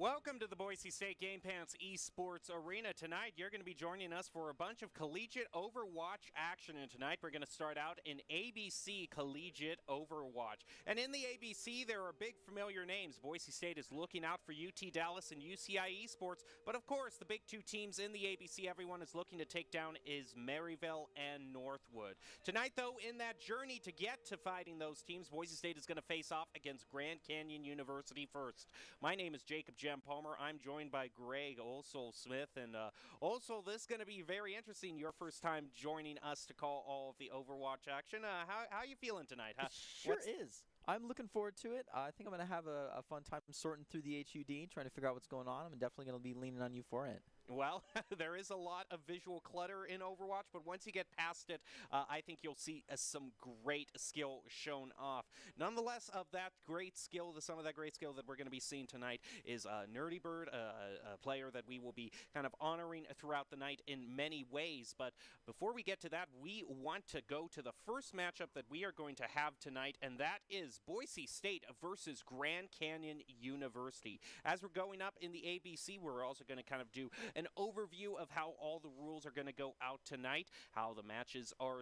Welcome to the Boise State Game Pants Esports Arena. Tonight, you're going to be joining us for a bunch of Collegiate Overwatch action. And tonight, we're going to start out in ABC Collegiate Overwatch. And in the ABC, there are big familiar names. Boise State is looking out for UT Dallas and UCI Esports. But of course, the big two teams in the ABC everyone is looking to take down is Maryville and Northwood. Tonight, though, in that journey to get to fighting those teams, Boise State is going to face off against Grand Canyon University first. My name is Jacob Jem Palmer. I'm joined by Greg Olsol-Smith. And Olsol, this is going to be very interesting. Your first time joining us to call all of the Overwatch action. How are you feeling tonight? It sure is. I'm looking forward to it. I think I'm going to have a fun time sorting through the HUD, trying to figure out what's going on. I'm definitely going to be leaning on you for it. Well, there is a lot of visual clutter in Overwatch, but once you get past it, I think you'll see some great skill shown off. Nonetheless, of that great skill, some of that great skill that we're going to be seeing tonight is Nerdy Bird, a player that we will be kind of honoring throughout the night in many ways. But before we get to that, we want to go to the first matchup that we are going to have tonight, and that is Boise State versus Grand Canyon University. As we're going up in the ABC, we're also going to kind of do an overview of how all the rules are going to go out tonight, how the matches are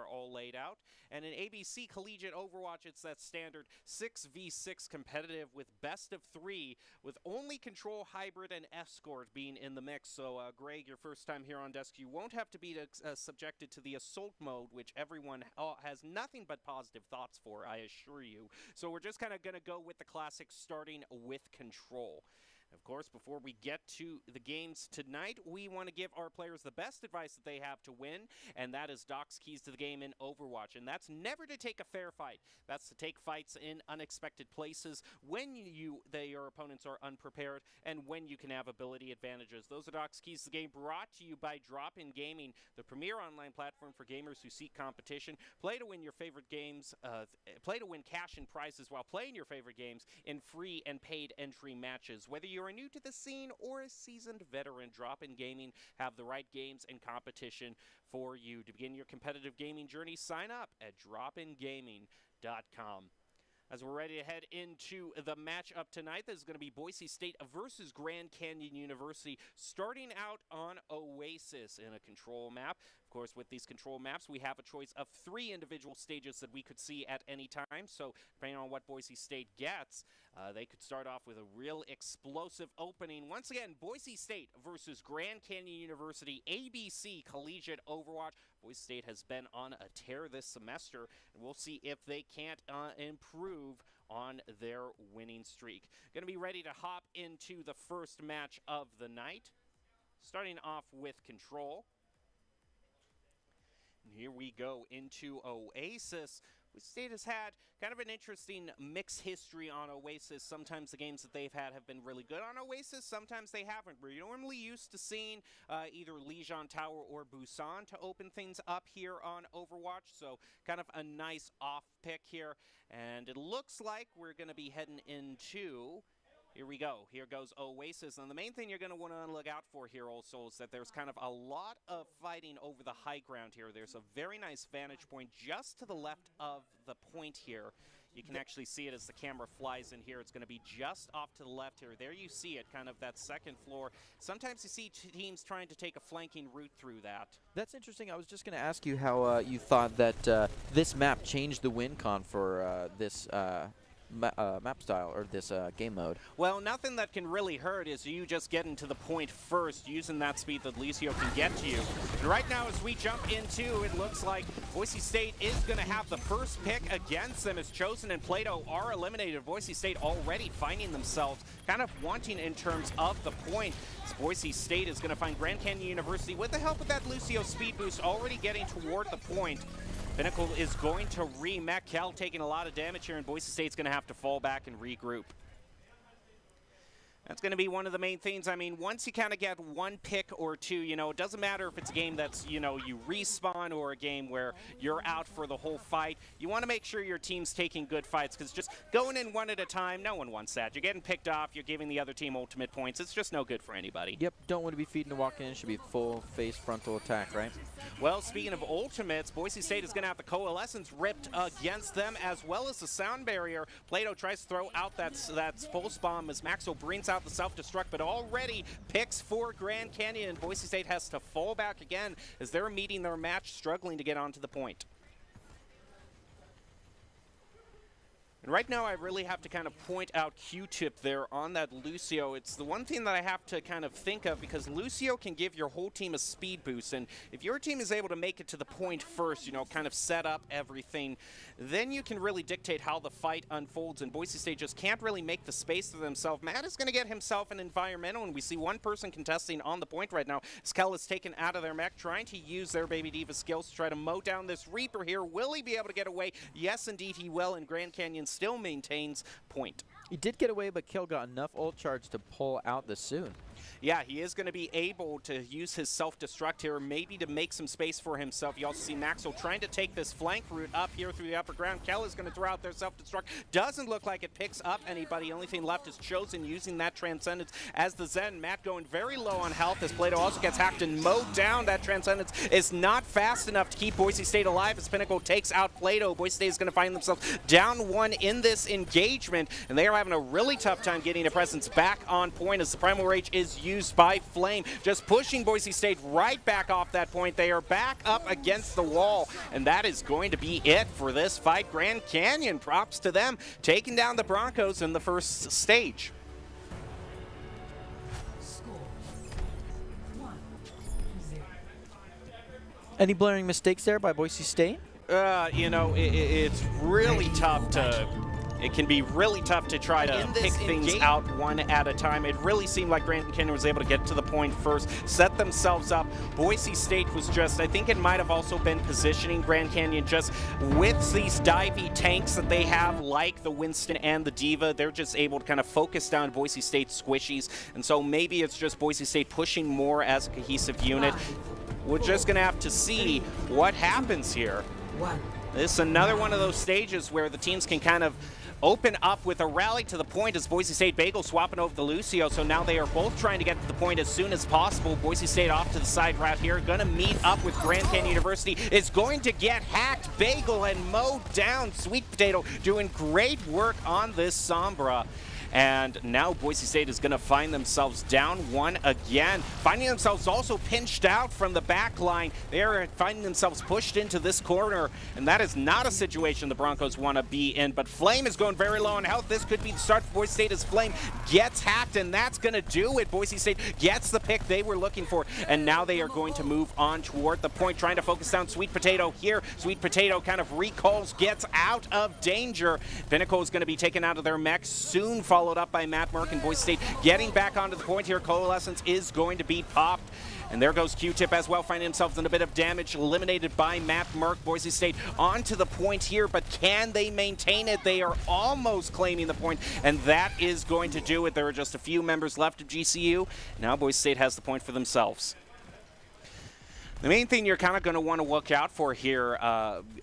all laid out. And in ABC Collegiate Overwatch, it's that standard 6v6 competitive with best of 3, with only Control, Hybrid, and Escort being in the mix. So, Greg, your first time here on desk, you won't have to be subjected to the Assault mode, which everyone has nothing but positive thoughts for, I assure you. So we're just kind of going to go with the classics, starting with Control. Of course, before we get to the games tonight, we want to give our players the best advice that they have to win, and that is Doc's keys to the game in Overwatch. And that's never to take a fair fight. That's to take fights in unexpected places when your opponents are unprepared and when you can have ability advantages. Those are Doc's keys to the game, brought to you by Drop-In Gaming, the premier online platform for gamers who seek competition. Play to win your favorite games, play to win cash and prizes while playing your favorite games in free and paid entry matches. Whether you're new to the scene or a seasoned veteran, Drop-In Gaming have the right games and competition for you. To begin your competitive gaming journey, sign up at dropingaming.com. As we're ready to head into the matchup tonight, this is going to be Boise State versus Grand Canyon University, starting out on Oasis in a control map. Of course, with these control maps, we have a choice of 3 individual stages that we could see at any time. So, depending on what Boise State gets, they could start off with a real explosive opening. Once again, Boise State versus Grand Canyon University, ABC Collegiate Overwatch. Boise State has been on a tear this semester, and we'll see if they can't improve on their winning streak. Going to be ready to hop into the first match of the night, starting off with Control. And here we go into Oasis. Boise State has had kind of an interesting mixed history on Oasis. Sometimes the games that they've had have been really good on Oasis, sometimes they haven't. We're normally used to seeing either Legion Tower or Busan to open things up here on Overwatch, so kind of a nice off pick here. And it looks like we're going to be heading into... Here we go. Here goes Oasis. And the main thing you're going to want to look out for here also is that there's kind of a lot of fighting over the high ground here. There's a very nice vantage point just to the left of the point here. You can actually see it as the camera flies in here. It's going to be just off to the left here. There you see it, kind of that second floor. Sometimes you see teams trying to take a flanking route through that. That's interesting. I was just going to ask you how you thought that this map changed the win con for this map style, or this game mode. Well, nothing that can really hurt is you just getting to the point first, using that speed that Lucio can get to you. And right now, as we jump into, it looks like Boise State is going to have the first pick against them, as Chosen and Plato are eliminated. Boise State already finding themselves kind of wanting in terms of the point. As Boise State is going to find Grand Canyon University with the help of that Lucio speed boost, already getting toward the point. Pinnacle is going to re-mech. Cal taking a lot of damage here, and Boise State's going to have to fall back and regroup. That's going to be one of the main things. I mean, once you kind of get one pick or two, you know, it doesn't matter if it's a game that's, you know, you respawn or a game where you're out for the whole fight. You want to make sure your team's taking good fights, because just going in one at a time, no one wants that. You're getting picked off. You're giving the other team ultimate points. It's just no good for anybody. Yep, don't want to be feeding to walk in. It should be full face frontal attack, right? Well, speaking of ultimates, Boise State is going to have the Coalescence ripped against them, as well as the sound barrier. Plato tries to throw out that pulse bomb as Maxwell brings out the self-destruct, but already picks for Grand Canyon, and Boise State has to fall back again as they're meeting their match, struggling to get onto the point. And right now, I really have to kind of point out Q-tip there on that Lucio. It's the one thing that I have to kind of think of, because Lucio can give your whole team a speed boost. And if your team is able to make it to the point first, you know, kind of set up everything, then you can really dictate how the fight unfolds. And Boise State just can't really make the space for themselves. Matt is going to get himself an environmental, and we see one person contesting on the point right now. Skell is taken out of their mech, trying to use their Baby Diva skills to try to mow down this Reaper here. Will he be able to get away? Yes, indeed he will, and Grand Canyon still maintains point. He did get away, but Kill got enough ult charge to pull out the Soon. Yeah, he is going to be able to use his self-destruct here, maybe to make some space for himself. You also see Maxwell trying to take this flank route up here through the upper ground. Kell is going to throw out their self-destruct. Doesn't look like it picks up anybody. Only thing left is Chosen using that Transcendence as the Zen. Matt going very low on health as Plato also gets hacked and mowed down. That Transcendence is not fast enough to keep Boise State alive as Pinnacle takes out Plato. Boise State is going to find themselves down one in this engagement, and they are having a really tough time getting a presence back on point as the Primal Rage is used by Flame, just pushing Boise State right back off that point. They are back up against the wall, and that is going to be it for this fight. Grand Canyon, props to them, taking down the Broncos in the first stage. Any blaring mistakes there by Boise State? You know, it's really tough to... It can be really tough to try to pick things out one at a time. It really seemed like Grand Canyon was able to get to the point first, set themselves up. Boise State was just, I think it might have also been positioning Grand Canyon just with these divey tanks that they have, like the Winston and the Diva. They're just able to kind of focus down Boise State's squishies. And so maybe it's just Boise State pushing more as a cohesive unit. We're just going to have to see what happens here. This is another one of those stages where the teams can kind of open up with a rally to the point as Boise State Bagel swapping over the Lucio. So now they are both trying to get to the point as soon as possible. Boise State off to the side route here. Going to meet up with Grand Canyon University. Is going to get hacked. Bagel and mowed down. Sweet Potato doing great work on this Sombra. And now Boise State is going to find themselves down one again, finding themselves also pinched out from the back line. They are finding themselves pushed into this corner, and that is not a situation the Broncos want to be in. But Flame is going very low on health. This could be the start for Boise State as Flame gets hacked, and that's going to do it. Boise State gets the pick they were looking for, and now they are going to move on toward the point, trying to focus down Sweet Potato here. Sweet Potato kind of recalls, gets out of danger. Pinnacle is going to be taken out of their mech, soon followed up by Matt Merck, and Boise State getting back onto the point here. Coalescence is going to be popped. And there goes Q-Tip as well, finding himself in a bit of damage, eliminated by Matt Merck. Boise State onto the point here, but can they maintain it? They are almost claiming the point, and that is going to do it. There are just a few members left of GCU. Now Boise State has the point for themselves. The main thing you're kind of going to want to look out for here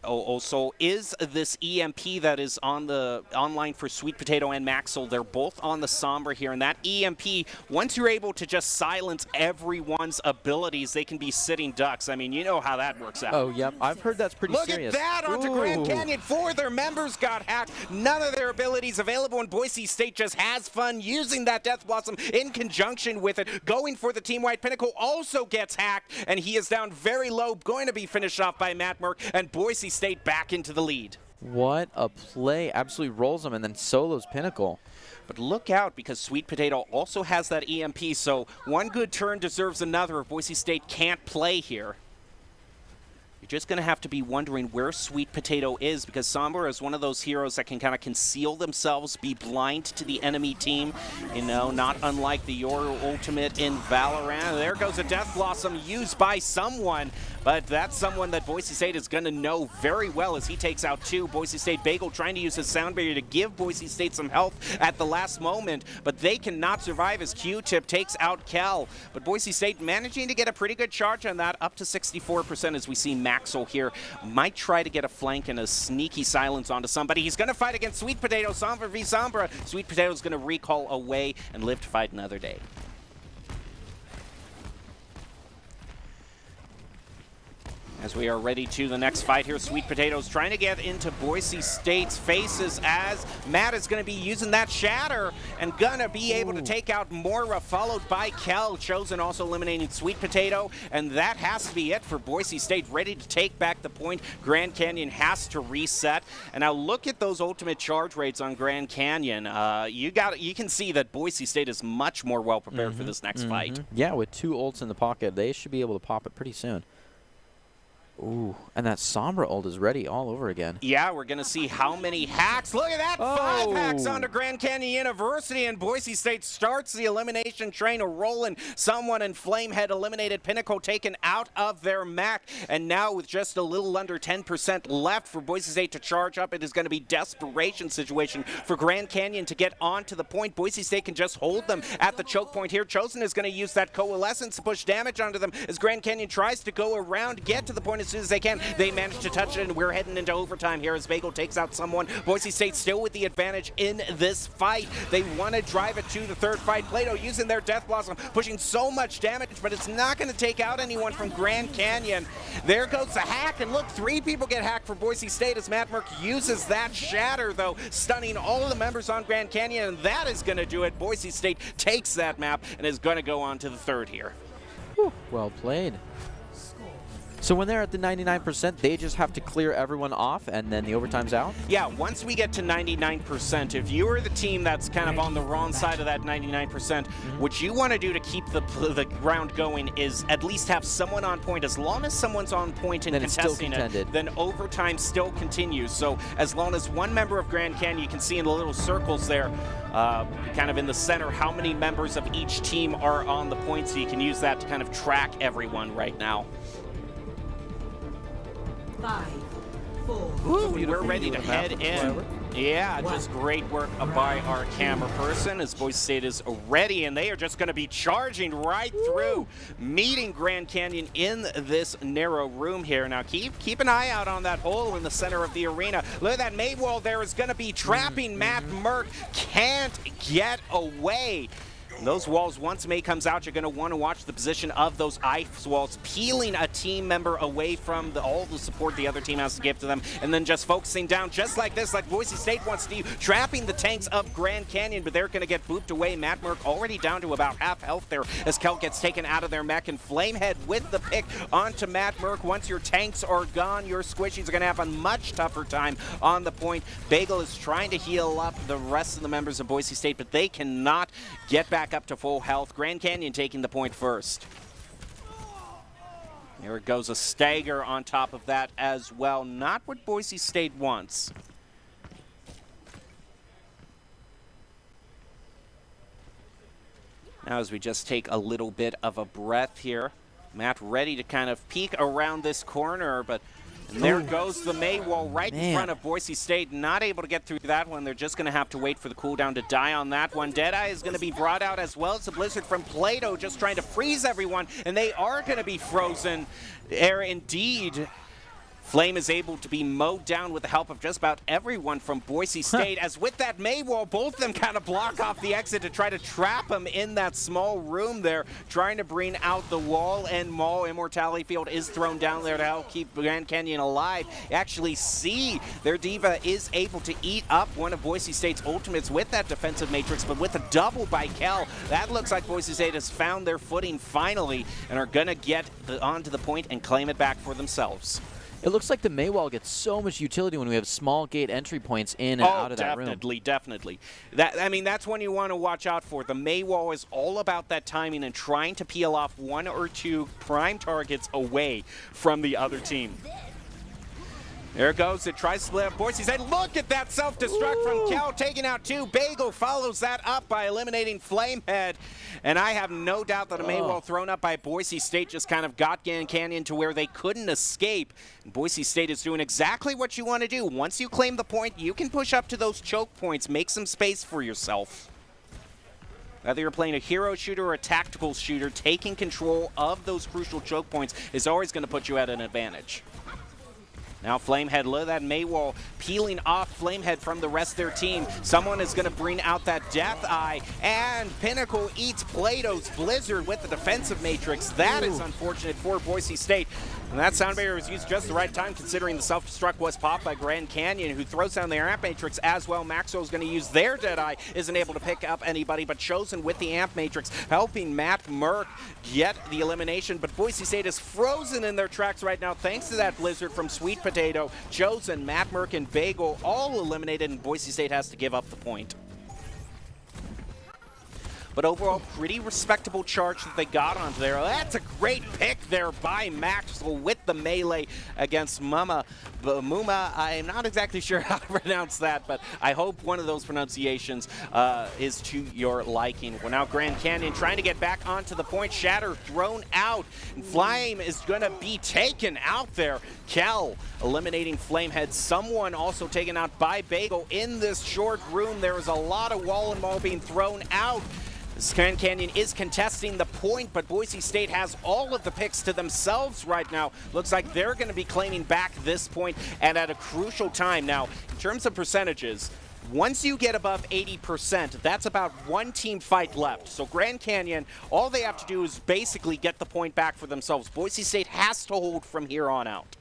also is this EMP that is on the online for Sweet Potato and Maxwell. They're both on the Sombra here, and that EMP, once you're able to just silence everyone's abilities, they can be sitting ducks. I mean, you know how that works out. Oh, yep. I've heard that's pretty serious. Look at that onto Grand Canyon. 4 of their members got hacked. None of their abilities available, and Boise State just has fun using that Death Blossom in conjunction with it, going for the team-wide. Pinnacle also gets hacked, and he is down very low, going to be finished off by Matt Merck, and Boise State back into the lead. What a play. Absolutely rolls him and then solos Pinnacle. But look out, because Sweet Potato also has that EMP, so one good turn deserves another if Boise State can't play here. You're just going to have to be wondering where Sweet Potato is, because Sombra is one of those heroes that can kind of conceal themselves, be blind to the enemy team, you know, not unlike the Yoru ultimate in Valorant. There goes a Death Blossom used by someone, but that's someone that Boise State is going to know very well as he takes out 2. Boise State Bagel trying to use his sound barrier to give Boise State some health at the last moment, but they cannot survive as Q-Tip takes out Kel. But Boise State managing to get a pretty good charge on that, up to 64% as we see Maxwell here. Might try to get a flank and a sneaky silence onto somebody. He's going to fight against Sweet Potato, Sombra v Sombra. Sweet Potato's going to recall away and live to fight another day. As we are ready to the next fight here, Sweet Potatoes trying to get into Boise State's faces as Matt is going to be using that shatter and gonna be able to take out Mora, followed by Kel. Chosen also eliminating Sweet Potato, and that has to be it for Boise State, ready to take back the point. Grand Canyon has to reset, and now look at those ultimate charge rates on Grand Canyon. You can see that Boise State is much more well prepared for this next fight. Yeah, with 2 ults in the pocket, they should be able to pop it pretty soon. Ooh, and that Sombra ult is ready all over again. Yeah, we're going to see how many hacks. Look at that, 5 hacks onto Grand Canyon University, and Boise State starts the elimination train rolling. Someone in Flamehead eliminated, Pinnacle taken out of their MAC, and now with just a little under 10% left for Boise State to charge up, it is going to be desperation situation for Grand Canyon to get onto the point. Boise State can just hold them at the choke point here. Chosen is going to use that coalescence to push damage onto them as Grand Canyon tries to go around, get to the point as soon as they can. They manage to touch it, and we're heading into overtime here as Bagel takes out someone. Boise State still with the advantage in this fight. They want to drive it to the third fight. Plato using their Death Blossom, pushing so much damage, but it's not going to take out anyone from Grand Canyon. There goes the hack, and look, 3 people get hacked for Boise State as Matt Merck uses that shatter, though, stunning all of the members on Grand Canyon, and that is going to do it. Boise State takes that map and is going to go on to the third here. Whew, well played. So when they're at the 99%, they just have to clear everyone off, and then the overtime's out? Yeah, once we get to 99%, if you are the team that's kind of on the wrong side of that 99%, what you want to do to keep the round going is at least have someone on point. As long as someone's on point and contesting it, then overtime still continues. So as long as one member of Grand Canyon, you can see in the little circles there, kind of in the center, how many members of each team are on the point, so you can use that to kind of track everyone right now. 5, 4. Ooh, we're ready to head in. Yeah, just great work by our camera person as Boise State is ready, and they are just going to be charging right through, meeting Grand Canyon in this narrow room here. Now keep an eye out on that hole in the center of the arena. Look at that May wall there is going to be trapping Matt Merck. Can't get away. Those walls, once May comes out, you're going to want to watch the position of those ice walls, peeling a team member away from all the support the other team has to give to them, and then just focusing down just like this, like Boise State wants to do, trapping the tanks of Grand Canyon, but they're going to get booped away. Matt Merck already down to about half health there as Kel gets taken out of their mech, and Flamehead with the pick onto Matt Merck. Once your tanks are gone, your squishies are going to have a much tougher time on the point. Bagel is trying to heal up the rest of the members of Boise State, but they cannot get back up to full health. Grand Canyon taking the point first. There goes a stagger on top of that as well. Not what Boise State wants. Now as we just take a little bit of a breath here, Matt ready to kind of peek around this corner, but there goes the May wall right in front of Boise State. Not able to get through that one. They're just going to have to wait for the cooldown to die on that one. Deadeye is going to be brought out as well as the Blizzard from Plato, just trying to freeze everyone, and they are going to be frozen. There indeed. Flame is able to be mowed down with the help of just about everyone from Boise State, as with that May wall, both of them kind of block off the exit to try to trap him in that small room there, trying to bring out the wall, and Maul Immortality Field is thrown down there to help keep Grand Canyon alive. You actually see their Diva is able to eat up one of Boise State's ultimates with that defensive matrix, but with a double by Kel, that looks like Boise State has found their footing finally and are going to get onto the point and claim it back for themselves. It looks like the Maywall gets so much utility when we have small gate entry points in and out of that room. Definitely. I mean, that's one you want to watch out for. The Maywall is all about that timing and trying to peel off 1 or 2 prime targets away from the other team. There goes it. Tries to split up Boise State. Look at that self-destruct from Cal, taking out 2. Bagel follows that up by eliminating Flamehead. And I have no doubt that a Maywall thrown up by Boise State just kind of got Grand Canyon to where they couldn't escape. And Boise State is doing exactly what you want to do. Once you claim the point, you can push up to those choke points. Make some space for yourself. Whether you're playing a hero shooter or a tactical shooter, taking control of those crucial choke points is always going to put you at an advantage. Now Flamehead, look at that Maywall peeling off Flamehead from the rest of their team. Someone is going to bring out that Death Eye, and Pinnacle eats Plato's Blizzard with the defensive matrix. That is unfortunate for Boise State. And that sound barrier was used just the right time, considering the self-destruct was popped by Grand Canyon, who throws down the Amp Matrix as well. Maxwell's going to use their Deadeye, isn't able to pick up anybody, but Chosen with the Amp Matrix, helping Matt Merck get the elimination. But Boise State is frozen in their tracks right now, thanks to that Blizzard from Sweet Potato. Chosen, Matt Merck, and Bagel all eliminated, and Boise State has to give up the point. But overall, pretty respectable charge that they got onto there. That's a great pick there by Maxwell with the melee against Muma. I'm not exactly sure how to pronounce that, but I hope one of those pronunciations is to your liking. Well, now Grand Canyon trying to get back onto the point. Shatter thrown out. And Flame is going to be taken out there. Kel eliminating Flamehead. Someone also taken out by Bagel in this short room. There is a lot of wall and maul being thrown out. Grand Canyon is contesting the point, but Boise State has all of the picks to themselves right now. Looks like they're going to be claiming back this point, and at a crucial time. Now, in terms of percentages, once you get above 80%, that's about one team fight left. So Grand Canyon, all they have to do is basically get the point back for themselves. Boise State has to hold from here on out.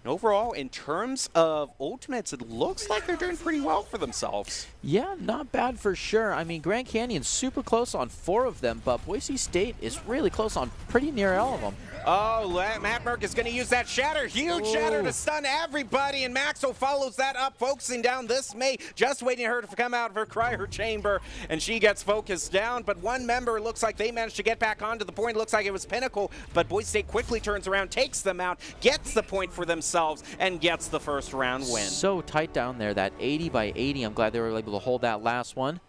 Overall, in terms of ultimates, it looks like they're doing pretty well for themselves. Yeah, not bad for sure. I mean, Grand Canyon's super close on 4 of them, but Boise State is really close on pretty near all of them. Oh, Matt Merck is going to use that shatter. Huge shatter to stun everybody, and Maxwell follows that up, focusing down this May, just waiting for her to come out of her cryo chamber, and she gets focused down. But one member looks like they managed to get back onto the point. Looks like it was Pinnacle, but Boise State quickly turns around, takes them out, gets the point for themselves, and gets the first round win. So tight down there, that 80 by 80. I'm glad they were able to hold that last one.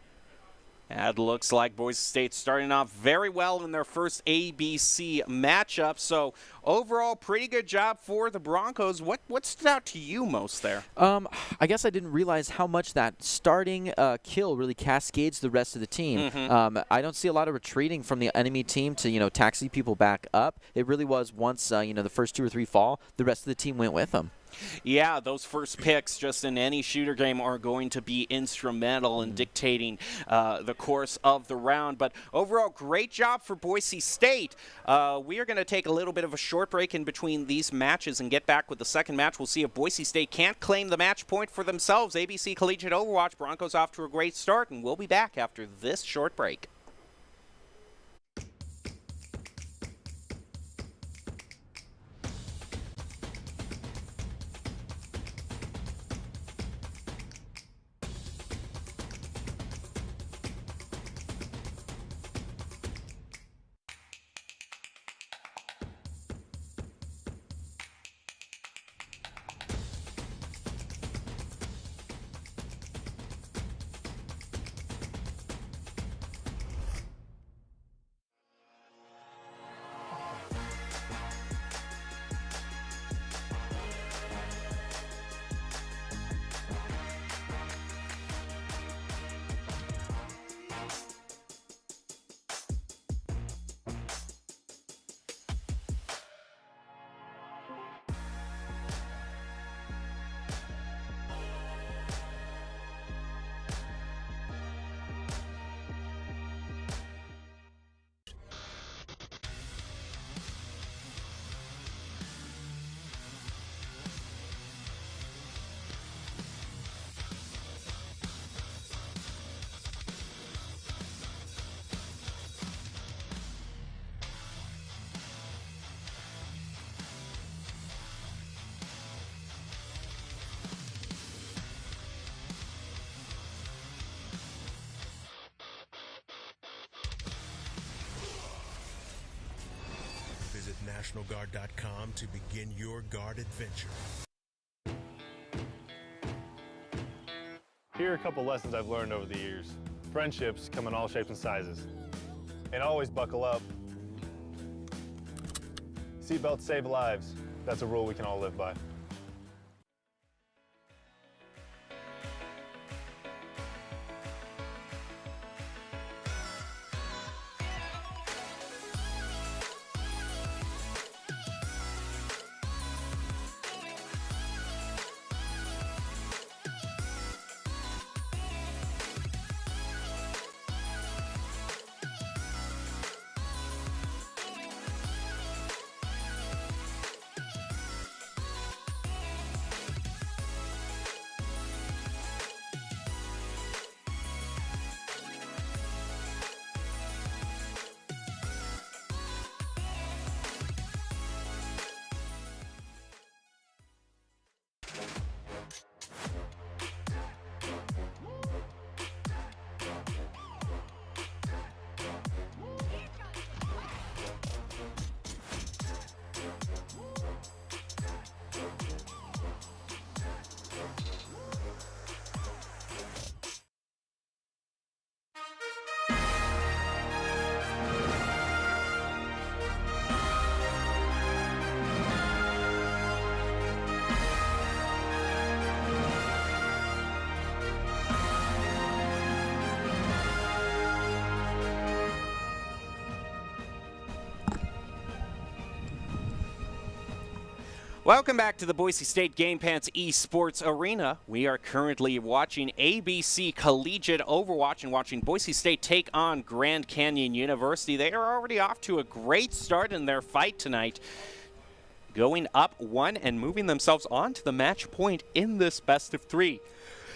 It looks like Boise State starting off very well in their first ABC matchup. So overall, pretty good job for the Broncos. What stood out to you most there? I guess I didn't realize how much that starting kill really cascades the rest of the team. I don't see a lot of retreating from the enemy team to, taxi people back up. It really was once, the first 2 or 3 fall, the rest of the team went with them. Yeah, those first picks just in any shooter game are going to be instrumental in dictating the course of the round. But overall, great job for Boise State. We are going to take a little bit of a short break in between these matches and get back with the second match. We'll see if Boise State can't claim the match point for themselves. ABC Collegiate Overwatch, Broncos off to a great start, and we'll be back after this short break. NationalGuard.com to begin your Guard adventure. Here are a couple lessons I've learned over the years. Friendships come in all shapes and sizes. And always buckle up. Seatbelts save lives. That's a rule we can all live by. Welcome back to the Boise State Game Pants Esports Arena. We are currently watching ABC Collegiate Overwatch and watching Boise State take on Grand Canyon University. They are already off to a great start in their fight tonight, going up 1 and moving themselves on to the match point in this best of 3.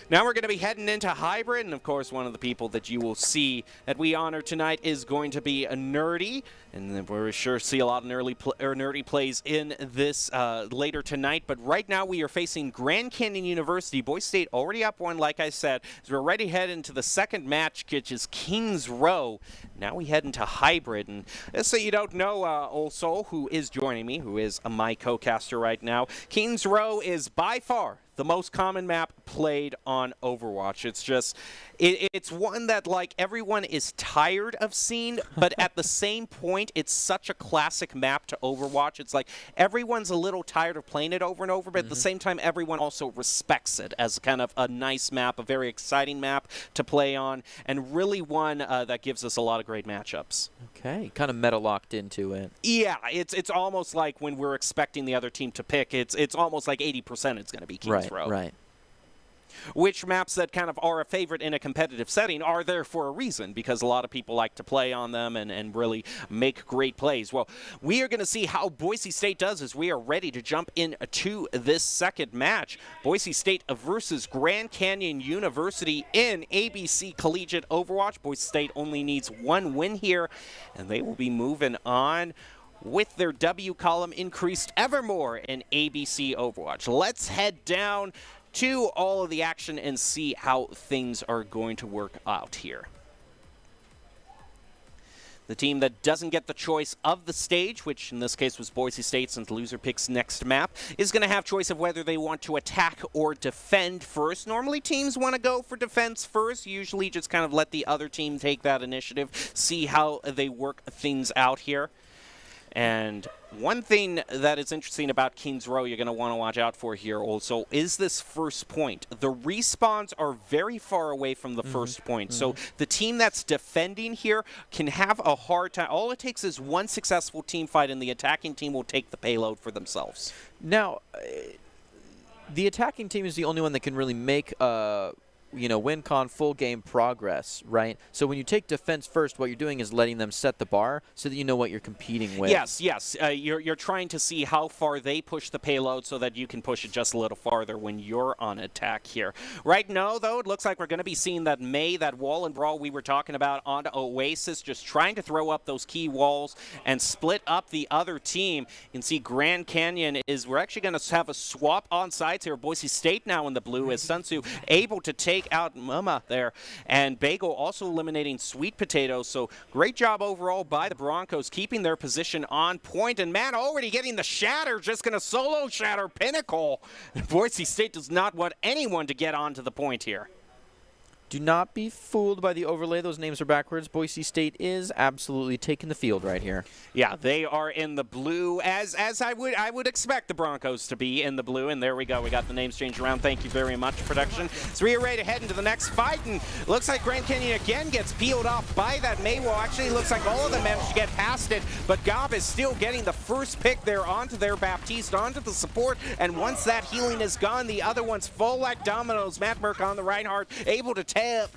Now we're going to be heading into hybrid, and of course one of the people that you will see that we honor tonight is going to be a Nerdy, and we're sure see a lot of nerdy plays in this later tonight. But right now we are facing Grand Canyon University. Boise State already up 1, like I said, as we're ready to head into the second match, which is Kings Row. Now we head into hybrid, and so you don't know, also who is joining me, who is my co-caster right now. Kings Row is by far the most common map played on Overwatch. It's just, it's one that like everyone is tired of seeing, but at the same point, it's such a classic map to Overwatch. It's like everyone's a little tired of playing it over and over, but at the same time, everyone also respects it as kind of a nice map, a very exciting map to play on, and really one that gives us a lot of great matchups. Okay, kind of meta locked into it. Yeah, it's almost like when we're expecting the other team to pick, it's almost like 80% it's going to be Kings Row. Right. Which maps that kind of are a favorite in a competitive setting are there for a reason, because a lot of people like to play on them and really make great plays. Well, we are going to see how Boise State does as we are ready to jump into this second match. Boise State versus Grand Canyon University in ABC Collegiate Overwatch. Boise State only needs 1 win here, and they will be moving on with their W column increased ever more in ABC Overwatch. Let's head down to all of the action and see how things are going to work out here. The team that doesn't get the choice of the stage, which in this case was Boise State since loser picks next map, is going to have choice of whether they want to attack or defend first. Normally teams want to go for defense first, usually just kind of let the other team take that initiative, see how they work things out here. And one thing that is interesting about Kings Row you're going to want to watch out for here also is this first point. The respawns are very far away from the first point. So the team that's defending here can have a hard time. All it takes is one successful team fight and the attacking team will take the payload for themselves. Now, the attacking team is the only one that can really make win con full game progress, right? So when you take defense first, what you're doing is letting them set the bar so that you know what you're competing with. Yes. You're trying to see how far they push the payload so that you can push it just a little farther when you're on attack here. Right now, though, it looks like we're going to be seeing that that wall and brawl we were talking about onto Oasis, just trying to throw up those key walls and split up the other team. You can see Grand Canyon we're actually going to have a swap on sides here. Boise State now in the blue as Sun Tzu able to take take out Mama there. And Bagel also eliminating Sweet Potato. So great job overall by the Broncos, keeping their position on point. And Matt already getting the shatter, just going to solo shatter Pinnacle. Boise State does not want anyone to get onto the point here. Do not be fooled by the overlay. Those names are backwards. Boise State is absolutely taking the field right here. Yeah, they are in the blue, as I would expect the Broncos to be in the blue. And there we go. We got the names changed around. Thank you very much, production. So we are ready to head into the next fight. And looks like Grand Canyon again gets peeled off by that Maywall. Actually, looks like all of them managed to get past it. But Gob is still getting the first pick there onto their Baptiste, onto the support. And once that healing is gone, the other ones fall like dominoes. Matt Merck on the Reinhardt, able to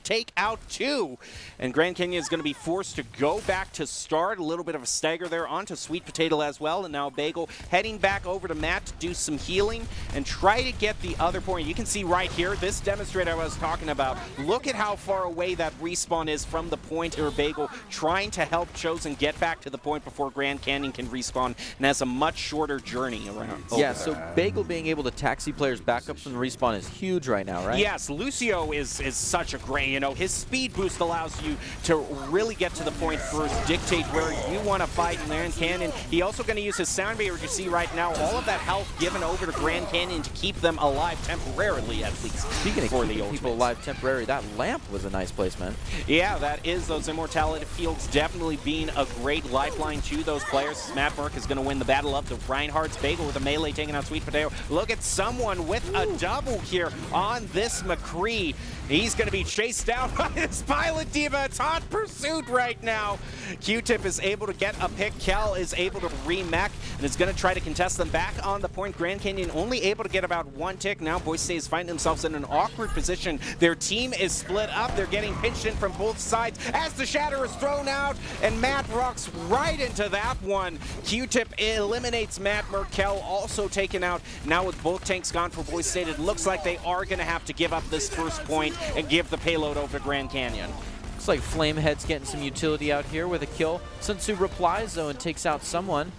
take out 2. And Grand Canyon is going to be forced to go back to start. A little bit of a stagger there onto Sweet Potato as well. And now Bagel heading back over to Matt to do some healing and try to get the other point. You can see right here, this demonstrator I was talking about. Look at how far away that respawn is from the point, or Bagel trying to help Chosen get back to the point before Grand Canyon can respawn, and has a much shorter journey around. Yeah, so Bagel being able to taxi players back up from the respawn is huge right now, right? Yes, Lucio is such a great, his speed boost allows you to really get to the point first, dictate where you want to fight in Grand Canyon. He also going to use his sound barrier, you see right now, all of that health given over to Grand Canyon to keep them alive temporarily, at least. Speaking of for keeping people alive temporarily, that lamp was a nice placement. Yeah, that is those immortality fields definitely being a great lifeline to those players. Matt Burke is going to win the battle of the Reinhardt's. Bagel with a melee taking out Sweet Potato. Look at someone with a double here on this McCree. He's going to be chased down by his pilot diva. It's hot pursuit right now. Q-Tip is able to get a pick. Kel is able to remech and is going to try to contest them back on the point. Grand Canyon only able to get about 1 tick. Now Boise State is finding themselves in an awkward position. Their team is split up. They're getting pinched in from both sides as the shatter is thrown out, and Matt rocks right into that one. Q-Tip eliminates Matt. Merkel also taken out. Now with both tanks gone for Boise State, it looks like they are going to have to give up this first point and give the payload over to Grand Canyon. Looks like Flamehead's getting some utility out here with a kill. Sun Tzu replies though and takes out someone.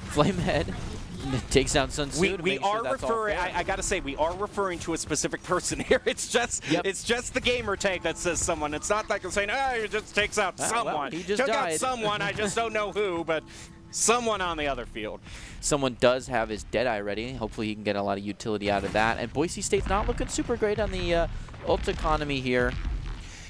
Flamehead takes out Sun Tzu. We are referring. I gotta say, we are referring to a specific person here. It's just the gamer tag that says someone. It's not like I'm saying, oh, he just takes out someone. Well, he just took died. out someone. I just don't know who, but someone on the other field. Someone does have his Deadeye ready. Hopefully he can get a lot of utility out of that. And Boise State's not looking super great on the ult economy here.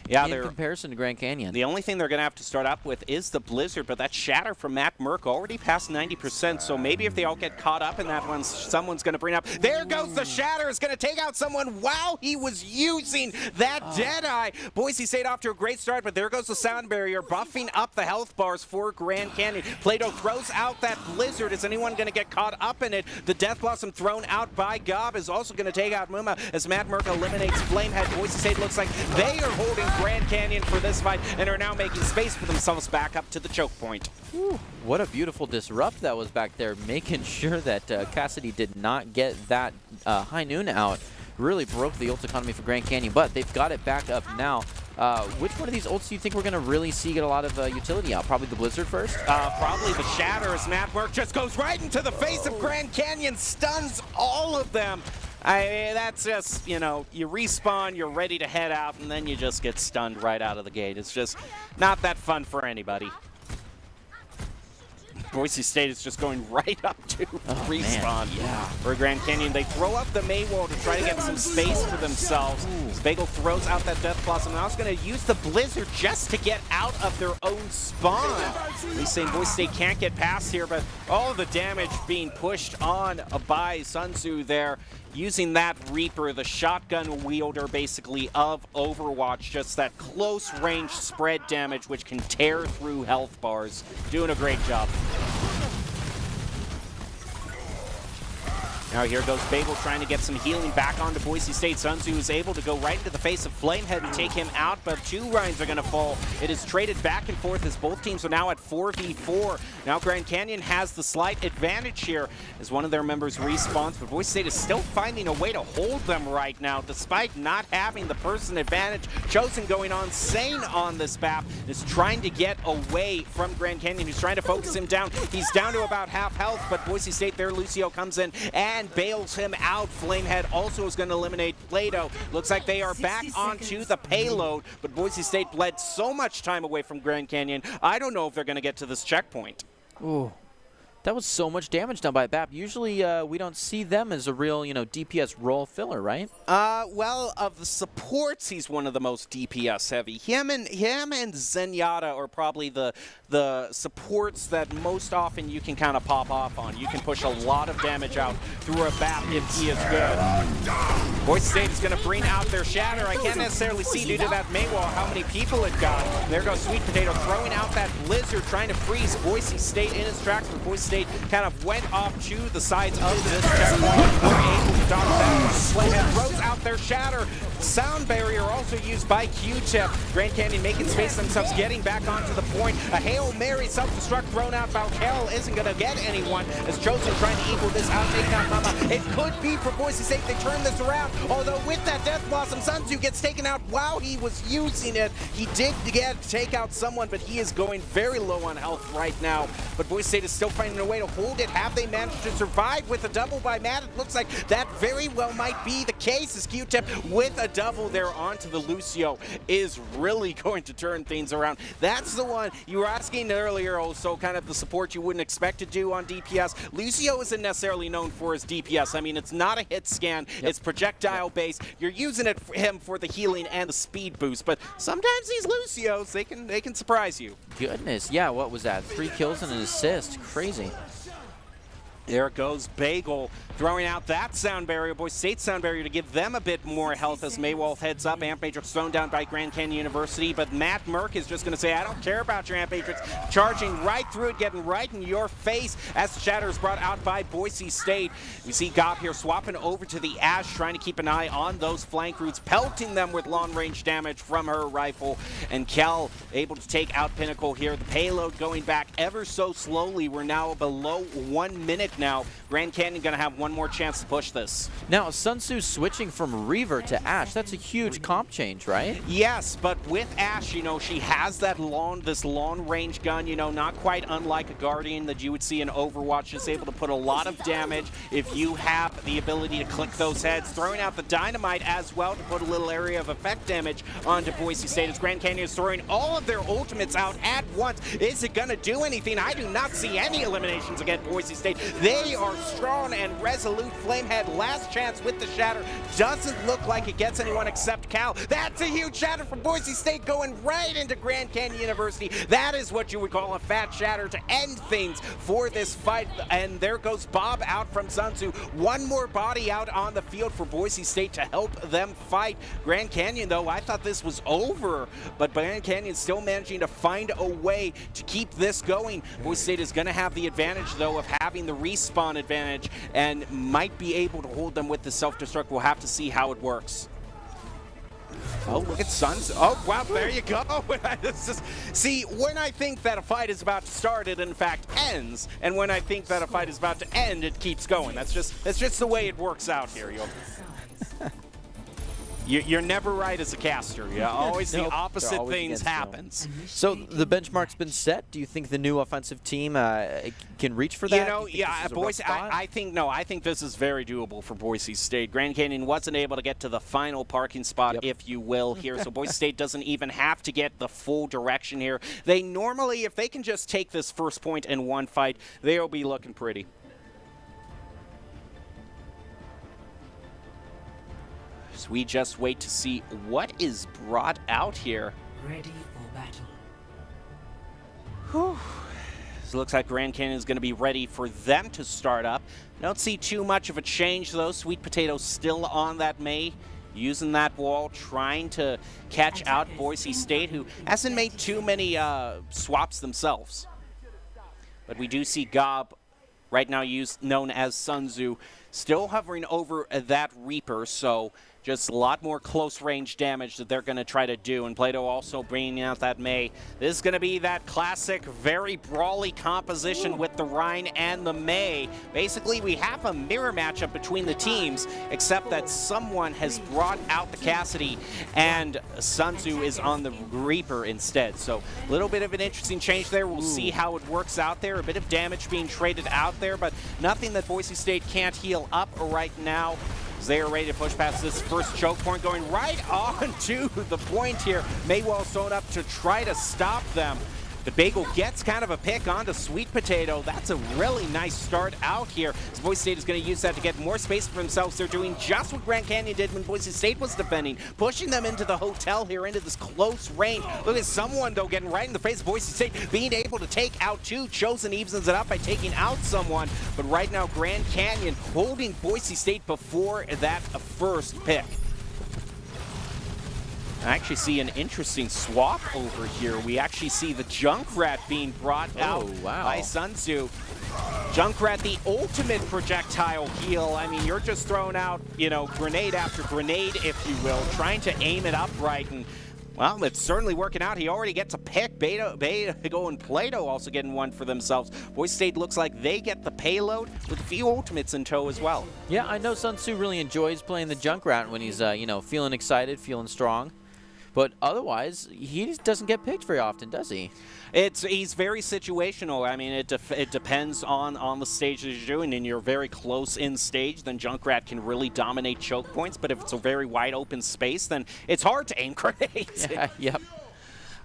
Yeah, in comparison to Grand Canyon. The only thing they're going to have to start up with is the Blizzard, but that shatter from Matt Merck already past 90%, so maybe if they all get caught up in that one, someone's going to bring up. There goes the shatter. It's going to take out someone while he was using that Deadeye. Boise State off to a great start, but there goes the sound barrier, buffing up the health bars for Grand Canyon. Plato throws out that Blizzard. Is anyone going to get caught up in it? The Death Blossom thrown out by Gob is also going to take out Muma as Matt Merck eliminates Flamehead. Boise State looks like they are holding Grand Canyon for this fight and are now making space for themselves back up to the choke point. Whew, what a beautiful disrupt that was back there, making sure that Cassidy did not get that high noon out. Really broke the ult economy for Grand Canyon, but they've got it back up now. Which one of these ults do you think we're going to really see get a lot of utility out? Probably the Blizzard first? Probably the shatter as Matt Merck just goes right into the face of Grand Canyon, stuns all of them. That's just, you respawn, you're ready to head out, and then you just get stunned right out of the gate. It's just not that fun for anybody. Boise State is just going right up to respawn for Grand Canyon. They throw up the Maywall to try to get some space for themselves. Bagel throws out that Death Blossom. Now it's going to use the Blizzard just to get out of their own spawn. He's saying Boise State can't get past here, but all the damage being pushed on by Sun Tzu there. Using that Reaper, the shotgun wielder basically of Overwatch, just that close range spread damage which can tear through health bars. Doing a great job. Now here goes Bagel trying to get some healing back onto Boise State. Sun Tzu is able to go right into the face of Flamehead and take him out, but 2 Rhines are going to fall. It is traded back and forth as both teams are now at 4v4. Now Grand Canyon has the slight advantage here as one of their members respawns, but Boise State is still finding a way to hold them right now, despite not having the person advantage. Chosen going on sane on this map, is trying to get away from Grand Canyon, who's trying to focus him down. He's down to about half health, but Boise State there, Lucio comes in and and bails him out. Flamehead also is going to eliminate Plato. Looks like they are back onto the payload, but Boise State bled so much time away from Grand Canyon. I don't know if they're going to get to this checkpoint. Ooh. That was so much damage done by BAP. Usually we don't see them as a real, DPS role filler, right? Well, of the supports, he's one of the most DPS heavy. Him and Zenyatta are probably the supports that most often you can kind of pop off on. You can push a lot of damage out through a BAP if he is good. Boise State is going to bring out their Shatter. I can't necessarily see due to that Maywall how many people it got. There goes Sweet Potato throwing out that Blizzard, trying to freeze Boise State in his tracks, but Boise State kind of went off to the sides of this checkpoint. We're able to dodge that. Flamehead throws out their Shatter. Sound barrier also used by Q-Tip. Grand Canyon making space themselves, getting back onto the point. A Hail Mary self-destruct thrown out. Valkel isn't going to get anyone as Chosen trying to equal this out, taking out Mama. It could be for Boise State. They turn this around. Although with that Death Blossom, Sun Tzu gets taken out while he was using it. He did take out someone, but he is going very low on health right now. But Boise State is still finding a way to hold it. Have they managed to survive with a double by Matt? It looks like that very well might be the case as Q-Tip with a double there onto the Lucio is really going to turn things around. That's the one you were asking earlier, also kind of the support you wouldn't expect to do on DPS. Lucio isn't necessarily known for his DPS. I mean, it's not a hit scan. Yep. It's projectile based. You're using it for him for the healing and the speed boost, but sometimes these Lucios, they can surprise you. Goodness, yeah, what was that? 3 kills and an assist. Crazy. There goes Bagel, throwing out that sound barrier, Boise State sound barrier, to give them a bit more health as Maywolf heads up. Amp Matrix thrown down by Grand Canyon University, but Matt Merck is just going to say, I don't care about your Amp Matrix, charging right through it, getting right in your face as the Shatter is brought out by Boise State. We see Gob here swapping over to the Ash, trying to keep an eye on those flank routes, pelting them with long-range damage from her rifle, and Kel able to take out Pinnacle here. The payload going back ever so slowly. We're now below 1 minute now. Grand Canyon going to have one more chance to push this. Now, Sun Tzu switching from Reaver to Ash. That's a huge comp change, right? Yes, but with Ash, she has that this long-range gun, not quite unlike a Guardian that you would see in Overwatch, just able to put a lot of damage if you have the ability to click those heads. Throwing out the Dynamite as well to put a little area of effect damage onto Boise State as Grand Canyon is throwing all of their ultimates out at once. Is it going to do anything? I do not see any eliminations against Boise State. They are strong and resolute. Flamehead, last chance with the Shatter. Doesn't look like it gets anyone except Cal. That's a huge Shatter from Boise State going right into Grand Canyon University. That is what you would call a fat Shatter to end things for this fight. And there goes Bob out from Sun Tzu. One more body out on the field for Boise State to help them fight. Grand Canyon, though, I thought this was over, but Grand Canyon still managing to find a way to keep this going. Boise State is going to have the advantage, though, of having the respawn advantage and might be able to hold them with the self-destruct. We'll have to see how it works. Oh, look at Suns. Oh, wow, there you go. See, when I think that a fight is about to start, it in fact ends. And when I think that a fight is about to end, it keeps going. That's just the way it works out here, yo. You're never right as a caster. Yeah, always the opposite things happens. So the benchmark's been set. Do you think the new offensive team can reach for that? Yeah, Boise. I think this is very doable for Boise State. Grand Canyon wasn't able to get to the final parking spot, if you will, here. So Boise State doesn't even have to get the full direction here. They normally, if they can just take this first point in one fight, they'll be looking pretty. So we just wait to see what is brought out here. Ready for battle. Whew. So it looks like Grand Canyon is going to be ready for them to start up. Don't see too much of a change, though. Sweet Potato still on that May, using that wall, trying to catch out Boise State, who hasn't made too many swaps themselves. But we do see Gob, right now known as Sun Tzu, still hovering over that Reaper, so Just a lot more close range damage that they're going to try to do. And Plato also bringing out that Mei. This is going to be that classic, very brawly composition with the Rhine and the Mei. Basically, we have a mirror matchup between the teams, except that someone has brought out the Cassidy and Sun Tzu is on the Reaper instead. So a little bit of an interesting change there. We'll see how it works out there. A bit of damage being traded out there, but nothing that Boise State can't heal up right now. They are ready to push past this first choke point, going right on to the point here. Maywell sewn up to try to stop them. But Bagel gets kind of a pick onto Sweet Potato. That's a really nice start out here. As Boise State is going to use that to get more space for themselves. They're doing just what Grand Canyon did when Boise State was defending, pushing them into the hotel here, into this close range. Look at someone, though, getting right in the face of Boise State, being able to take out two. Chosen evens it up by taking out someone. But right now, Grand Canyon holding Boise State before that first pick. I actually see an interesting swap over here. We actually see the Junkrat being brought out by Sun Tzu. Junkrat, the ultimate projectile heal. I mean, you're just throwing out, you know, grenade after grenade, if you will, trying to aim it upright. And, well, it's certainly working out. He already gets a pick. Beta and Plato also getting one for themselves. Boise State looks like they get the payload with a few ultimates in tow as well. Yeah, I know Sun Tzu really enjoys playing the Junkrat when he's, you know, feeling excited, feeling strong. But otherwise, he doesn't get picked very often, does he? He's very situational. I mean, it depends on the stage that you're doing. And you're very close in stage, then Junkrat can really dominate choke points. But if it's a very wide open space, then it's hard to aim grenades. Yeah, yep.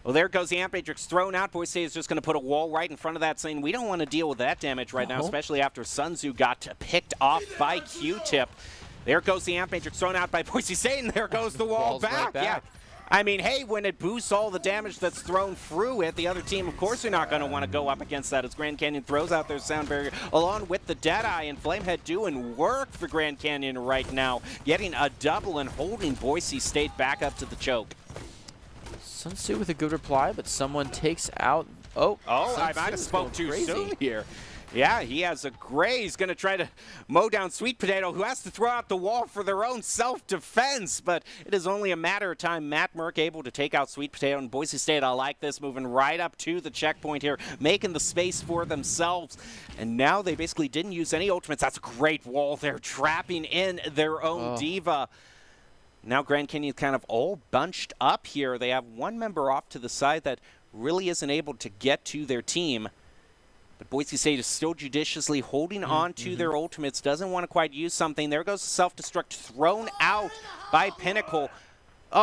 Well, there goes the Amp Matrix thrown out. Boise State is just going to put a wall right in front of that, saying we don't want to deal with that damage right now, especially after Sun Tzu got picked off by Q-Tip. There goes the Amp Matrix thrown out by Boise State, and there goes the wall back. Yeah. I mean, hey, when it boosts all the damage that's thrown through it, the other team, of course, are not going to want to go up against that as Grand Canyon throws out their sound barrier along with the Deadeye, and Flamehead doing work for Grand Canyon right now, getting a double and holding Boise State back up to the choke. Sun Tzu with a good reply, but someone takes out... Oh, I might have spoke too soon here. Yeah, he has a gray. He's going to try to mow down Sweet Potato, who has to throw out the wall for their own self-defense. But it is only a matter of time. Matt Merck able to take out Sweet Potato. And Boise State, I like this, moving right up to the checkpoint here, making the space for themselves. And now they basically didn't use any ultimates. That's a great wall. They're trapping in their own diva. Now Grand Canyon's kind of all bunched up here. They have one member off to the side that really isn't able to get to their team. But Boise State is still judiciously holding on to their ultimates, doesn't want to quite use something. There goes the self-destruct thrown out by Pinnacle. The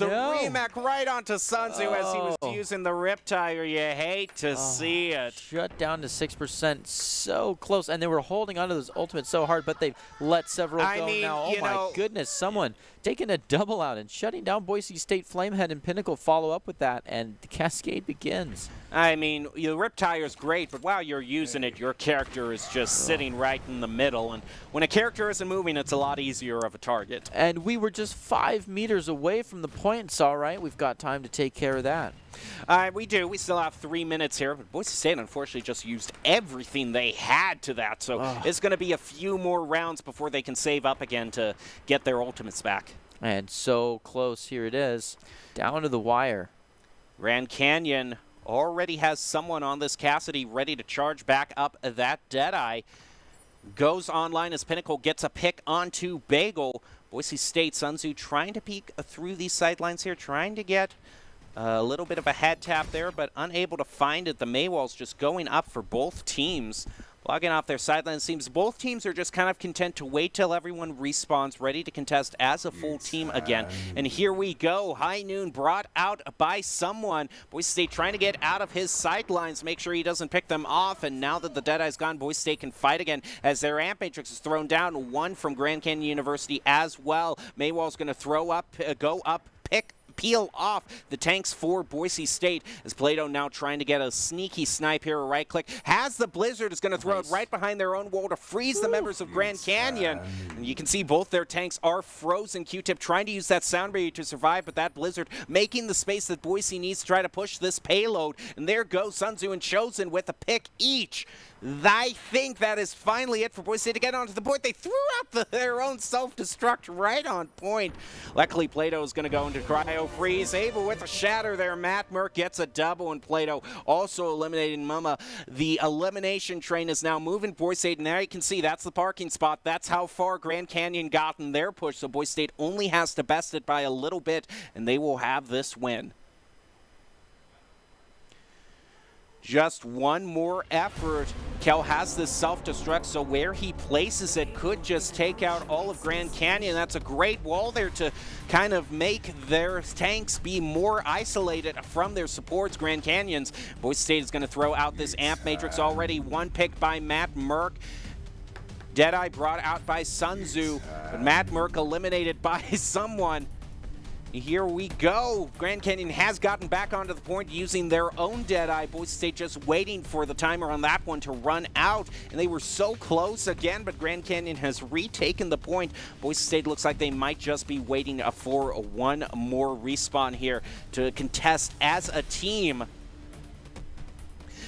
Remac right onto Sun Tzu as he was using the Riptire. You hate to see it. Shut down to 6%, so close. And they were holding onto those ultimates so hard, but they've let several go now. Oh, my goodness. Someone taking a double out and shutting down Boise State. Flamehead and Pinnacle follow up with that, and the cascade begins. I mean, the Riptire is great, but while you're using it, your character is just sitting right in the middle. And when a character isn't moving, it's a lot easier of a target. And we were just 5 meters away from the point. It's all right. We've got time to take care of that. We do. We still have 3 minutes here. But Boise State, unfortunately, just used everything they had to that. So it's going to be a few more rounds before they can save up again to get their ultimates back. And so close. Here it is. Down to the wire. Grand Canyon already has someone on this Cassidy ready to charge back up that Deadeye. Goes online as Pinnacle gets a pick onto Bagel. Boise State, Sun Tzu trying to peek through these sidelines here, trying to get a little bit of a head tap there, but unable to find it. The Maywall's just going up for both teams. Logging off their sidelines. Seems both teams are just kind of content to wait till everyone respawns, ready to contest as a full team again. And here we go. High Noon brought out by someone. Boise State trying to get out of his sidelines, make sure he doesn't pick them off. And now that the Deadeye's gone, Boise State can fight again as their Amp Matrix is thrown down. One from Grand Canyon University as well. Maywall's going to throw up, go up, peel off the tanks for Boise State as Plato now trying to get a sneaky snipe here. A right click has the Blizzard, is going to throw it right behind their own wall to freeze the members of Grand Canyon. And you can see both their tanks are frozen. Q-Tip trying to use that sound barrier to survive, but that Blizzard making the space that Boise needs to try to push this payload. And there goes Sun Tzu and Chosen with a pick each. I think that is finally it for Boise State to get onto the point. They threw out their own self-destruct right on point. Luckily, Plato is going to go into cryo freeze. Able with a shatter there. Matt Merck gets a double, and Plato also eliminating Mama. The elimination train is now moving Boise State, and there you can see that's the parking spot. That's how far Grand Canyon got in their push, so Boise State only has to best it by a little bit, and they will have this win. Just one more effort. Kel has this self-destruct, so where he places it could just take out all of Grand Canyon. That's a great wall there to kind of make their tanks be more isolated from their supports. Grand Canyon's Boise State is going to throw out this amp matrix already. One pick by Matt Merck. Deadeye brought out by Sun Tzu, but Matt Merck eliminated by someone. Here we go. Grand Canyon has gotten back onto the point using their own Deadeye. Boise State just waiting for the timer on that one to run out. And they were so close again, but Grand Canyon has retaken the point. Boise State looks like they might just be waiting for one more respawn here to contest as a team.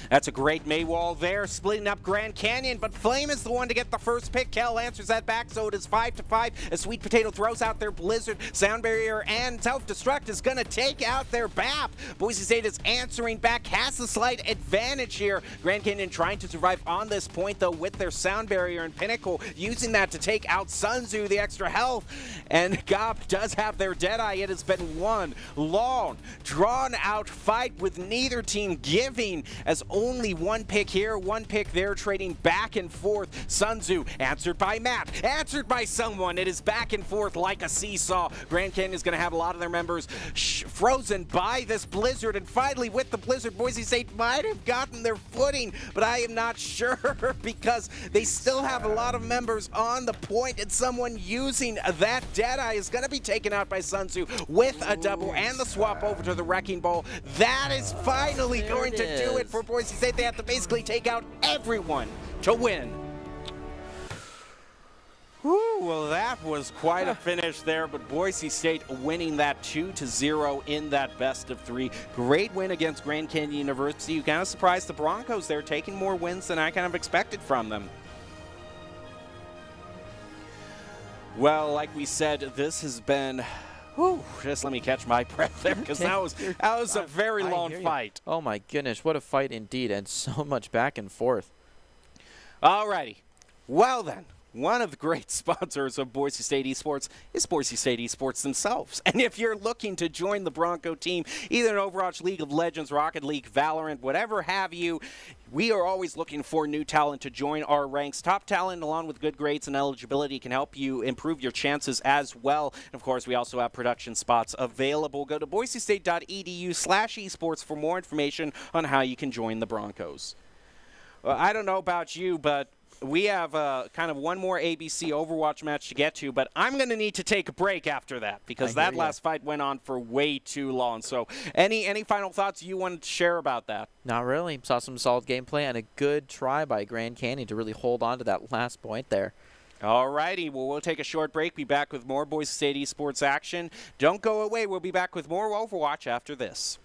That's a great Maywall there, splitting up Grand Canyon, but Flame is the one to get the first pick. Kel answers that back, so it is 5-5 as Sweet Potato throws out their Blizzard. Sound Barrier and Self-Destruct is going to take out their BAP. Boise State is answering back, has a slight advantage here. Grand Canyon trying to survive on this point, though, with their Sound Barrier, and Pinnacle using that to take out Sun Tzu, the extra health. And Gob does have their Deadeye. It has been one long, drawn-out fight with neither team giving as only one pick here, one pick there, trading back and forth. Sun Tzu answered by Matt, answered by someone. It is back and forth like a seesaw. Grand Canyon is going to have a lot of their members frozen by this Blizzard, and finally with the Blizzard, Boise State might have gotten their footing, but I am not sure because they still have a lot of members on the point, and someone using that Deadeye is going to be taken out by Sun Tzu with a double and the swap over to the Wrecking Ball. That is finally going to do it for Boise State. They have to basically take out everyone to win. Whew, well, that was quite a finish there, but Boise State winning that 2-0 in that best of three. Great win against Grand Canyon University. You kind of surprised the Broncos there, taking more wins than I kind of expected from them. Well, like we said, this has been... Whew, just let me catch my breath there, because that was a very long fight. Oh my goodness, what a fight indeed, and so much back and forth. Alrighty, well then, one of the great sponsors of Boise State Esports is Boise State Esports themselves. And if you're looking to join the Bronco team, either in Overwatch, League of Legends, Rocket League, Valorant, whatever have you, we are always looking for new talent to join our ranks. Top talent, along with good grades and eligibility, can help you improve your chances as well. And of course, we also have production spots available. Go to boisestate.edu/esports for more information on how you can join the Broncos. I don't know about you, but we have kind of one more ABC Overwatch match to get to, but I'm going to need to take a break after that because that last fight went on for way too long. So any final thoughts you wanted to share about that? Not really. Saw some solid gameplay and a good try by Grand Canyon to really hold on to that last point there. Alrighty, well, we'll take a short break, be back with more Boise State Esports action. Don't go away. We'll be back with more Overwatch after this.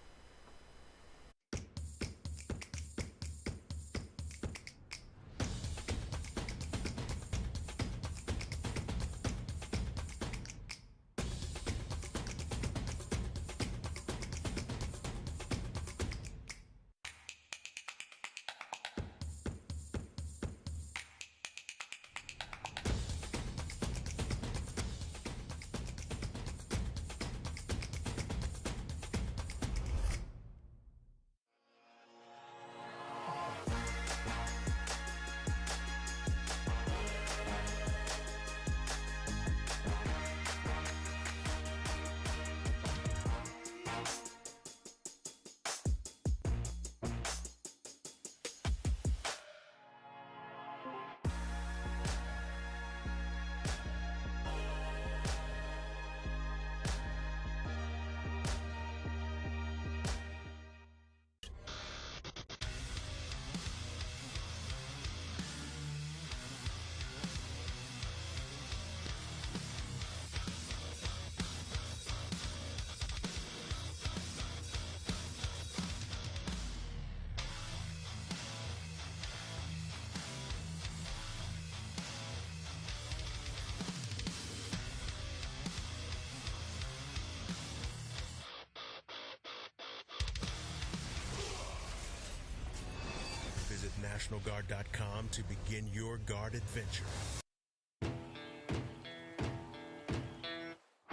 NationalGuard.com to begin your guard adventure.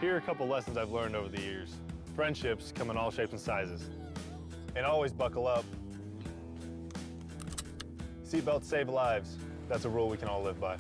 Here are a couple lessons I've learned over the years. Friendships come in all shapes and sizes. And always buckle up. Seatbelts save lives. That's a rule we can all live by.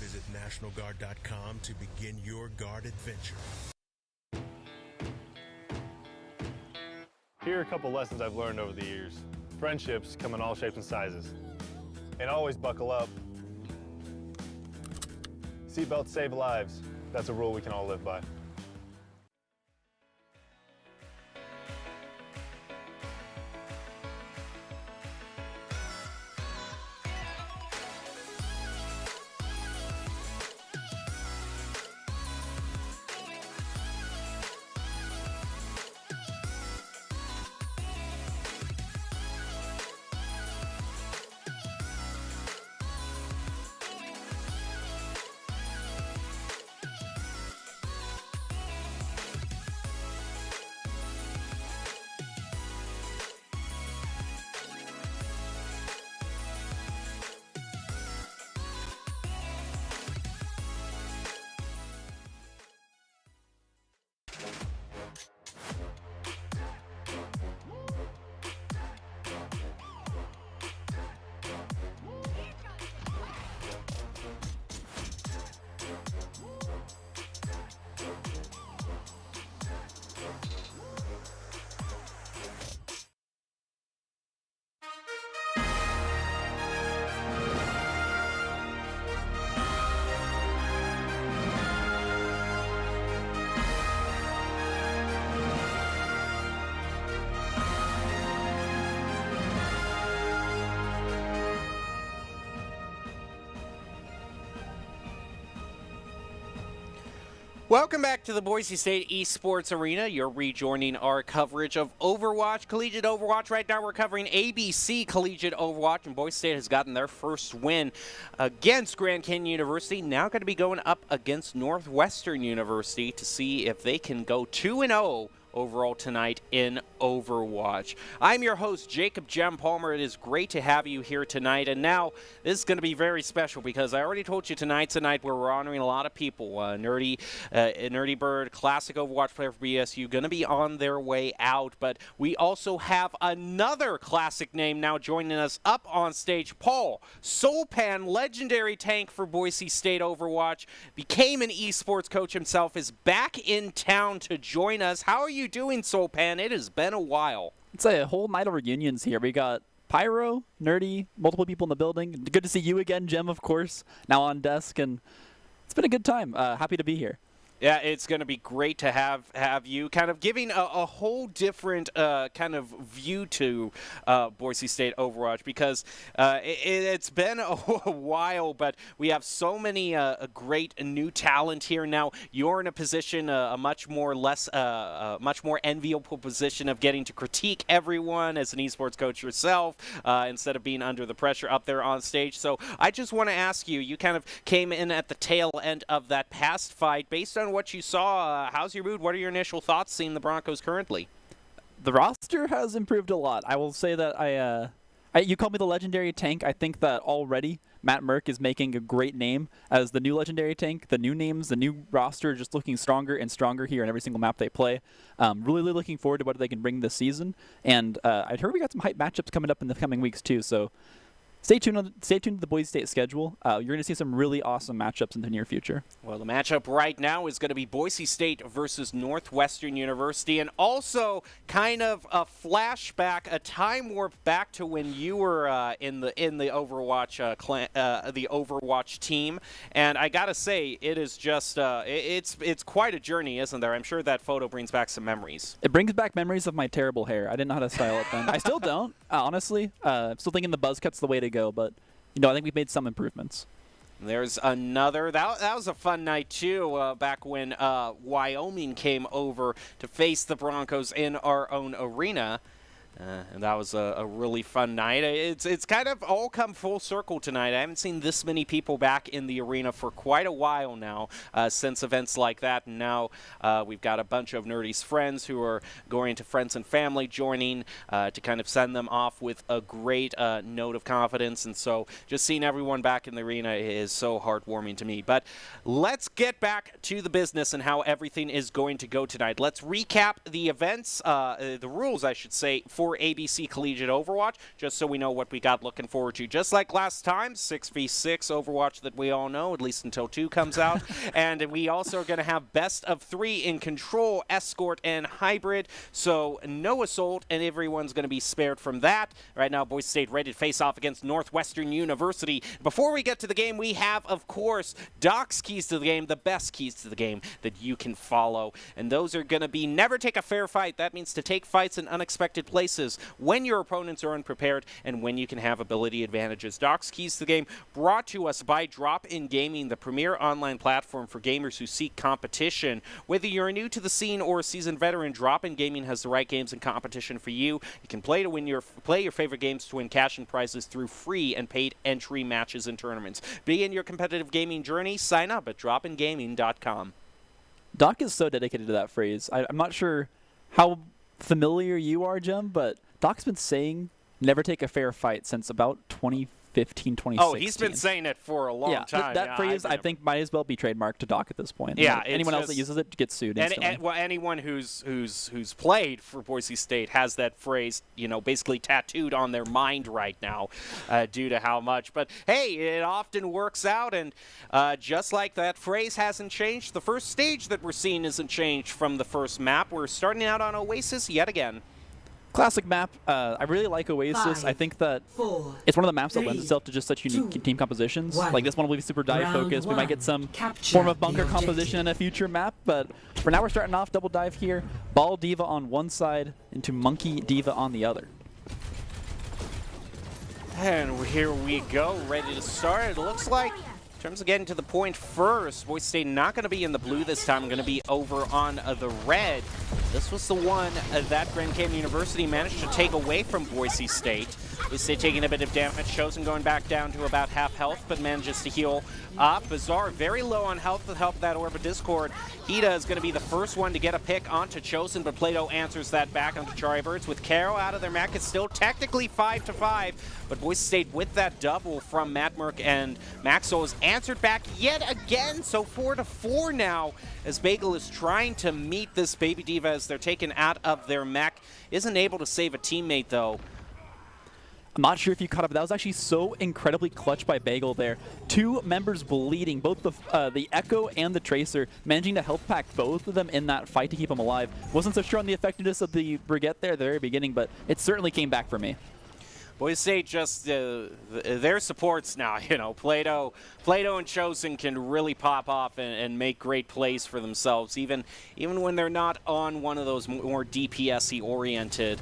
Visit NationalGuard.com to begin your guard adventure. Here are a couple lessons I've learned over the years. Friendships come in all shapes and sizes. And always buckle up. Seatbelts save lives. That's a rule we can all live by. Welcome back to the Boise State Esports Arena. You're rejoining our coverage of Overwatch, Collegiate Overwatch. Right now we're covering ABC Collegiate Overwatch, and Boise State has gotten their first win against Grand Canyon University. Now going to be going up against Northwestern University to see if they can go 2-0 overall tonight in Overwatch. I'm your host, Jacob Jem Palmer. It is great to have you here tonight. And now, this is going to be very special because I already told you tonight's a night where we're honoring a lot of people. Nerdy Bird, classic Overwatch player for BSU, going to be on their way out. But we also have another classic name now joining us up on stage. Paul Soulpan, legendary tank for Boise State Overwatch, became an esports coach himself, is back in town to join us. How are you doing, Soulpan? It has been a while. It's a whole night of reunions here. We got Pyro, Nerdy, multiple people in the building. Good to see you again, Jem, of course, now on desk, and it's been a good time. Happy to be here. Yeah, it's going to be great to have you kind of giving a whole different kind of view to Boise State Overwatch because it's been a while, but we have so many great new talent here now. You're in a position, a much more enviable position of getting to critique everyone as an esports coach yourself instead of being under the pressure up there on stage. So I just want to ask you, you kind of came in at the tail end of that past fight. Based on what you saw, how's your mood? What are your initial thoughts seeing the Broncos currently? The roster has improved a lot. I will say that you call me the legendary tank. I think that already Matt Merck is making a great name as the new legendary tank. The new names, the new roster just looking stronger and stronger here in every single map they play. Really looking forward to what they can bring this season. And I'd heard we got some hype matchups coming up in the coming weeks too. So stay tuned to the Boise State schedule. You're going to see some really awesome matchups in the near future. Well, the matchup right now is going to be Boise State versus Northwestern University, and also kind of a flashback, a time warp back to when you were in the Overwatch the Overwatch team. And I gotta say, it is just it's quite a journey, isn't there? I'm sure that photo brings back some memories. It brings back memories of my terrible hair. I didn't know how to style it then. I still don't, honestly. I'm still thinking the buzz cut's the way to go, but I think we've made some improvements. There's another. That was a fun night, too, back when Wyoming came over to face the Broncos in our own arena. And that was a really fun night. It's kind of all come full circle tonight. I haven't seen this many people back in the arena for quite a while now since events like that. And now we've got a bunch of Nerdy's friends who are going to friends and family joining to kind of send them off with a great note of confidence. And so just seeing everyone back in the arena is so heartwarming to me. But let's get back to the business and how everything is going to go tonight. Let's recap the events, the rules, I should say, for ABC Collegiate Overwatch, just so we know what we got looking forward to. Just like last time, 6v6 Overwatch that we all know, at least until 2 comes out. And we also are going to have best of 3 in Control, Escort, and Hybrid. So no Assault, and everyone's going to be spared from that. Right now, Boise State ready to face off against Northwestern University. Before we get to the game, we have, of course, Doc's keys to the game, the best keys to the game that you can follow. And those are going to be never take a fair fight. That means to take fights in unexpected places, when your opponents are unprepared, and when you can have ability advantages. Doc's keys to the game brought to us by Drop-In Gaming, the premier online platform for gamers who seek competition. Whether you're new to the scene or a seasoned veteran, Drop-In Gaming has the right games and competition for you. You can play your favorite games to win cash and prizes through free and paid entry matches and tournaments. Begin your competitive gaming journey. Sign up at dropingaming.com. Doc is so dedicated to that phrase. I'm not sure how familiar you are, Jem, but Doc's been saying never take a fair fight since about 2015, 2016. Oh, he's been saying it for a long time. That phrase, I think, might as well be trademarked to Doc at this point. Yeah, anyone else that uses it gets sued instantly. Well, anyone who's played for Boise State has that phrase, basically tattooed on their mind right now, due to how much. But hey, it often works out, and just like that phrase hasn't changed, the first stage that we're seeing isn't changed from the first map. We're starting out on Oasis yet again. Classic map. I really like Oasis. 5, I think that 4, it's one of the maps that 3, lends itself to just such unique 2, team compositions. 1. Like this one will be super dive Round focused. We might get 1. some Capture form of bunker the composition in a future map, but for now we're starting off double dive here. Ball Diva on one side into Monkey Diva on the other. And here we go, ready to start. It looks like In terms of getting to the point first, Boise State not going to be in the blue this time, going to be over on the red. This was the one that Grand Canyon University managed to take away from Boise State. Boise State taking a bit of damage, Chosen going back down to about half health, but manages to heal up. Bizarre very low on health with help of that Orb of Discord. Hida is going to be the first one to get a pick onto Chosen, but Plato answers that back onto Charibirds. With Caro out of their mech, it's still technically 5-5, but Boise State with that double from Matt Merck and Maxwell is answered back yet again, so 4-4 now as Bagel is trying to meet this Baby Diva as they're taken out of their mech. Isn't able to save a teammate though. I'm not sure if you caught up, but that was actually so incredibly clutch by Bagel there. 2 members bleeding, both the Echo and the Tracer, managing to health pack both of them in that fight to keep them alive. Wasn't so sure on the effectiveness of the Brigette there at the very beginning, but it certainly came back for me. Boise State just, their supports now, you know, Plato and Chosen can really pop off and make great plays for themselves, even when they're not on one of those more DPS-y oriented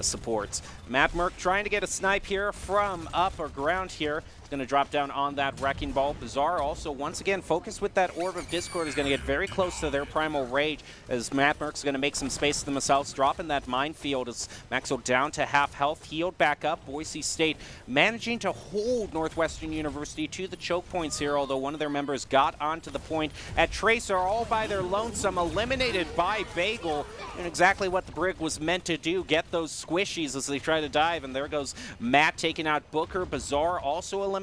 supports. Matt Merck trying to get a snipe here from upper ground here. Going to drop down on that Wrecking Ball. Bizarre also, once again, focused with that Orb of Discord, is going to get very close to their Primal Rage as Matt Merck's going to make some space to themselves, dropping that Minefield as Maxwell down to half health, healed back up. Boise State managing to hold Northwestern University to the choke points here, although one of their members got onto the point at Tracer all by their lonesome, eliminated by Bagel, and exactly what the Brig was meant to do, get those squishies as they try to dive, and there goes Matt taking out Booker. Bizarre also eliminated.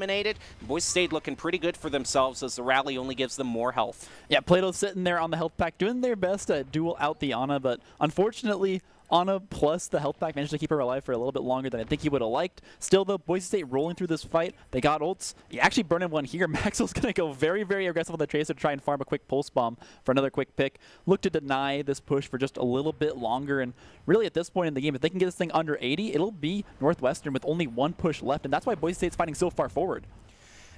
Boise State looking pretty good for themselves as the rally only gives them more health. Yeah, Plato's sitting there on the health pack doing their best to duel out the Ana, but unfortunately Ana plus the health pack managed to keep her alive for a little bit longer than I think he would have liked. Still though, Boise State rolling through this fight. They got ults. You actually burning one here. Maxwell's going to go very, very aggressive on the Tracer to try and farm a quick pulse bomb for another quick pick. Look to deny this push for just a little bit longer, and really at this point in the game, if they can get this thing under 80, it'll be Northwestern with only 1 push left, and that's why Boise State's fighting so far forward.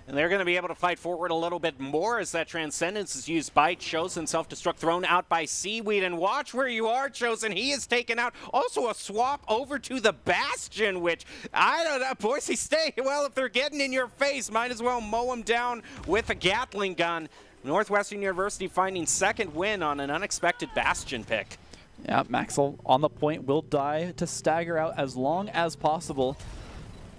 And they're going to be able to fight forward a little bit more as that Transcendence is used by Chosen. Self-destruct thrown out by Seaweed. And watch where you are, Chosen. He is taken out. Also a swap over to the Bastion, which, I don't know, Boise State, well, if they're getting in your face, might as well mow them down with a Gatling gun. Northwestern University finding second win on an unexpected Bastion pick. Yeah, Maxwell on the point will die to stagger out as long as possible.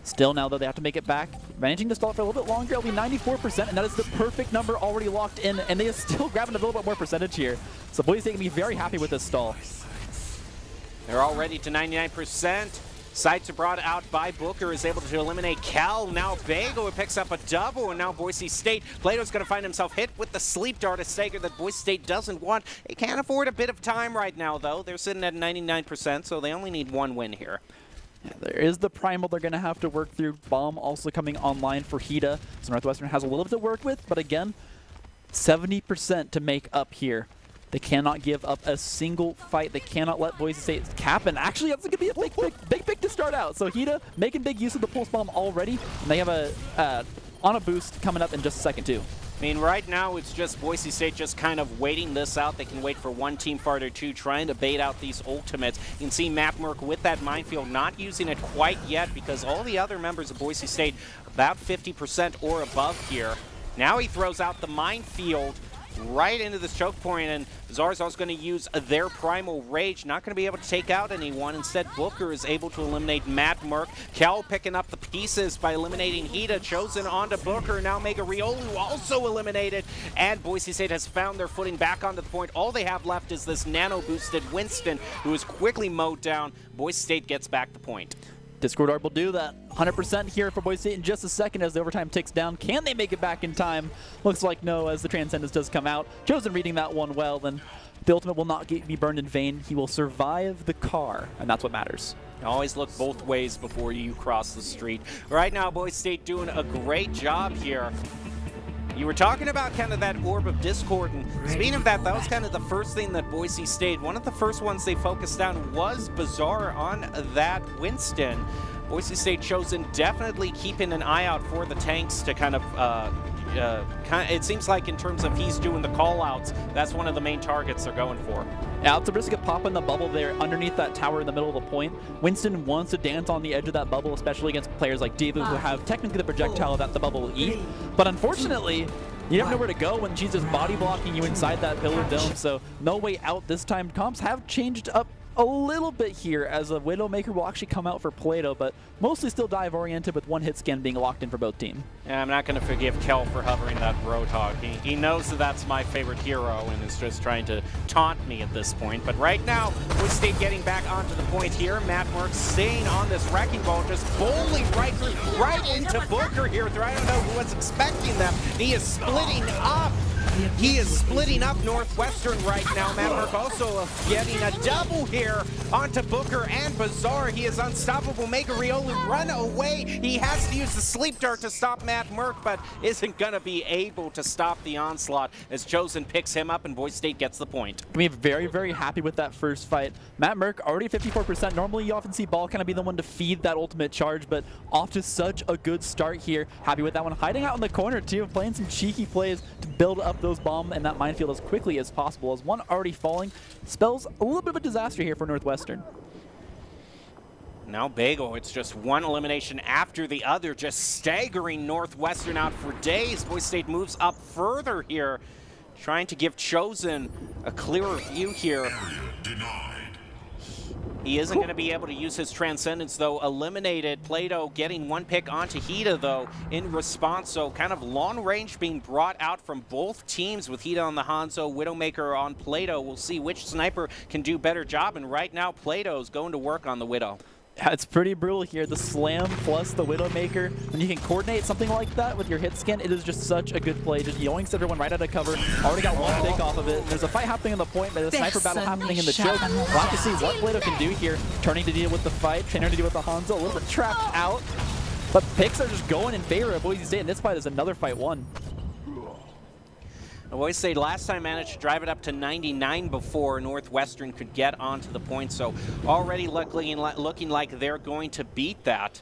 Still now, though, they have to make it back. Managing to stall for a little bit longer, it'll be 94%, and that is the perfect number already locked in, and they are still grabbing a little bit more percentage here. So Boise State can be very happy with this stall. They're already to 99%. Sights are brought out by Booker, is able to eliminate Cal. Now Bagel picks up a double, and now Boise State. Plato's going to find himself hit with the Sleep Dart, a stagger that Boise State doesn't want. They can't afford a bit of time right now, though. They're sitting at 99%, so they only need 1 win here. Yeah, there is the Primal they're going to have to work through. Bomb also coming online for Hida. So Northwestern has a little bit to work with, but again, 70% to make up here. They cannot give up a single fight. They cannot let Boise State cap, and actually that's going to be a big pick to start out. So Hida making big use of the Pulse Bomb already, and they have a on a boost coming up in just a second too. I mean, right now it's just Boise State just kind of waiting this out. They can wait for one team fight or two, trying to bait out these ultimates. You can see Matt Merck with that Minefield not using it quite yet because all the other members of Boise State about 50% or above here. Now he throws out the Minefield right into this choke point, and Bizarre's also going to use their Primal Rage. Not going to be able to take out anyone. Instead, Booker is able to eliminate Matt Merck. Kel picking up the pieces by eliminating Hida. Chosen onto Booker. Now Mega Riolu also eliminated. And Boise State has found their footing back onto the point. All they have left is this nano-boosted Winston, who is quickly mowed down. Boise State gets back the point. Discord Orb will do that. 100% here for Boise State in just a second as the overtime ticks down. Can they make it back in time? Looks like no, as the Transcendence does come out. Chosen reading that one well, then the ultimate will not be burned in vain. He will survive the car, and that's what matters. Always look both ways before you cross the street. Right now, Boise State doing a great job here. You were talking about kind of that Orb of Discord, and speaking of that, that was kind of the first thing that Boise State, one of the first ones they focused on was Bizarre on that Winston. Boise State Chosen definitely keeping an eye out for the tanks to kind of, it seems like in terms of he's doing the call-outs, that's one of the main targets they're going for. Yeah, it's a risk of popping the bubble there underneath that tower in the middle of the point. Winston wants to dance on the edge of that bubble, especially against players like Diva, who have technically the projectile that the bubble will eat. But unfortunately, you never know where to go when she's just body blocking you inside that pillar dome, so no way out this time. Comps have changed up a little bit here as a Widowmaker will actually come out for Plato, but mostly still dive oriented with one hit scan being locked in for both teams. Yeah, I'm not going to forgive Kel for hovering that Roadhog. He knows that that's my favorite hero and is just trying to taunt me at this point. But right now, with State getting back onto the point here, Matt Merck staying on this wrecking ball, just bowling right into Booker here. I don't know who was expecting them. He is splitting up. He is splitting up Northwestern right now. Matt Merck also getting a double here onto Booker and Bazaar. He is unstoppable. Make a Riolu run away. He has to use the sleep dart to stop Matt Merck, but isn't going to be able to stop the onslaught as Chosen picks him up and Boise State gets the point. We're very, very happy with that first fight. Matt Merck already 54%. Normally you often see Ball kind of be the one to feed that ultimate charge, but off to such a good start here. Happy with that one. Hiding out in the corner too, playing some cheeky plays to build up those bombs and that minefield as quickly as possible. As one already falling spells a little bit of a disaster here for Northwestern. Now Bagel, it's just one elimination after the other, just staggering Northwestern out for days. Boise State moves up further here, trying to give Chosen a clearer view here. He isn't going to be able to use his Transcendence, though. Eliminated. Plato getting one pick onto Hida, though, in response. So kind of long range being brought out from both teams with Hida on the Hanzo, Widowmaker on Plato. We'll see which sniper can do better job. And right now, Plato's going to work on the Widow. Yeah, it's pretty brutal here. The slam plus the Widowmaker. When you can coordinate something like that with your hit scan, it is just such a good play. Just yoinks everyone right out of cover. Already got one pick off of it. There's a fight happening on the point, but a sniper battle happening in the choke. We'll have to see what Plato can do here. Turning to deal with the fight, Trainer to deal with the Hanzo. A little bit trapped out. But picks are just going in favor of Boise State, and this fight is another fight won. Boise State last time managed to drive it up to 99 before Northwestern could get onto the point, so already looking like they're going to beat that.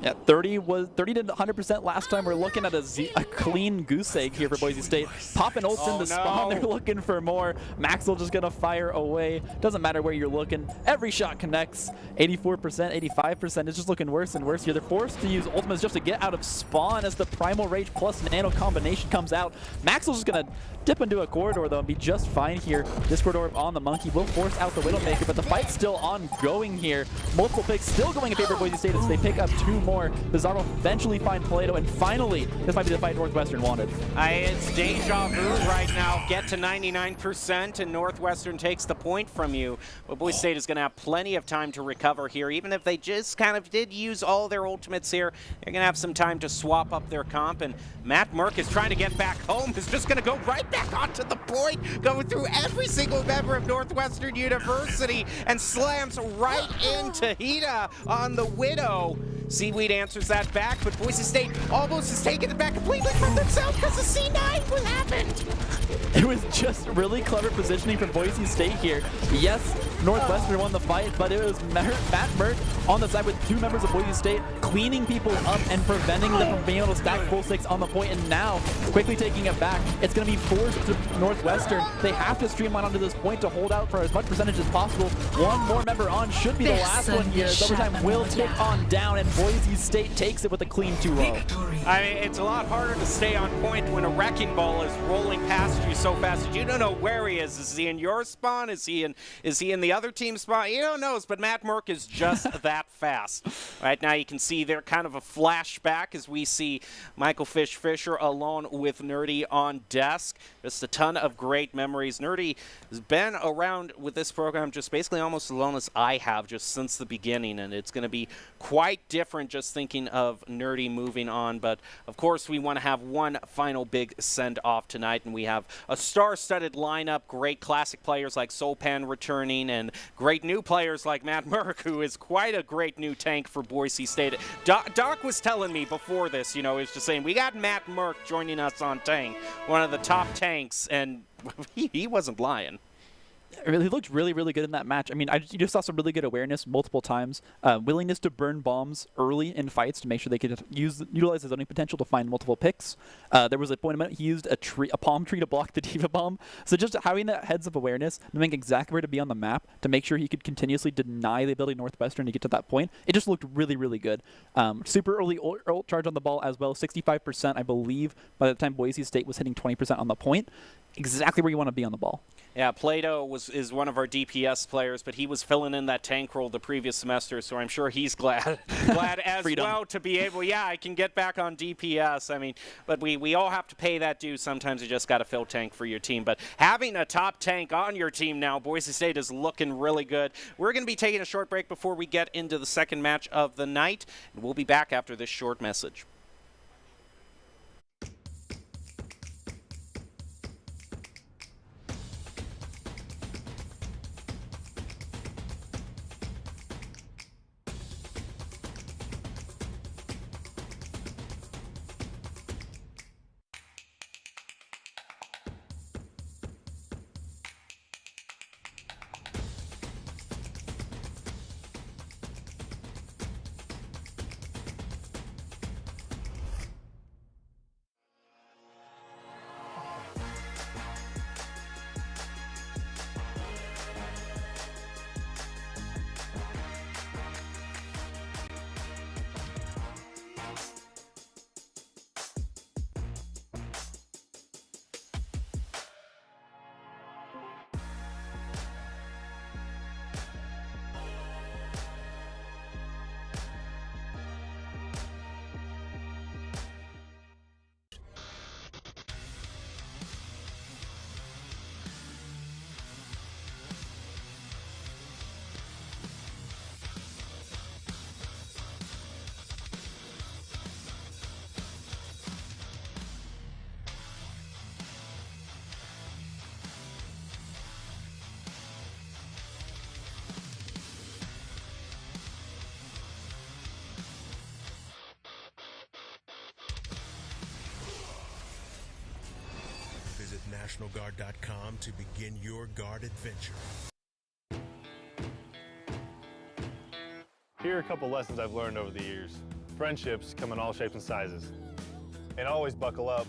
Yeah, 30 to 100% last time. We're looking at a clean goose egg here for Boise State. Popping ults into spawn. They're looking for more. Maxwell just going to fire away. Doesn't matter where you're looking. Every shot connects. 84%, 85%. It's just looking worse and worse here. They're forced to use ultimates just to get out of spawn as the Primal Rage plus Nano combination comes out. Maxwell's just going to dip into a corridor, though, and be just fine here. This corridor on the Monkey will force out the Widowmaker, but the fight's still ongoing here. Multiple picks still going in favor of Boise State as they pick up two more. Bizarre will eventually find Plato, and finally, this might be the fight Northwestern wanted. It's deja vu right now. Get to 99%, and Northwestern takes the point from you. But Boise State is going to have plenty of time to recover here. Even if they just kind of did use all their ultimates here, they're going to have some time to swap up their comp. And Matt Merck is trying to get back home. Is just going to go right back onto the point, going through every single member of Northwestern University, and slams right into Hida on the Widow. Seaweed answers that back, but Boise State almost has taken it back completely from themselves because the C9 was happened. It was just really clever positioning from Boise State here. Yes, Northwestern won the fight, but it was Matt Merck on the side with two members of Boise State cleaning people up and preventing them from being able to stack full six on the point, and now quickly taking it back. It's going to be forced to Northwestern. They have to streamline onto this point to hold out for as much percentage as possible. One more member on should be the last one here. Overtime will tick on down, and Boise State takes it with a clean 2-0. I mean, it's a lot harder to stay on point when a wrecking ball is rolling past you so fast that you don't know where he is. Is he in your spawn? Is he in the other team's spawn? You don't know, but Matt Merck is just that fast. Right now you can see there kind of a flashback as we see Michael Fisher alone with Nerdy on desk. Just a ton of great memories. Nerdy has been around with this program just basically almost as long as I have, just since the beginning, and it's going to be quite different just thinking of Nerdy moving on. But of course we want to have one final big send-off tonight, and we have a star-studded lineup, great classic players like Solpan returning, and great new players like Matt Merck, who is quite a great new tank for Boise State. Doc was telling me before this, he was just saying, we got Matt Merck joining us on tank, one of the top tanks, and he wasn't lying. He looked really, really good in that match. I mean, you just saw some really good awareness multiple times, willingness to burn bombs early in fights to make sure they could utilize his zoning potential to find multiple picks. There was a point in a minute he used a palm tree to block the Diva bomb. So just having that heads-up awareness, knowing exactly where to be on the map to make sure he could continuously deny the ability Northwestern to get to that point, it just looked really, really good. Super early ult charge on the ball as well, 65%, I believe, by the time Boise State was hitting 20% on the point. Exactly where you want to be on the ball. Yeah, Plato is one of our DPS players, but he was filling in that tank role the previous semester, so I'm sure he's glad as well to be able, I can get back on DPS. I mean, but we all have to pay that due. Sometimes you just got to fill tank for your team. But having a top tank on your team now, Boise State is looking really good. We're going to be taking a short break before we get into the second match of the night, and we'll be back after this short message. Visit NationalGuard.com to begin your guard adventure. Here are a couple lessons I've learned over the years. Friendships come in all shapes and sizes. And always buckle up.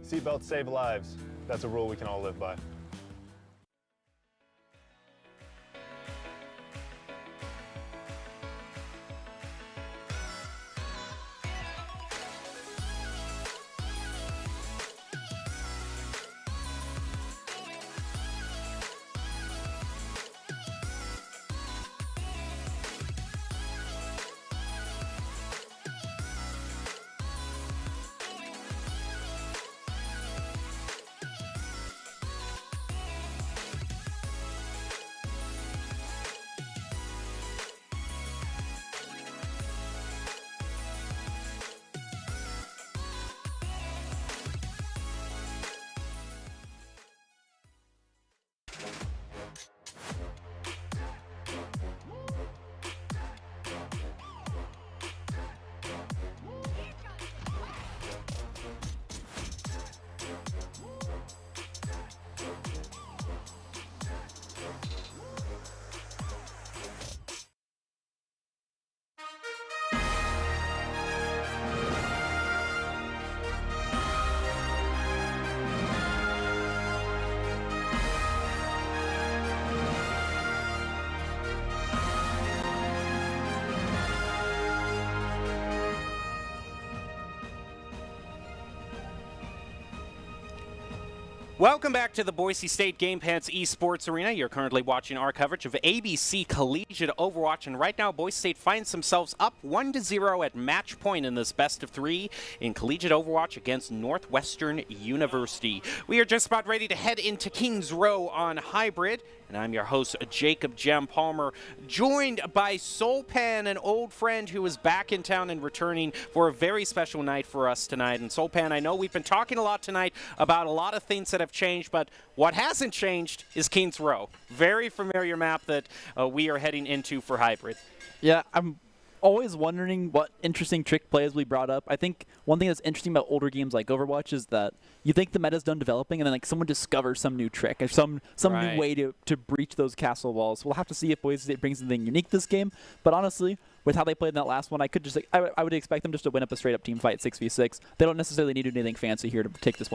Seatbelts save lives. That's a rule we can all live by. Welcome back to the Boise State Game Pants Esports Arena. You're currently watching our coverage of ABC Collegiate Overwatch, and right now Boise State finds themselves up 1-0 at match point in this best of three in Collegiate Overwatch against Northwestern University. We are just about ready to head into Kings Row on Hybrid, and I'm your host, Jacob Jem Palmer, joined by Solpan, an old friend who is back in town and returning for a very special night for us tonight. And Solpan, I know we've been talking a lot tonight about a lot of things that have changed, but what hasn't changed is Kings Row. Very familiar map that we are heading into for Hybrid. Yeah, I'm always wondering what interesting trick plays we brought up. I think one thing that's interesting about older games like Overwatch is that you think the meta's done developing, and then like someone discovers some new trick or some new way to breach those castle walls. We'll have to see if Boise State brings something unique this game. But honestly, with how they played in that last one, I would expect them just to win up a straight up team fight 6v6. They don't necessarily need to do anything fancy here to take this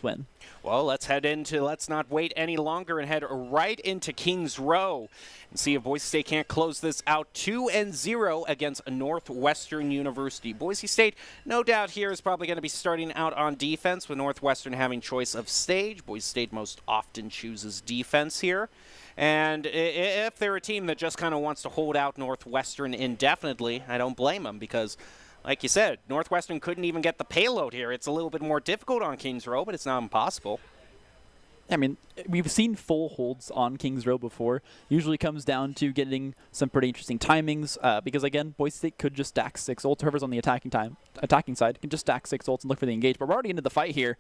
win. Well, let's not wait any longer and head right into Kings Row and see if Boise State can't close this out 2-0 against Northwestern University. Boise State, no doubt here, is probably going to be starting out on defense with Northwestern having choice of stage. Boise State most often chooses defense here. And if they're a team that just kind of wants to hold out Northwestern indefinitely, I don't blame them because, like you said, Northwestern couldn't even get the payload here. It's a little bit more difficult on Kings Row, but it's not impossible. I mean, we've seen full holds on Kings Row before. Usually comes down to getting some pretty interesting timings because, again, Boise State could just stack 6 ults. Whoever's on the attacking side can just stack 6 ults and look for the engage. But we're already into the fight here.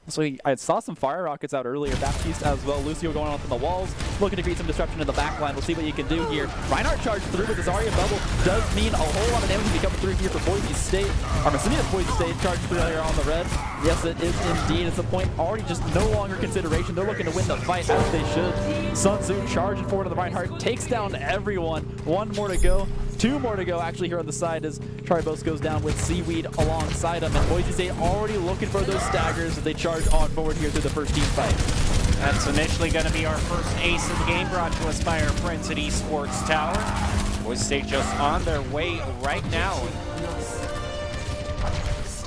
So I saw some fire rockets out earlier. Baptiste as well. Lucio going off on the walls, looking to create some disruption in the back line. We'll see what you can do here. Reinhardt charged through with his Zarya bubble. Does mean a whole lot of damage to be coming through here for Boise State. I'm assuming it's Boise State charged through earlier on the red. Yes, it is indeed. It's a point already just no longer consideration. They're looking to win the fight as they should. Sun Tzu charging forward to the Reinhardt. Takes down everyone. 1 more to go. 2 more to go actually here on the side as Charibos goes down with Seaweed alongside him. And Boise State already looking for those staggers as they charge on forward here through the first team fight. That's initially going to be our first ace of the game, brought to us by our friends at Esports Tower. Boise State just on their way right now.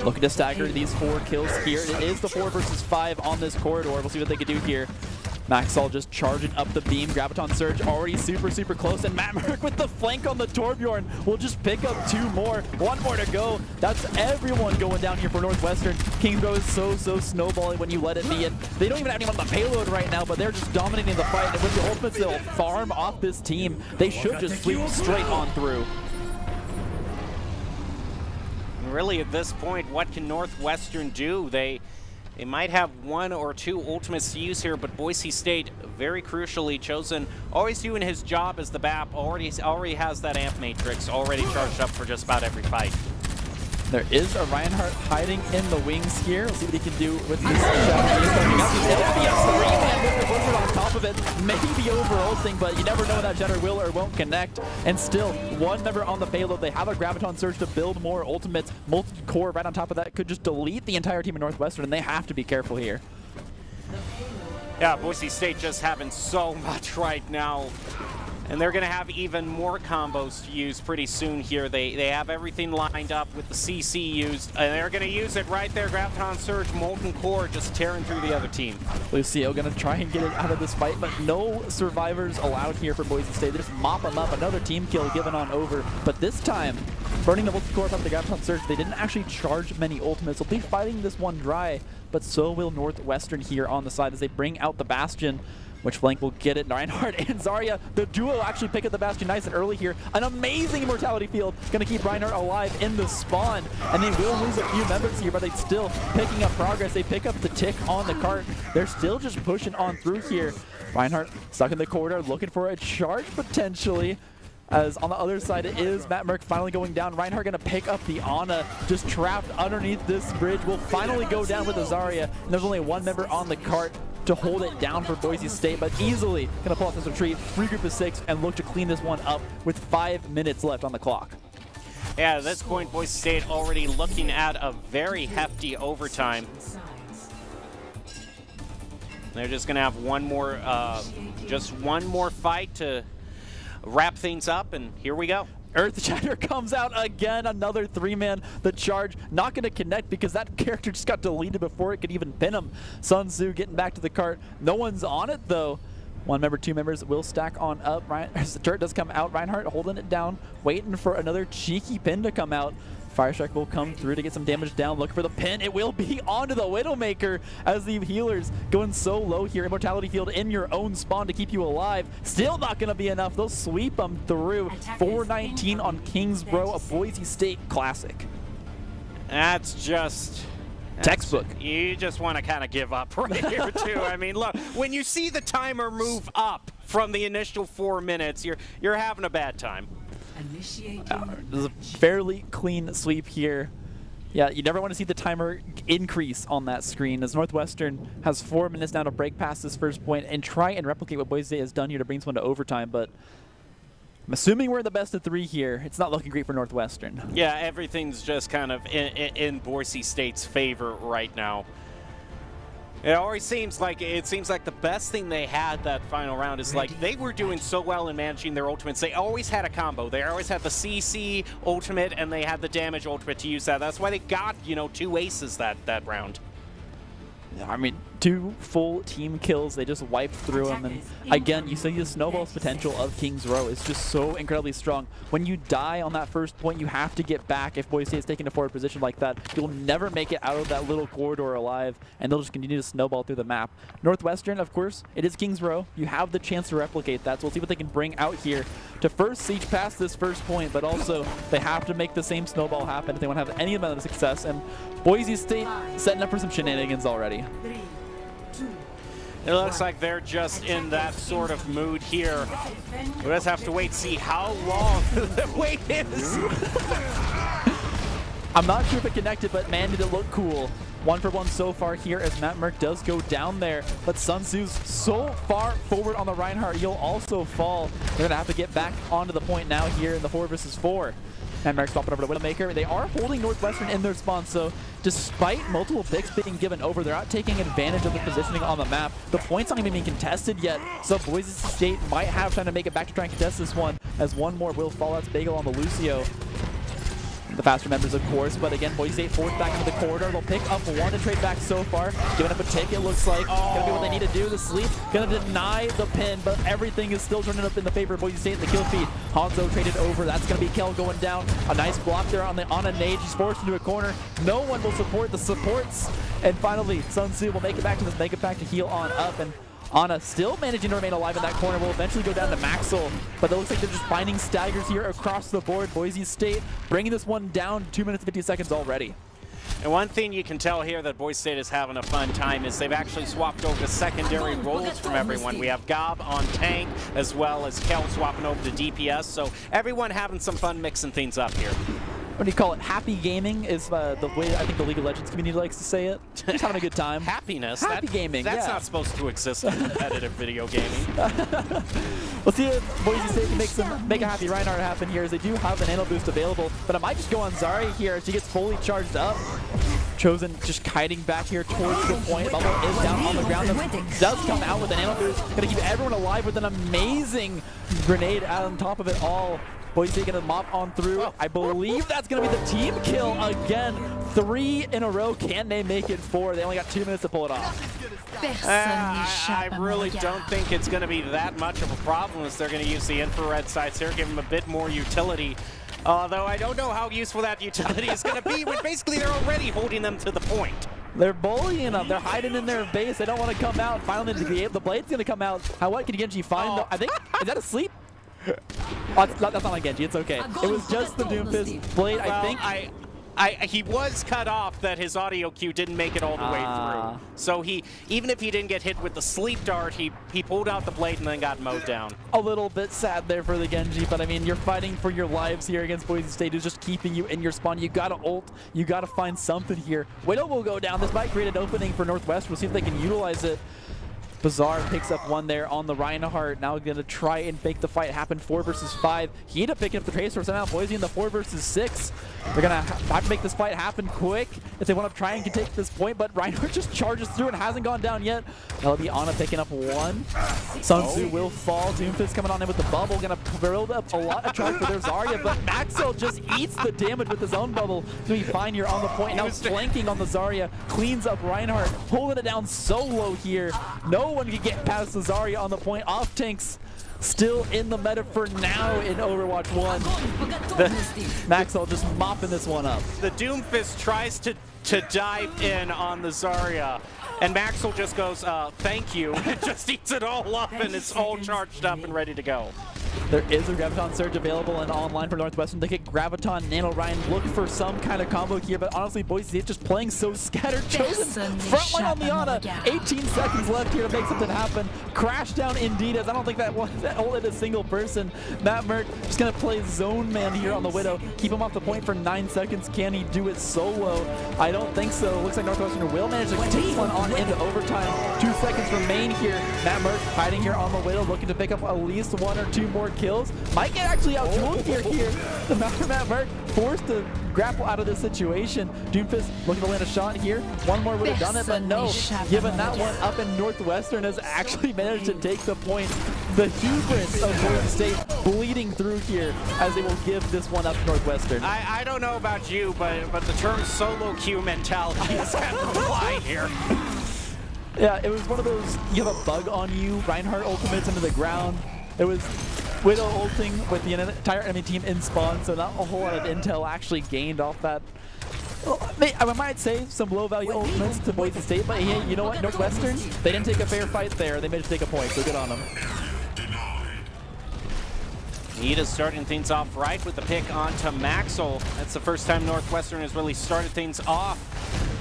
Looking to stagger these 4 kills here. It is the 4 versus 5 on this corridor. We'll see what they can do here. Maxall just charging up the beam. Graviton Surge already super close. And Matt Merck with the flank on the Torbjorn will just pick up 2 more. 1 more to go. That's everyone going down here for Northwestern. Kings Row is so snowballing when you let it be. And they don't even have anyone on the payload right now, but they're just dominating the fight. And with the ultimates, they'll farm off this team. They should just sweep straight on through. Really, at this point, what can Northwestern do? They might have 1 or 2 ultimates to use here, but Boise State, very crucially chosen, always doing his job as the BAP, already has that amp matrix already charged up for just about every fight. There is a Reinhardt hiding in the wings here. Let's see what he can do with this shot. He's coming up. Yes, 3-man with the Blizzard on top of it. Maybe over ulting, but you never know when that Jetter will or won't connect. And still, 1 member on the payload. They have a Graviton Surge to build more ultimates. Multi-core right on top of that could just delete the entire team of Northwestern, and they have to be careful here. Yeah, Boise State just having so much right now. And they're going to have even more combos to use pretty soon here. They have everything lined up with the CC used, and they're going to use it right there. Graviton Surge, Molten Core just tearing through the other team. Lucio going to try and get it out of this fight, but no survivors allowed here for Boise State. They just mop them up. Another team kill given on over. But this time, burning the Molten Core up the Graviton Surge, they didn't actually charge many ultimates. They'll be fighting this one dry, but so will Northwestern here on the side as they bring out the Bastion. Which flank will get it? Reinhardt and Zarya. The duo actually pick up the Bastion nice and early here. An amazing immortality field. Going to keep Reinhardt alive in the spawn. And they will lose a few members here, but they're still picking up progress. They pick up the tick on the cart. They're still just pushing on through here. Reinhardt stuck in the corridor looking for a charge potentially. As on the other side, it is Matt Merck finally going down. Reinhardt going to pick up the Ana, just trapped underneath this bridge. Will finally go down with the Zarya. And there's only 1 member on the cart to hold it down for Boise State, but easily going to pull off this retreat, regroup of 6, and look to clean this one up with 5 minutes left on the clock. Yeah, at this point, Boise State already looking at a very hefty overtime. They're just going to have just one more fight to wrap things up, and here we go. Earthshatter comes out again, another 3-man. The charge not going to connect because that character just got deleted before it could even pin him. Sun Tzu getting back to the cart. No one's on it though. 1 member, 2 members will stack on up. The turret does come out. Reinhardt holding it down, waiting for another cheeky pin to come out. Firestrike will come through to get some damage down. Looking for the pin. It will be onto the Widowmaker as the healers going so low here. Immortality field in your own spawn to keep you alive. Still not going to be enough. They'll sweep them through. 419 on Kings Row, a Boise State classic. That's just... textbook. You just want to kind of give up right here, too. I mean, look, when you see the timer move up from the initial 4 minutes, you're having a bad time. There's a fairly clean sweep here. Yeah, you never want to see the timer increase on that screen, as Northwestern has 4 minutes now to break past this first point and try and replicate what Boise State has done here to bring this one to overtime, but I'm assuming we're in the best of 3 here. It's not looking great for Northwestern. Yeah, everything's just kind of in Boise State's favor right now. It always seems like the best thing they had that final round is like they were doing so well in managing their ultimates. They always had a combo. They always had the CC ultimate and they had the damage ultimate to use that. That's why they got, you know, 2 aces that round. I mean, 2 full team kills. They just wiped through them. And again, you see the snowball's potential of Kings Row is just so incredibly strong. When you die on that first point, you have to get back. If Boise State's taking a forward position like that, you'll never make it out of that little corridor alive, and they'll just continue to snowball through the map. Northwestern, of course, it is Kings Row. You have the chance to replicate that, so we'll see what they can bring out here to first siege past this first point, but also they have to make the same snowball happen if they want to have any amount of success. And Boise State setting up for some shenanigans already. It looks like they're just in that sort of mood here. We'll just have to wait and see how long the wait is. I'm not sure if it connected, but man, did it look cool. 1 for 1 so far here as Matt Merck does go down there, but Sun Tzu's so far forward on the Reinhardt, he'll also fall. They're going to have to get back onto the point now here in the 4 versus 4. And Merrick's swapping over to Widowmaker. They are holding Northwestern in their spawn, so despite multiple picks being given over, they're not taking advantage of the positioning on the map. The point's not even being contested yet, so Boise State might have time to make it back to try and contest this one, as 1 more will fall. That's Bagel on the Lucio. The faster members, of course, but again, Boise State forced back into the corridor. They'll pick up 1 to trade back so far. Giving up a tick, it looks like. Gonna be what they need to do. The sleep, gonna deny the pin, but everything is still turning up in the favor of Boise State. The kill feed, Hanzo traded over. That's gonna be Kel going down. A nice block there on a nade. He's forced into a corner. No one will support the supports. And finally, Sun Tzu will make it back to this mega pack to heal on up. And Ana still managing to remain alive in that corner, will eventually go down to Maxwell, but it looks like they're just finding staggers here across the board. Boise State bringing this one down 2 minutes 50 seconds already. And one thing you can tell here that Boise State is having a fun time is they've actually swapped over to secondary roles from everyone. We have Gob on tank as well as Kel swapping over to DPS, so everyone having some fun mixing things up here. What do you call it? Happy gaming is the way I think the League of Legends community likes to say it. Just having a good time. Happiness. Happy gaming. That's yeah. not supposed to exist in competitive video gaming. We'll see if Boise State can make a happy Reinhardt happen here, as they do have an nano boost available. But I might just go on Zarya here as she gets fully charged up. Chosen just kiting back here towards the point. Bubble is down on the ground. Does come out with a nano boost. Gonna keep everyone alive with an amazing grenade on top of it all. Boise State gonna mop on through. I believe that's gonna be the team kill again. 3 in a row. Can they make it 4? They only got 2 minutes to pull it off. I really don't think it's gonna be that much of a problem as they're gonna use the infrared sights here, give them a bit more utility. Although I don't know how useful that utility is gonna be when basically they're already holding them to the point. They're bullying them. They're hiding in their base. They don't want to come out. Finally, the blade's gonna come out. What can Genji find? I think, is that a sleep? Oh, that's not like Genji, it's okay. It was just the Doomfist blade, well, I think. He was cut off that his audio cue didn't make it all the way through. So even if he didn't get hit with the sleep dart, he pulled out the blade and then got mowed down. A little bit sad there for the Genji, but I mean, you're fighting for your lives here against Boise State, who's just keeping you in your spawn. You gotta ult, you gotta find something here. Widow will go down. This might create an opening for Northwest. We'll see if they can utilize it. Bazaar picks up 1 there on the Reinhardt. Now going to try and make the fight happen. 4 versus 5. He ended up picking up the Tracer. So now Boise in the 4 versus 6. They're going to have to make this fight happen quick if they want to try and take this point. But Reinhardt just charges through and hasn't gone down yet. That'll be Ana picking up 1. Sun Tzu will fall. Doomfist coming on in with the bubble. Going to build up a lot of charge for their Zarya. But Maxwell just eats the damage with his own bubble. So he's fine here on the point. Now flanking on the Zarya. Cleans up Reinhardt. Holding it down solo here. No one can get past the Zarya on the point. Off tanks still in the meta for now in Overwatch 1. Maxwell just mopping this one up. The Doomfist tries to dive in on the Zarya, and Maxwell just goes, thank you, and just eats it all up, and it's all charged up and ready to go. There is a Graviton Surge available and online for Northwestern. They get Graviton, Nano Ryan, look for some kind of combo here, but honestly, Boise State just playing so scattered. Chosen frontline on the Ana. 18 seconds left here to make something happen. Crash down indeed, as I don't think that ult hit a single person. Matt Merck just gonna play zone man here on the Widow. Keep him off the point for 9 seconds. Can he do it solo? I don't think so. Looks like Northwestern will manage to take one on into overtime. 2 seconds remain here. Matt Merck hiding here on the Widow, looking to pick up at least 1 or 2 more kills. Might get actually out here. The Matt Merck forced to grapple out of this situation. Doomfist looking to land a shot here. One more would have done it, but no. Given that one up in Northwestern has actually managed to take the point. The hubris of Boise State bleeding through here as they will give this one up to Northwestern. I don't know about you, but the term solo queue mentality is kind of applied here. Yeah, it was one of those, you have a bug on you, Reinhardt ultimates into the ground. It was Widow ulting with the entire enemy team in spawn, so not a whole lot of intel actually gained off that. Well, I might say some low-value ultimates to Boise State, but hey, you know what, Northwestern, they didn't take a fair fight there. They managed to take a point, so good on them. Nita starting things off right with the pick onto Maxwell. That's the first time Northwestern has really started things off.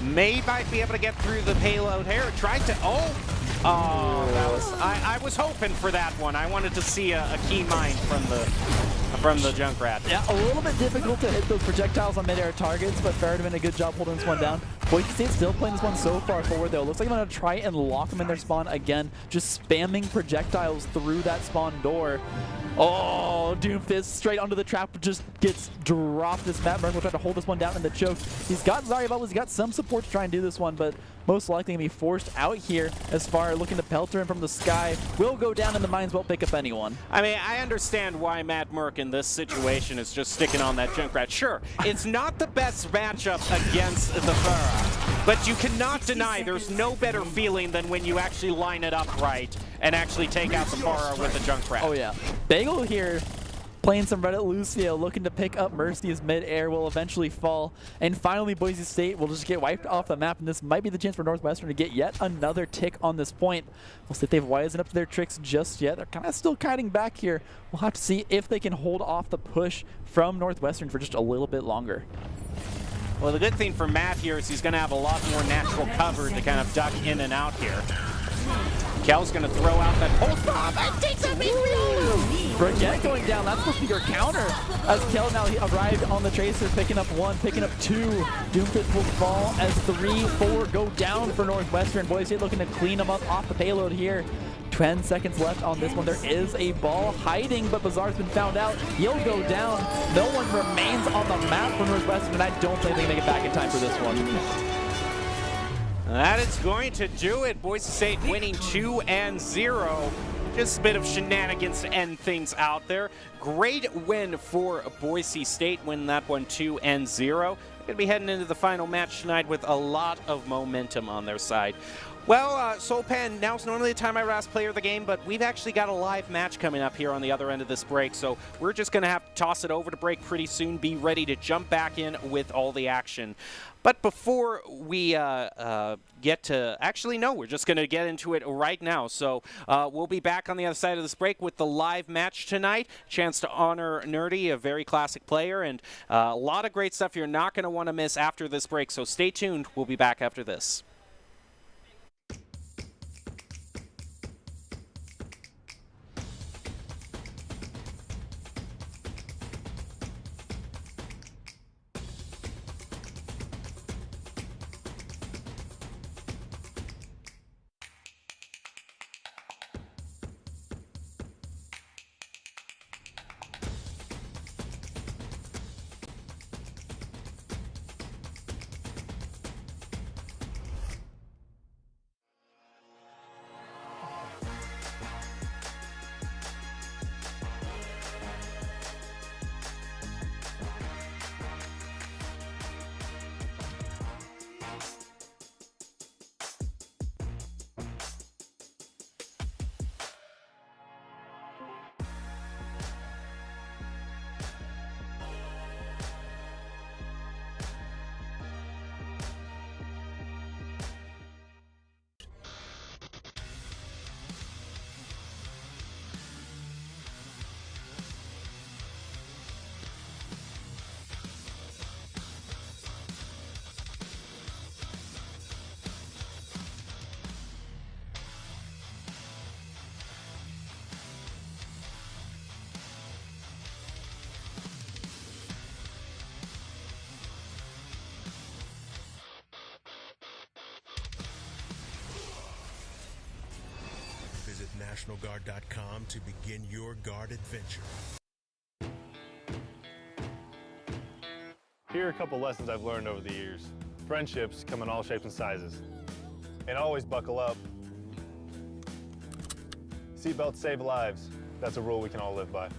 Might be able to get through the payload here. Tried to, that was, I was hoping for that one. I wanted to see a key mine from the Junkrat. Yeah, a little bit difficult to hit those projectiles on mid-air targets, but Farrah did a good job holding this one down. Boise State still playing this one so far forward though. Looks like I'm gonna try and lock them in their spawn again, just spamming projectiles through that spawn door. Oh, Doomfist straight onto the trap, just gets dropped. This Matt Merck will try to hold this one down in the choke. He's got Zarya bubbles, he's got some support to try and do this one, but most likely gonna be forced out here as far looking to pelter him from the sky. Will go down in the mines, won't pick up anyone. I mean, I understand why Matt Merck in this situation is just sticking on that Junkrat. Sure, it's not the best matchup against the Farah, but you cannot deny there's no better feeling than when you actually line it up right and actually take out the Farah with the Junkrat. Oh yeah. Bagel here playing some Reddit Lucio, looking to pick up Mercy as mid-air, will eventually fall. And finally, Boise State will just get wiped off the map, and this might be the chance for Northwestern to get yet another tick on this point. We'll see if they've wisened up to their tricks just yet. They're kind of still kiting back here. We'll have to see if they can hold off the push from Northwestern for just a little bit longer. Well, the good thing for Matt here is he's going to have a lot more natural cover to kind of duck in and out here. Kel's going to throw out that post bomb and takes a big Brigette going down, that's supposed to be your counter. As Kel now arrived on the Tracer, picking up 1, picking up 2. Doomfist will fall as 3, 4 go down for Northwestern. Boise State looking to clean them up off the payload here. 10 seconds left on this one. There is a ball hiding, but Bazaar's been found out. He'll go down. No one remains on the map for Northwestern, and I don't think they can make it back in time for this one. That is going to do it. Boise State winning 2-0. Just a bit of shenanigans to end things out there. Great win for Boise State, winning that one 2-0. Going to be heading into the final match tonight with a lot of momentum on their side. Well, Soulpan, now's normally the time I ask player of the game, but we've actually got a live match coming up here on the other end of this break, so we're just going to have to toss it over to break pretty soon, be ready to jump back in with all the action. But before we get to, actually no, we're just going to get into it right now. So we'll be back on the other side of this break with the live match tonight. Chance to honor Nerdy, a very classic player, and a lot of great stuff you're not going to want to miss after this break. So stay tuned. We'll be back after this. NationalGuard.com to begin your guard adventure. Here are a couple lessons I've learned over the years. Friendships come in all shapes and sizes. And always buckle up. Seatbelts save lives. That's a rule we can all live by.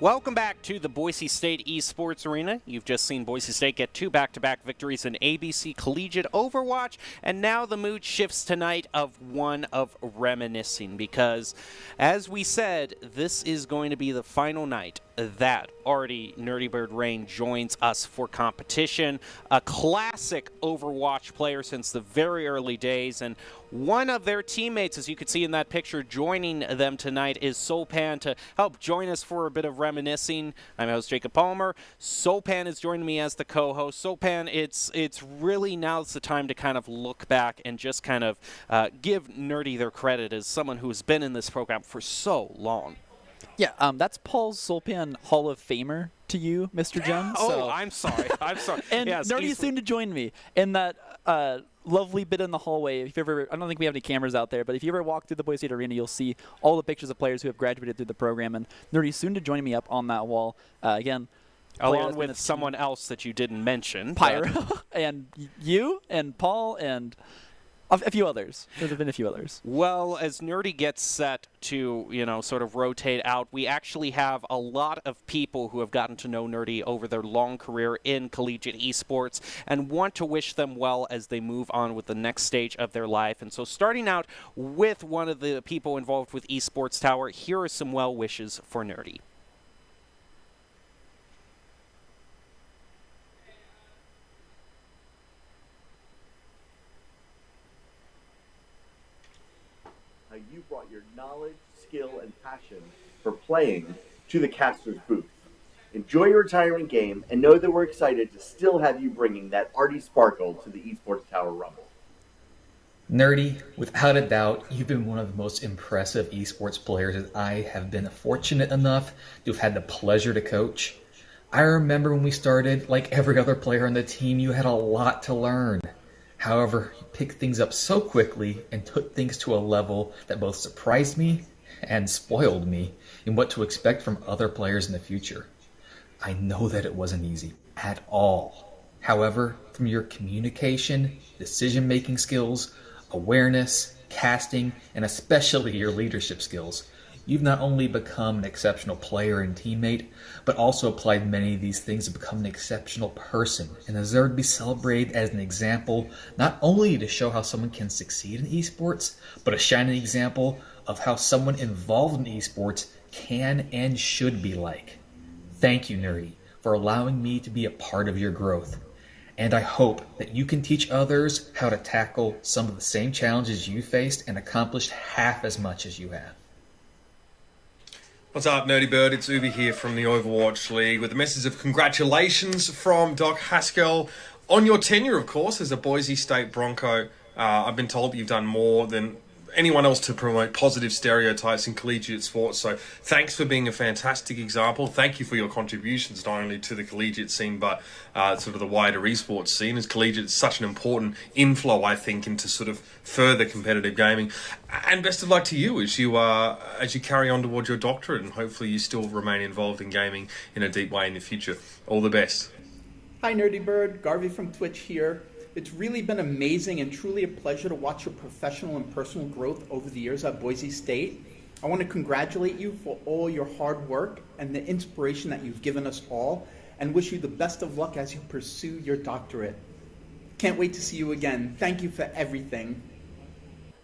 Welcome back to the Boise State Esports Arena. You've just seen Boise State get 2 back-to-back victories in ABC Collegiate Overwatch, and now the mood shifts tonight of one of reminiscing, because, as we said, this is going to be the final night that Artie Nerdy Bird Rain joins us for competition. A classic Overwatch player since the very early days, and one of their teammates, as you can see in that picture, joining them tonight is Sopan to help join us for a bit of reminiscing. I'm host Jacob Palmer. Sopan is joining me as the co-host. Sopan, it's really now's the time to kind of look back and just kind of give Nerdy their credit as someone who has been in this program for so long. Yeah, that's Paul's Solpan Hall of Famer to you, Mr. Jones. Oh, I'm sorry. I'm sorry. And yes, Nerdy is soon to join me in that lovely bit in the hallway. If you ever, I don't think we have any cameras out there, but if you ever walk through the Boise State Arena, you'll see all the pictures of players who have graduated through the program. And Nerdy's soon to join me up on that wall. Again, along with someone else that you didn't mention. Pyro, and you, and Paul, and a few others. There's been a few others. Well, as Nerdy gets set to, sort of rotate out, we actually have a lot of people who have gotten to know Nerdy over their long career in collegiate esports and want to wish them well as they move on with the next stage of their life. And so starting out with one of the people involved with Esports Tower, here are some well wishes for Nerdy. You brought your knowledge, skill, and passion for playing to the caster's booth. Enjoy your retirement game and know that we're excited to still have you bringing that arty sparkle to the Esports Tower Rumble. Nerdy, without a doubt, you've been one of the most impressive esports players that I have been fortunate enough to have had the pleasure to coach. I remember when we started, like every other player on the team, you had a lot to learn. However, you picked things up so quickly and took things to a level that both surprised me and spoiled me in what to expect from other players in the future. I know that it wasn't easy at all. However, from your communication, decision-making skills, awareness, casting, and especially your leadership skills, you've not only become an exceptional player and teammate, but also applied many of these things to become an exceptional person and deserve to be celebrated as an example, not only to show how someone can succeed in esports, but a shining example of how someone involved in esports can and should be like. Thank you, Nerdy, for allowing me to be a part of your growth. And I hope that you can teach others how to tackle some of the same challenges you faced and accomplished half as much as you have. What's up, Nerdy Bird? It's Ubi here from the Overwatch League with a message of congratulations from Doc Haskell on your tenure, of course, as a Boise State Bronco. I've been told that you've done more than anyone else to promote positive stereotypes in collegiate sports. So thanks for being a fantastic example. Thank you for your contributions, not only to the collegiate scene, but sort of the wider esports scene, as collegiate is such an important inflow, I think, into sort of further competitive gaming. And best of luck to you as you carry on towards your doctorate, and hopefully you still remain involved in gaming in a deep way in the future. All the best. Hi Nerdy Bird, Garvey from Twitch here. It's really been amazing and truly a pleasure to watch your professional and personal growth over the years at Boise State. I want to congratulate you for all your hard work and the inspiration that you've given us all, and wish you the best of luck as you pursue your doctorate. Can't wait to see you again. Thank you for everything.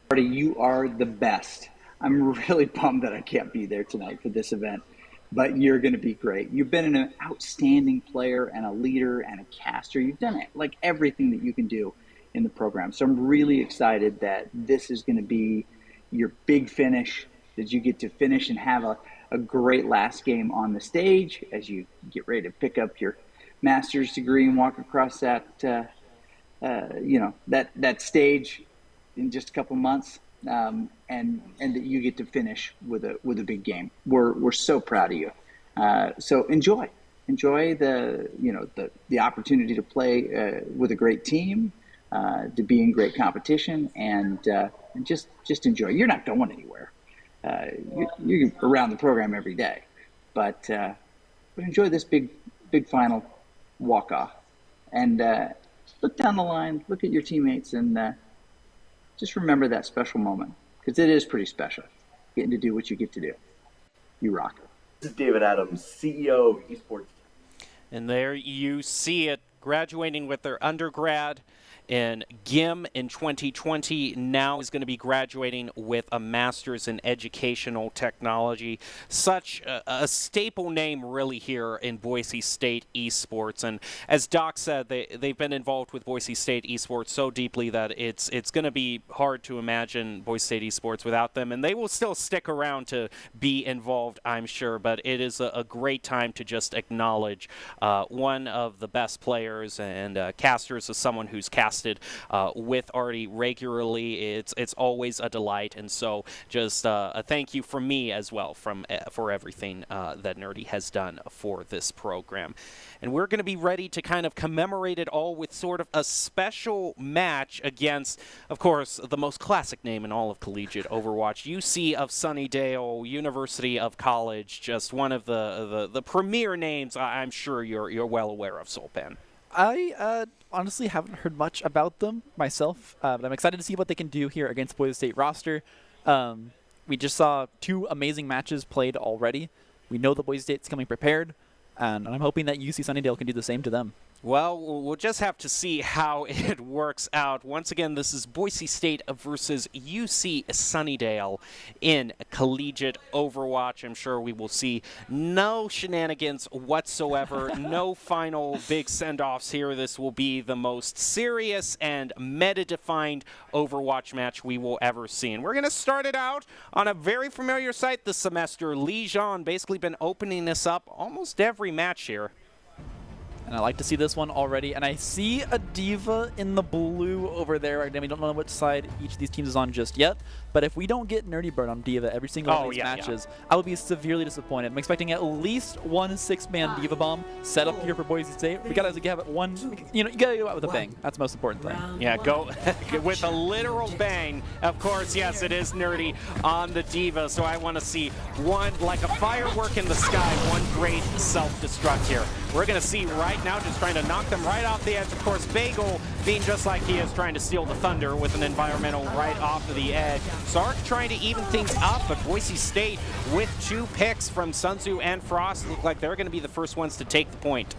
Marty, you are the best. I'm really bummed that I can't be there tonight for this event, but you're going to be great. You've been an outstanding player and a leader and a caster. You've done it, like everything that you can do in the program. So I'm really excited that this is going to be your big finish, that you get to finish and have a great last game on the stage as you get ready to pick up your master's degree and walk across that, that stage in just a couple months. And that you get to finish with a big game. We're so proud of you. So enjoy the opportunity to play with a great team, to be in great competition, and just enjoy. You're not going anywhere. You're around the program every day, but enjoy this big final walk off, and look down the line, look at your teammates, and just remember that special moment, because it is pretty special, getting to do what you get to do. You rock. This is David Adams, CEO of Esports. And there you see it, graduating with their undergrad in GIM in 2020, now is going to be graduating with a master's in educational technology. Such a staple name really here in Boise State esports. And as Doc said, they've been involved with Boise State esports so deeply that it's going to be hard to imagine Boise State esports without them. And they will still stick around to be involved, I'm sure. But it is a great time to just acknowledge one of the best players and casters, as someone who's cast with Artie regularly. It's always a delight, and so just a thank you from me as well for everything that Nerdy has done for this program. And we're going to be ready to kind of commemorate it all with sort of a special match against, of course, the most classic name in all of Collegiate Overwatch, UC of Sunnydale, University of College, just one of the premier names I'm sure you're well aware of, Solpan. I honestly haven't heard much about them myself, but I'm excited to see what they can do here against Boise State roster. We just saw 2 amazing matches played already. We know that Boise State's coming prepared, and I'm hoping that UC Sunnydale can do the same to them. Well, we'll just have to see how it works out. Once again, this is Boise State versus UC Sunnydale in Collegiate Overwatch. I'm sure we will see no shenanigans whatsoever, no final big send-offs here. This will be the most serious and meta-defined Overwatch match we will ever see. And we're going to start it out on a very familiar site this semester. Legion basically been opening this up almost every match here. And I like to see this one already. And I see a D.Va in the blue over there. Again, we don't know which side each of these teams is on just yet. But if we don't get Nerdy Bird on D.Va every single one of these matches, I would be severely disappointed. I'm expecting at least one 6-man D.Va bomb set up here for Boise State. We got to have one, you got to go out with a bang. That's the most important thing. Yeah, go with a literal bang. Of course, yes, it is Nerdy on the D.Va. So I want to see one, like a firework in the sky, one great self-destruct here. We're going to see right now just trying to knock them right off the edge. Of course, Bagel being just like he is, trying to steal the thunder with an environmental right off of the edge. Sark trying to even things up, but Boise State with 2 picks from Sunzu and Frost look like they're going to be the first ones to take the point.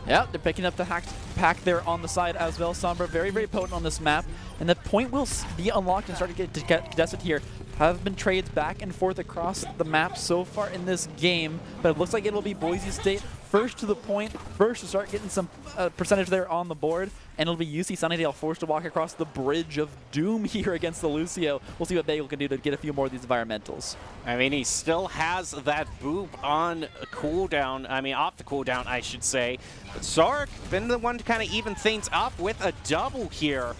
Yeah, they're picking up the hacked pack there on the side as well. Sombra very, very potent on this map. And the point will be unlocked and start to get contested here. Have been trades back and forth across the map so far in this game, but it looks like it will be Boise State first to the point, first to start getting some percentage there on the board, and it'll be UC Sunnydale forced to walk across the bridge of doom here against the Lucio. We'll see what Bagel can do to get a few more of these environmentals. I mean, he still has that boop on cooldown, off the cooldown, I should say. But Sark been the one to kind of even things up with a double here.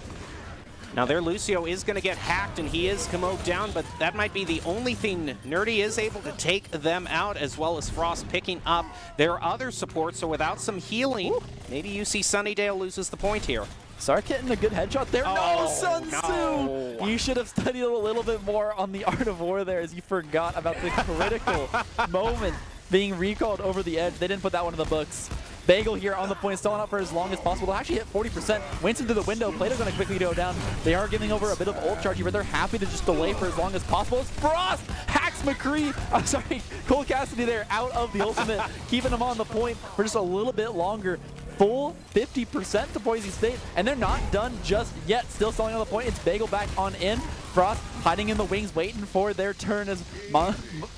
Now their Lucio is going to get hacked and he is mowed down, but that might be the only thing. Nerdy is able to take them out, as well as Frost picking up their other support. So without some healing, maybe UC Sunnydale loses the point here. Sark hitting a good headshot there. Oh, no, Sun Tzu! no. You should have studied a little bit more on the Art of War there, as you forgot about the critical moment being recalled over the edge. They didn't put that one in the books. Bagel here on the point, stalling out for as long as possible. They'll actually hit 40%. Winston to the window. Plato's going to quickly go down. They are giving over a bit of ult charge here, but they're happy to just delay for as long as possible. It's Frost hacks McCree. I'm sorry, Cole Cassidy there out of the ultimate, keeping him on the point for just a little bit longer. Full 50% to Boise State, and they're not done just yet. Still stalling on the point. It's Bagel back on in. Frost hiding in the wings, waiting for their turn as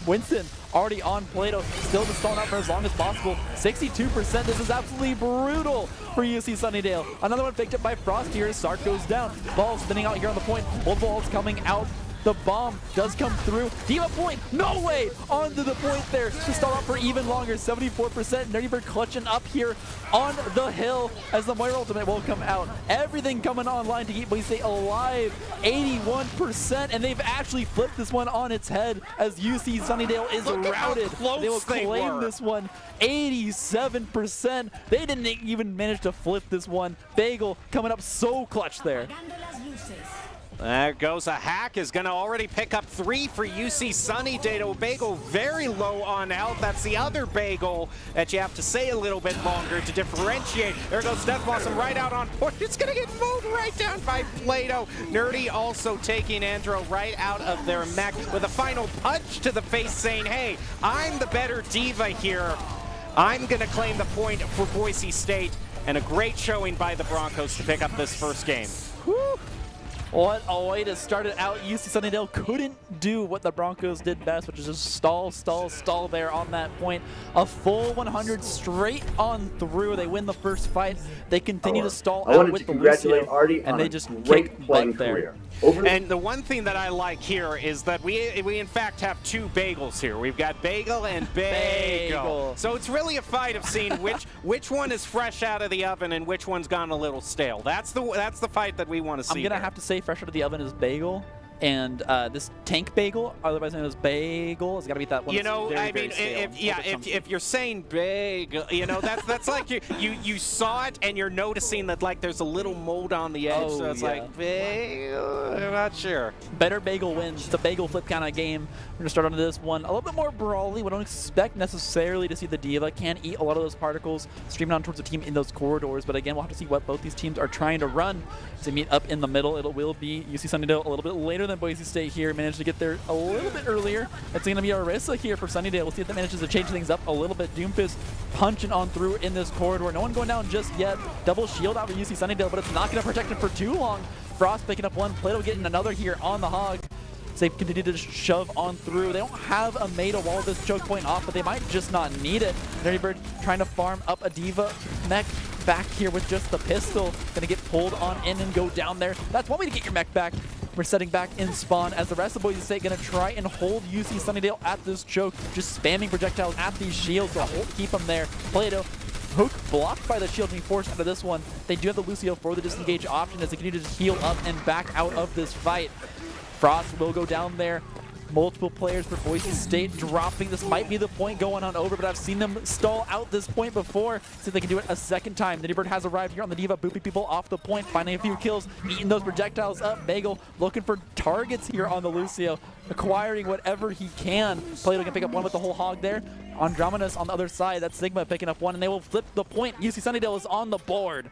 Winston already on Plato, still just stalling out for as long as possible. 62%. This is absolutely brutal for UC Sunnydale. Another one picked up by Frost here as Sark goes down. Ball spinning out here on the point. Both balls coming out. The bomb does come through. Diva point, no way! Onto the point there to stall out for even longer. 74%. Nerdy Bird clutching up here on the hill as the Moira ultimate will come out. Everything coming online to keep Boise State alive. 81%, and they've actually flipped this one on its head as UC Sunnydale is routed. They will claim this one. 87%. They didn't even manage to flip this one. Bagel coming up so clutch there. There goes a hack, is going to already pick up 3 for UC Sunnydale. Bagel very low on health. That's the other Bagel that you have to say a little bit longer to differentiate. There goes Death Blossom right out on point. It's going to get mowed right down by Plato. Nerdy also taking Andro right out of their mech with a final punch to the face saying, hey, I'm the better diva here. I'm going to claim the point for Boise State. And a great showing by the Broncos to pick up this first game. Woo. What a way to start it out. UC Sunnydale couldn't do what the Broncos did best, which is just stall, stall, stall there on that point. A full 100 straight on through. They win the first fight. They continue to stall out with the Lucio, and they just kick butt there. And the one thing that I like here is that we in fact have 2 Bagels here. We've got Bagel and Bagel. So it's really a fight of seeing which one is fresh out of the oven and which one's gone a little stale. That's the fight that we want to see. I'm gonna have to say fresh out of the oven is Bagel. And this tank bagel, otherwise known as bagel, it's got to be that one. You know, very, I mean, if you're saying bagel, you know, that's like you saw it and you're noticing that like there's a little mold on the edge, so it's like bagel. I'm not sure. Better bagel wins. It's a bagel flip kind of game. We're gonna start on this one a little bit more brawly. We don't expect necessarily to see the diva. Can eat a lot of those particles streaming on towards the team in those corridors, but again, we'll have to see what both these teams are trying to run to meet up in the middle. It will be UC Sunnydale a little bit later than Boise State here. Managed to get there a little bit earlier. It's going to be Arissa here for Sunnydale. We'll see if that manages to change things up a little bit. Doomfist punching on through in this corridor. No one going down just yet. Double shield out for UC Sunnydale, but it's not going to protect him for too long. Frost picking up one. Plato getting another here on the hog. So they continue to just shove on through. They don't have a May to wall this choke point off, but they might just not need it. Nerdy Bird trying to farm up a diva mech back here with just the pistol. Gonna get pulled on in and go down there. That's one way to get your mech back. We're setting back in spawn as the rest of Boise State gonna try and hold UC Sunnydale at this choke, just spamming projectiles at these shields to keep them there. Plato hook blocked by the shield being forced out of this one. They do have the Lucio for the disengage option as they continue to just heal up and back out of this fight. Frost will go down there. Multiple players for Boise State dropping. This might be the point going on over, but I've seen them stall out this point before. See if they can do it a second time. Nerdy Bird has arrived here on the diva, booping people off the point, finding a few kills, eating those projectiles up. Bagel looking for targets here on the Lucio, acquiring whatever he can. Plato can pick up one with the whole hog there. Andromedas on the other side. That's Sigma picking up one, and they will flip the point. UC Sunnydale is on the board.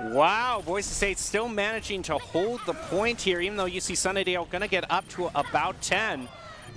Wow, Boise State still managing to hold the point here, even though UC Sunnydale going to get up to about 10.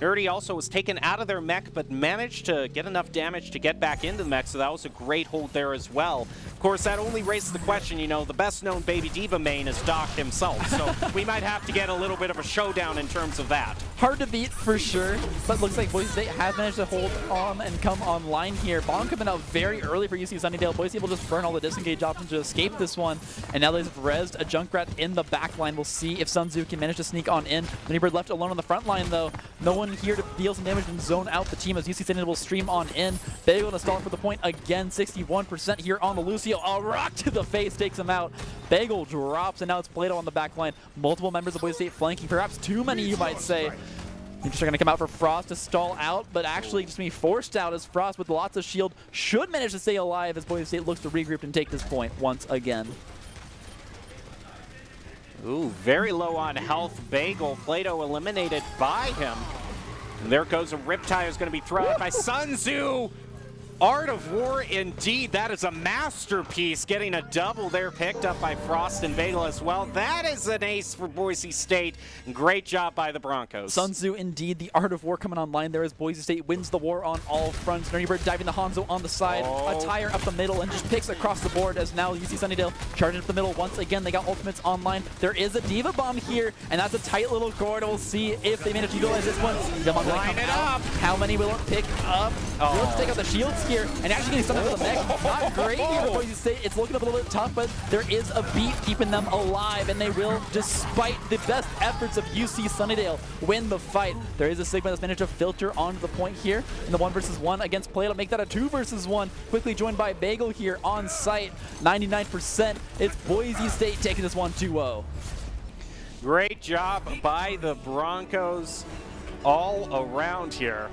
Nerdy also was taken out of their mech, but managed to get enough damage to get back into the mech, so that was a great hold there as well. Of course, that only raises the question, you know, the best-known Baby Diva main is Doc himself, so we might have to get a little bit of a showdown in terms of that. Hard to beat for sure, but looks like Boise State has managed to hold on and come online here. Bomb coming out very early for UC Sunnydale. Boise able to just burn all the disengage options to escape this one, and now they've rezzed a Junkrat in the back line. We'll see if Sun Tzu can manage to sneak on in. Nerdy Bird left alone on the front line, though. No one in here to deal some damage and zone out the team as UC Sydney will stream on in. Bagel to stall for the point again, 61% here on the Lucio. A rock to the face takes him out. Bagel drops, and now it's Plato on the back line. Multiple members of Boise State flanking, perhaps too many, you might say. They're going to come out for Frost to stall out, but actually just be forced out as Frost with lots of shield should manage to stay alive as Boise State looks to regroup and take this point once again. Ooh, very low on health. Bagel, Plato eliminated by him. And there goes a Riptide who's going to be thrown out by Sun Tzu. Art of War, indeed. That is a masterpiece. Getting a double there, picked up by Frost and Bagel as well. That is an ace for Boise State. Great job by the Broncos. Sun Tzu, indeed. The Art of War coming online there as Boise State wins the war on all fronts. Nerdy Bird diving the Hanzo on the side. A tire up the middle and just picks across the board as now UC Sunnydale charging up the middle. Once again, they got ultimates online. There is a Diva Bomb here, and that's a tight little corridor. We'll see if they manage to utilize this one. Line it up. How many will it pick up? Will it take out the shields here, and actually getting something to the mech. Not great here for Boise State. It's looking a little bit tough, but there is a beat keeping them alive, and they will, despite the best efforts of UC Sunnydale, win the fight. There is a Sigma that's managed to filter onto the point here in the 1-versus-1 against Plato. Make that a 2-versus-1. Quickly joined by Bagel here on site. 99%. It's Boise State taking this one 2-0. Great job by the Broncos all around here.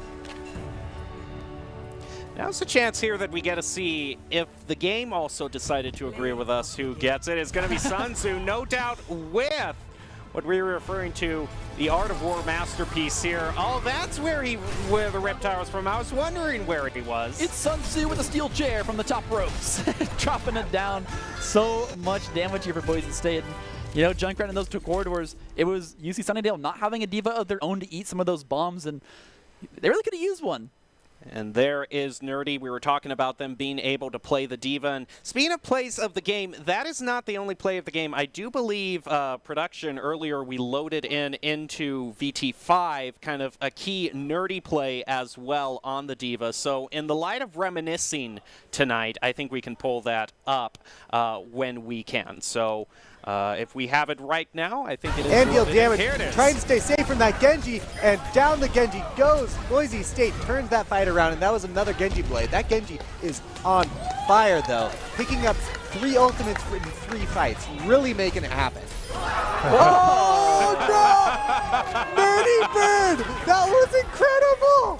Now's a chance here that we get to see if the game also decided to agree with us who gets it. It's going to be Sun Tzu, no doubt, with what we were referring to, the Art of War masterpiece here. Oh, that's where the Reptile was from. I was wondering where he was. It's Sun Tzu with a steel chair from the top ropes. Dropping it down. So much damage here for Boise State. You know, Junkrat in those two corridors, it was UC Sunnydale not having a Diva of their own to eat some of those bombs, and they really could have used one. And there is Nerdy. We were talking about them being able to play the Diva. And speaking of plays of the game, that is not the only play of the game. I do believe production earlier we loaded into VT5 kind of a key Nerdy play as well on the Diva. So in the light of reminiscing tonight, I think we can pull that up when we can. So if we have it right now, I think it is. And deal damage. Here it is. Trying to stay safe from that Genji, and down the Genji goes. Boise State turns that fight around, and that was another Genji blade. That Genji is on fire, though. Picking up 3 ultimates in 3 fights, really making it happen. Oh, no! Nerdy Bird! That was incredible!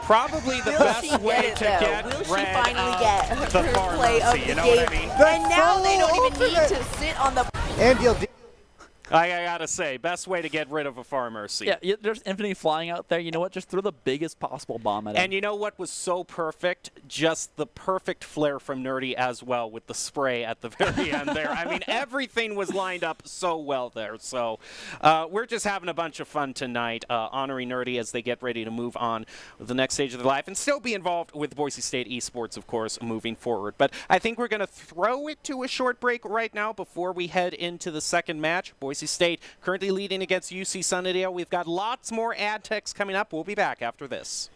Probably the best way to get Will she rid finally of get the her play of pharmacy, the you know game? what I mean? And now they don't even need to sit on the... And deal I gotta say, best way to get rid of a Far Mercy. Yeah, there's Infinity flying out there. You know what? Just throw the biggest possible bomb at him. And you know what was so perfect? Just the perfect flare from Nerdy as well with the spray at the very end there. I mean, everything was lined up so well there. So we're just having a bunch of fun tonight, honoring Nerdy as they get ready to move on with the next stage of their life and still be involved with Boise State esports, of course, moving forward. But I think we're going to throw it to a short break right now before we head into the second match. Boise State currently leading against UC Sunnydale. We've got lots more ad techs coming up. We'll be back after this.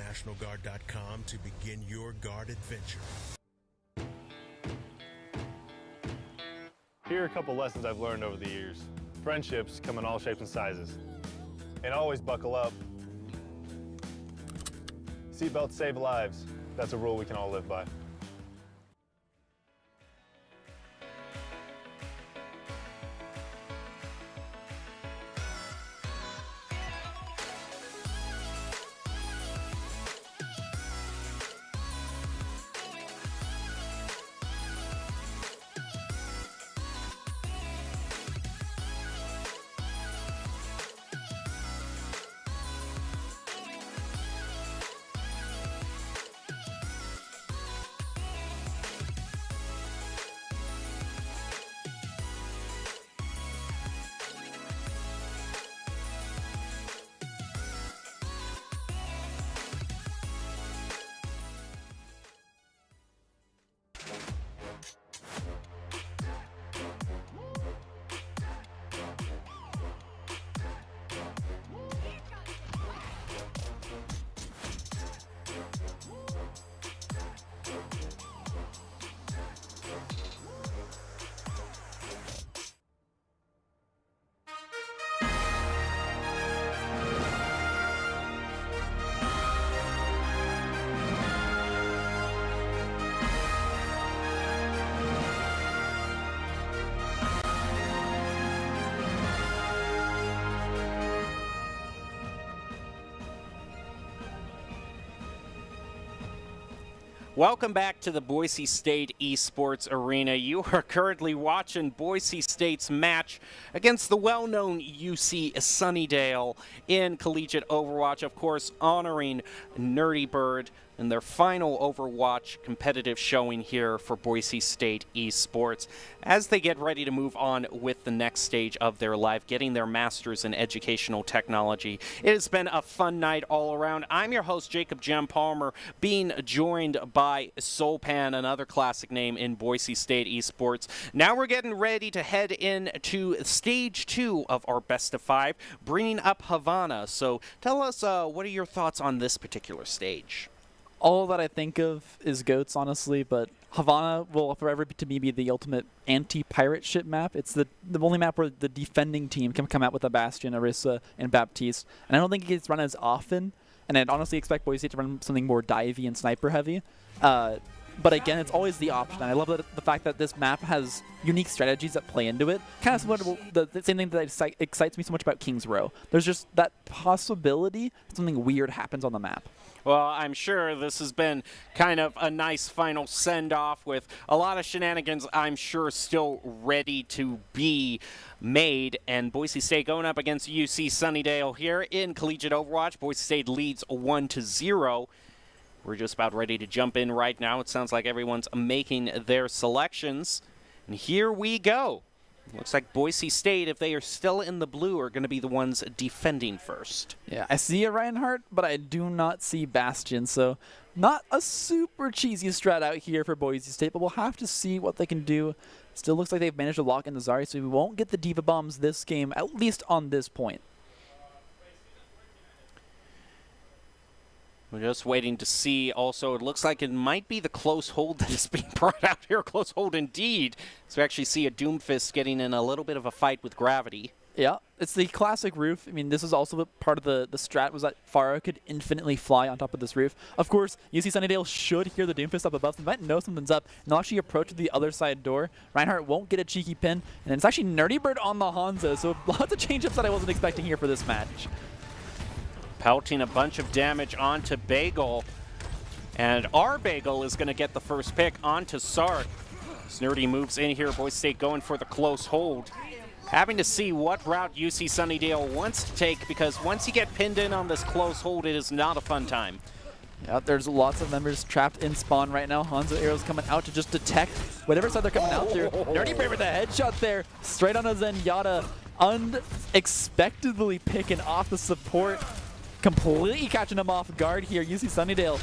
NationalGuard.com to begin your guard adventure. Here are a couple lessons I've learned over the years. Friendships come in all shapes and sizes. And always buckle up. Seatbelts save lives. That's a rule we can all live by. Welcome back to the Boise State Esports Arena. You are currently watching Boise State's match against the well-known UC Sunnydale in Collegiate Overwatch, of course, honoring Nerdy Bird in their final Overwatch competitive showing here for Boise State Esports as they get ready to move on with the next stage of their life, getting their master's in educational technology. It has been a fun night all around. I'm your host, Jacob Jem Palmer, being joined by Soulpan, another classic name in Boise State Esports. Now we're getting ready to head into stage 2 of our best of 5, bringing up Havana. So tell us, what are your thoughts on this particular stage? All that I think of is goats, honestly, but Havana will forever, to me, be the ultimate anti-pirate ship map. It's the only map where the defending team can come out with a Bastion, Orisa, and Baptiste, and I don't think it gets run as often, and I'd honestly expect Boise State to run something more divey and sniper-heavy. But again, it's always the option. And I love the fact that this map has unique strategies that play into it. Kind of similar to the same thing that excites me so much about King's Row. There's just that possibility that something weird happens on the map. Well, I'm sure this has been kind of a nice final send-off with a lot of shenanigans, I'm sure, still ready to be made. And Boise State going up against UC Sunnydale here in Collegiate Overwatch. Boise State leads 1-0. We're just about ready to jump in right now. It sounds like everyone's making their selections. And here we go. Looks like Boise State, if they are still in the blue, are going to be the ones defending first. Yeah, I see a Reinhardt, but I do not see Bastion. So not a super cheesy strat out here for Boise State, but we'll have to see what they can do. Still looks like they've managed to lock in the Zarya, so we won't get the Diva Bombs this game, at least on this point. We're just waiting to see. Also, it looks like it might be the close hold that is being brought out here. Close hold indeed. So we actually see a Doomfist getting in a little bit of a fight with Gravity. Yeah, it's the classic roof. I mean, this is also part of the strat was that Pharah could infinitely fly on top of this roof. Of course, UC Sunnydale should hear the Doomfist up above. They might know something's up, and they'll actually approach the other side door. Reinhardt won't get a cheeky pin, and it's actually Nerdy Bird on the Hanzo, so lots of change-ups that I wasn't expecting here for this match. Pelting a bunch of damage onto Bagel. And our Bagel is going to get the first pick onto Sark. Nerdy moves in here. Boise State going for the close hold. Having to see what route UC Sunnydale wants to take, because once you get pinned in on this close hold, it is not a fun time. Yeah, there's lots of members trapped in spawn right now. Hanzo arrows coming out to just detect whatever side they're coming out through. Nerdy Bird with a headshot there, straight on a Zenyatta, unexpectedly picking off the support. Completely catching him off guard here. UC Sunnydale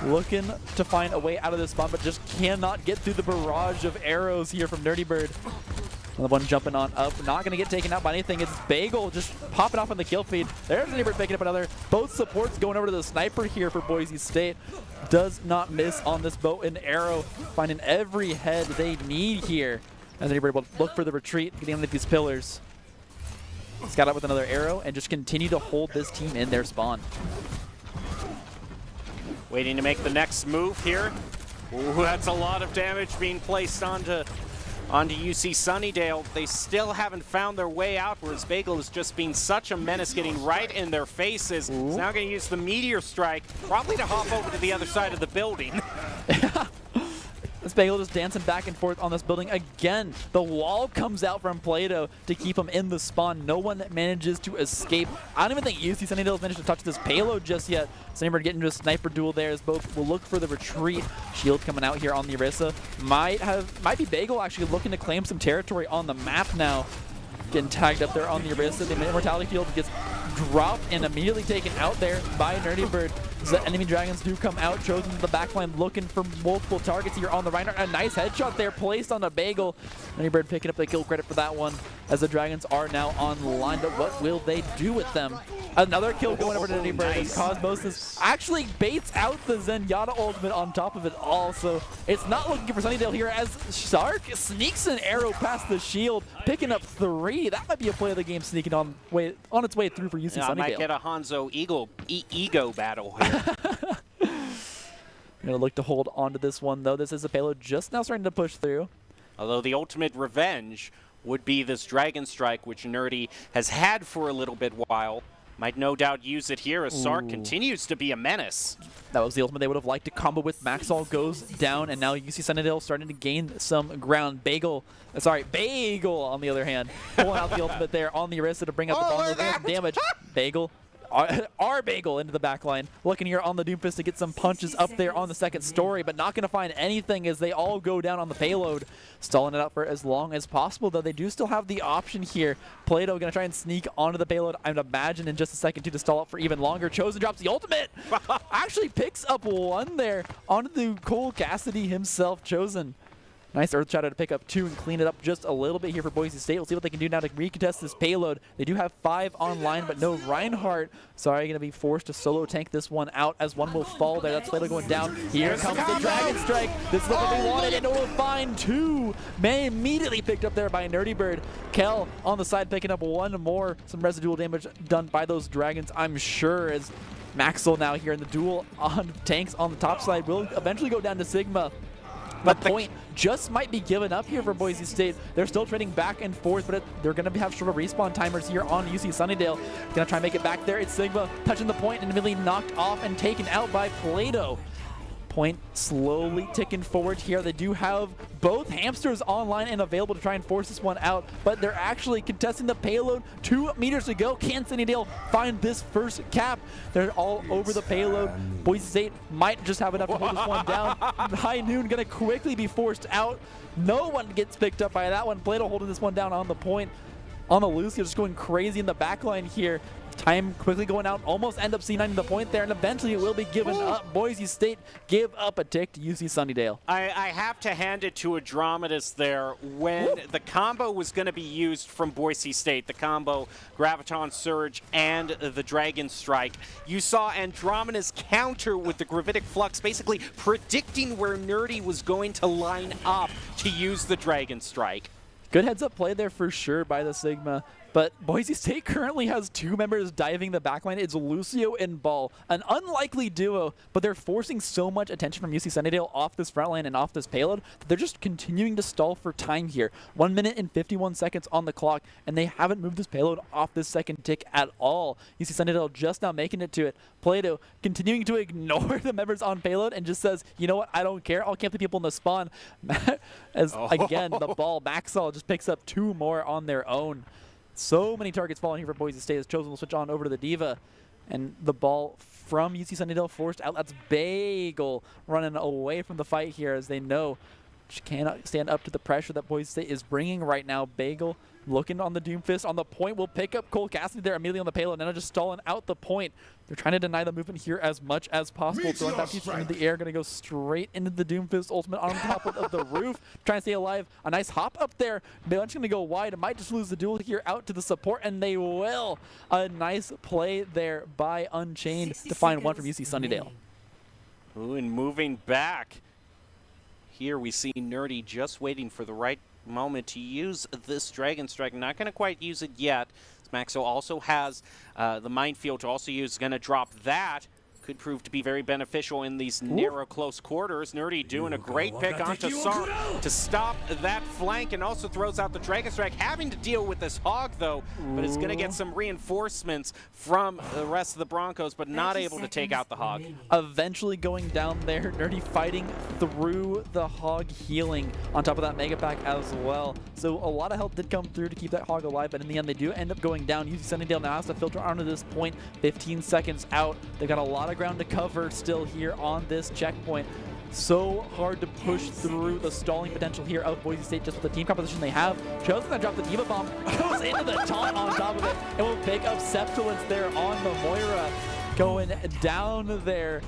looking to find a way out of this spawn, but just cannot get through the barrage of arrows here from Nerdy Bird. The one jumping on up, not going to get taken out by anything. It's Bagel just popping off on the kill feed. There's Neighbor picking up another. Both supports going over to the sniper here for Boise State. Does not miss on this bow and arrow, finding every head they need here. As Neighbor able to look for the retreat, getting underneath these pillars. Scout out with another arrow and just continue to hold this team in their spawn. Waiting to make the next move here. Ooh, that's a lot of damage being placed onto UC Sunnydale. They still haven't found their way out, whereas Bagel is just being such a menace, getting right in their faces. He's now going to use the Meteor Strike, probably to hop over to the other side of the building. This Bagel just dancing back and forth on this building again. The wall comes out from Plato to keep him in the spawn. No one manages to escape. I don't even think UC Sunnydale's managed to touch this payload just yet. Sunnybird getting into a sniper duel there as both will look for the retreat. Shield coming out here on the Orisa. Might be Bagel actually looking to claim some territory on the map now. Getting tagged up there on the Orisa. The Immortality Field gets dropped and immediately taken out there by Nerdy Bird. The enemy dragons do come out, chosen to the backline, looking for multiple targets here on the Reinhardt. A nice headshot there placed on a Bagel. Nerdy Bird picking up the kill credit for that one as the dragons are now online. But what will they do with them? Another kill going over to Nerdy Bird as Cosmosis actually baits out the Zenyatta ultimate on top of it all. So it's not looking good for Sunnydale here as Shark sneaks an arrow past the shield, picking up 3. That might be a play of the game sneaking on its way through for UC Sunnydale. Might get a Hanzo ego battle here. Gonna look to hold on to this one though. This is a payload just now starting to push through. Although the ultimate revenge would be this Dragon Strike, which Nerdy has had for a little bit while. Might no doubt use it here as Sark continues to be a menace. That was the ultimate they would have liked to combo with. Maxall goes down, and now UC Sunnydale starting to gain some ground. Bagel on the other hand, pulling out the ultimate there on the Orisa to bring up the ball, bring up some damage. Bagel. Our Bagel into the back line. Looking here on the Doomfist to get some punches up there on the second story, but not going to find anything as they all go down on the payload. Stalling it out for as long as possible, though they do still have the option here. Plato going to try and sneak onto the payload, I would imagine, in just a second to stall up for even longer. Chosen drops the ultimate. Actually picks up one there onto the Cole Cassidy himself, Chosen. Nice Earth Shadow to pick up 2 and clean it up just a little bit here for Boise State. We'll see what they can do now to recontest this payload. They do have 5 online, but no Reinhardt. Sorry, going to be forced to solo tank this one out as one will fall there. That's Plato going down. Here comes the Dragon Strike. This is what they wanted, and it will find 2. Man, immediately picked up there by Nerdy Bird. Kel on the side picking up 1 more. Some residual damage done by those dragons, I'm sure, as Maxwell now here in the duel on tanks on the top side will eventually go down to Sigma. But the point just might be given up here for Boise State. They're still trading back and forth, but they're going to have short respawn timers here on UC Sunnydale. Going to try and make it back there. It's Sigma touching the point and immediately knocked off and taken out by Plato. Point slowly ticking forward here. They do have both hamsters online and available to try and force this one out, but they're actually contesting the payload. 2 meters to go. Can Sunnydale find this first cap? They're all over the payload. Boise State might just have enough to hold this one down. High Noon going to quickly be forced out. No one gets picked up by that one. Plato holding this one down on the point. On the loose, you're just going crazy in the backline here. Time quickly going out, almost end up C9 the point there, and eventually it will be given up. Boise State give up a tick to UC Sunnydale. I have to hand it to Andromedas there. When the combo was going to be used from Boise State, the combo Graviton Surge and the Dragon Strike, you saw Andromedas counter with the Gravitic Flux, basically predicting where Nerdy was going to line up to use the Dragon Strike. Good heads-up play there for sure by the Sigma. But Boise State currently has 2 members diving the backline. It's Lucio and Ball. An unlikely duo, but they're forcing so much attention from UC Sunnydale off this front line and off this payload that they're just continuing to stall for time here. 1 minute and 51 seconds on the clock, and they haven't moved this payload off this second tick at all. UC Sunnydale just now making it to it. Plato continuing to ignore the members on payload and just says, you know what, I don't care. I'll camp the people in the spawn. As, again, the Ball, Maxall just picks up 2 more on their own. So many targets falling here for Boise State as Chosen will switch on over to the Diva. And the Ball from UC Sunnydale forced out. That's Bagel running away from the fight here as they know She cannot stand up to the pressure that Boise State is bringing right now. Bagel looking on the Doomfist on the point. Will pick up Cole Cassidy there immediately on the payload. Now just stalling out the point. They're trying to deny the movement here as much as possible. Throwing that piece into the air. Going to go straight into the Doomfist ultimate on top of the roof. Trying to stay alive. A nice hop up there. Bailon's going to go wide. It might just lose the duel here out to the support, and they will. A nice play there by Unchained to find one from UC Sunnydale. Ooh, and moving back. Here we see Nerdy just waiting for the right moment to use this Dragon Strike. Not going to quite use it yet. Maxo also has the Minefield to also use. Going to drop that. Could prove to be very beneficial in these narrow, close quarters. Nerdy doing a great pick onto Song to stop that flank, and also throws out the Dragon Strike. Having to deal with this Hog, though, but is going to get some reinforcements from the rest of the Broncos, but not able to take out the Hog. Eventually going down there. Nerdy fighting through the Hog, healing on top of that Mega Pack as well. So a lot of help did come through to keep that Hog alive, but in the end, they do end up going down. UC Sunnydale now has to filter onto this point. 15 seconds out. They've got a lot of ground to cover still here on this checkpoint. So hard to push through the stalling potential here of Boise State just with the team composition they have. Chosen to drop the Diva Bomb, goes into the taunt on top of it, and will pick up Septilence there on the Moira. Going down there.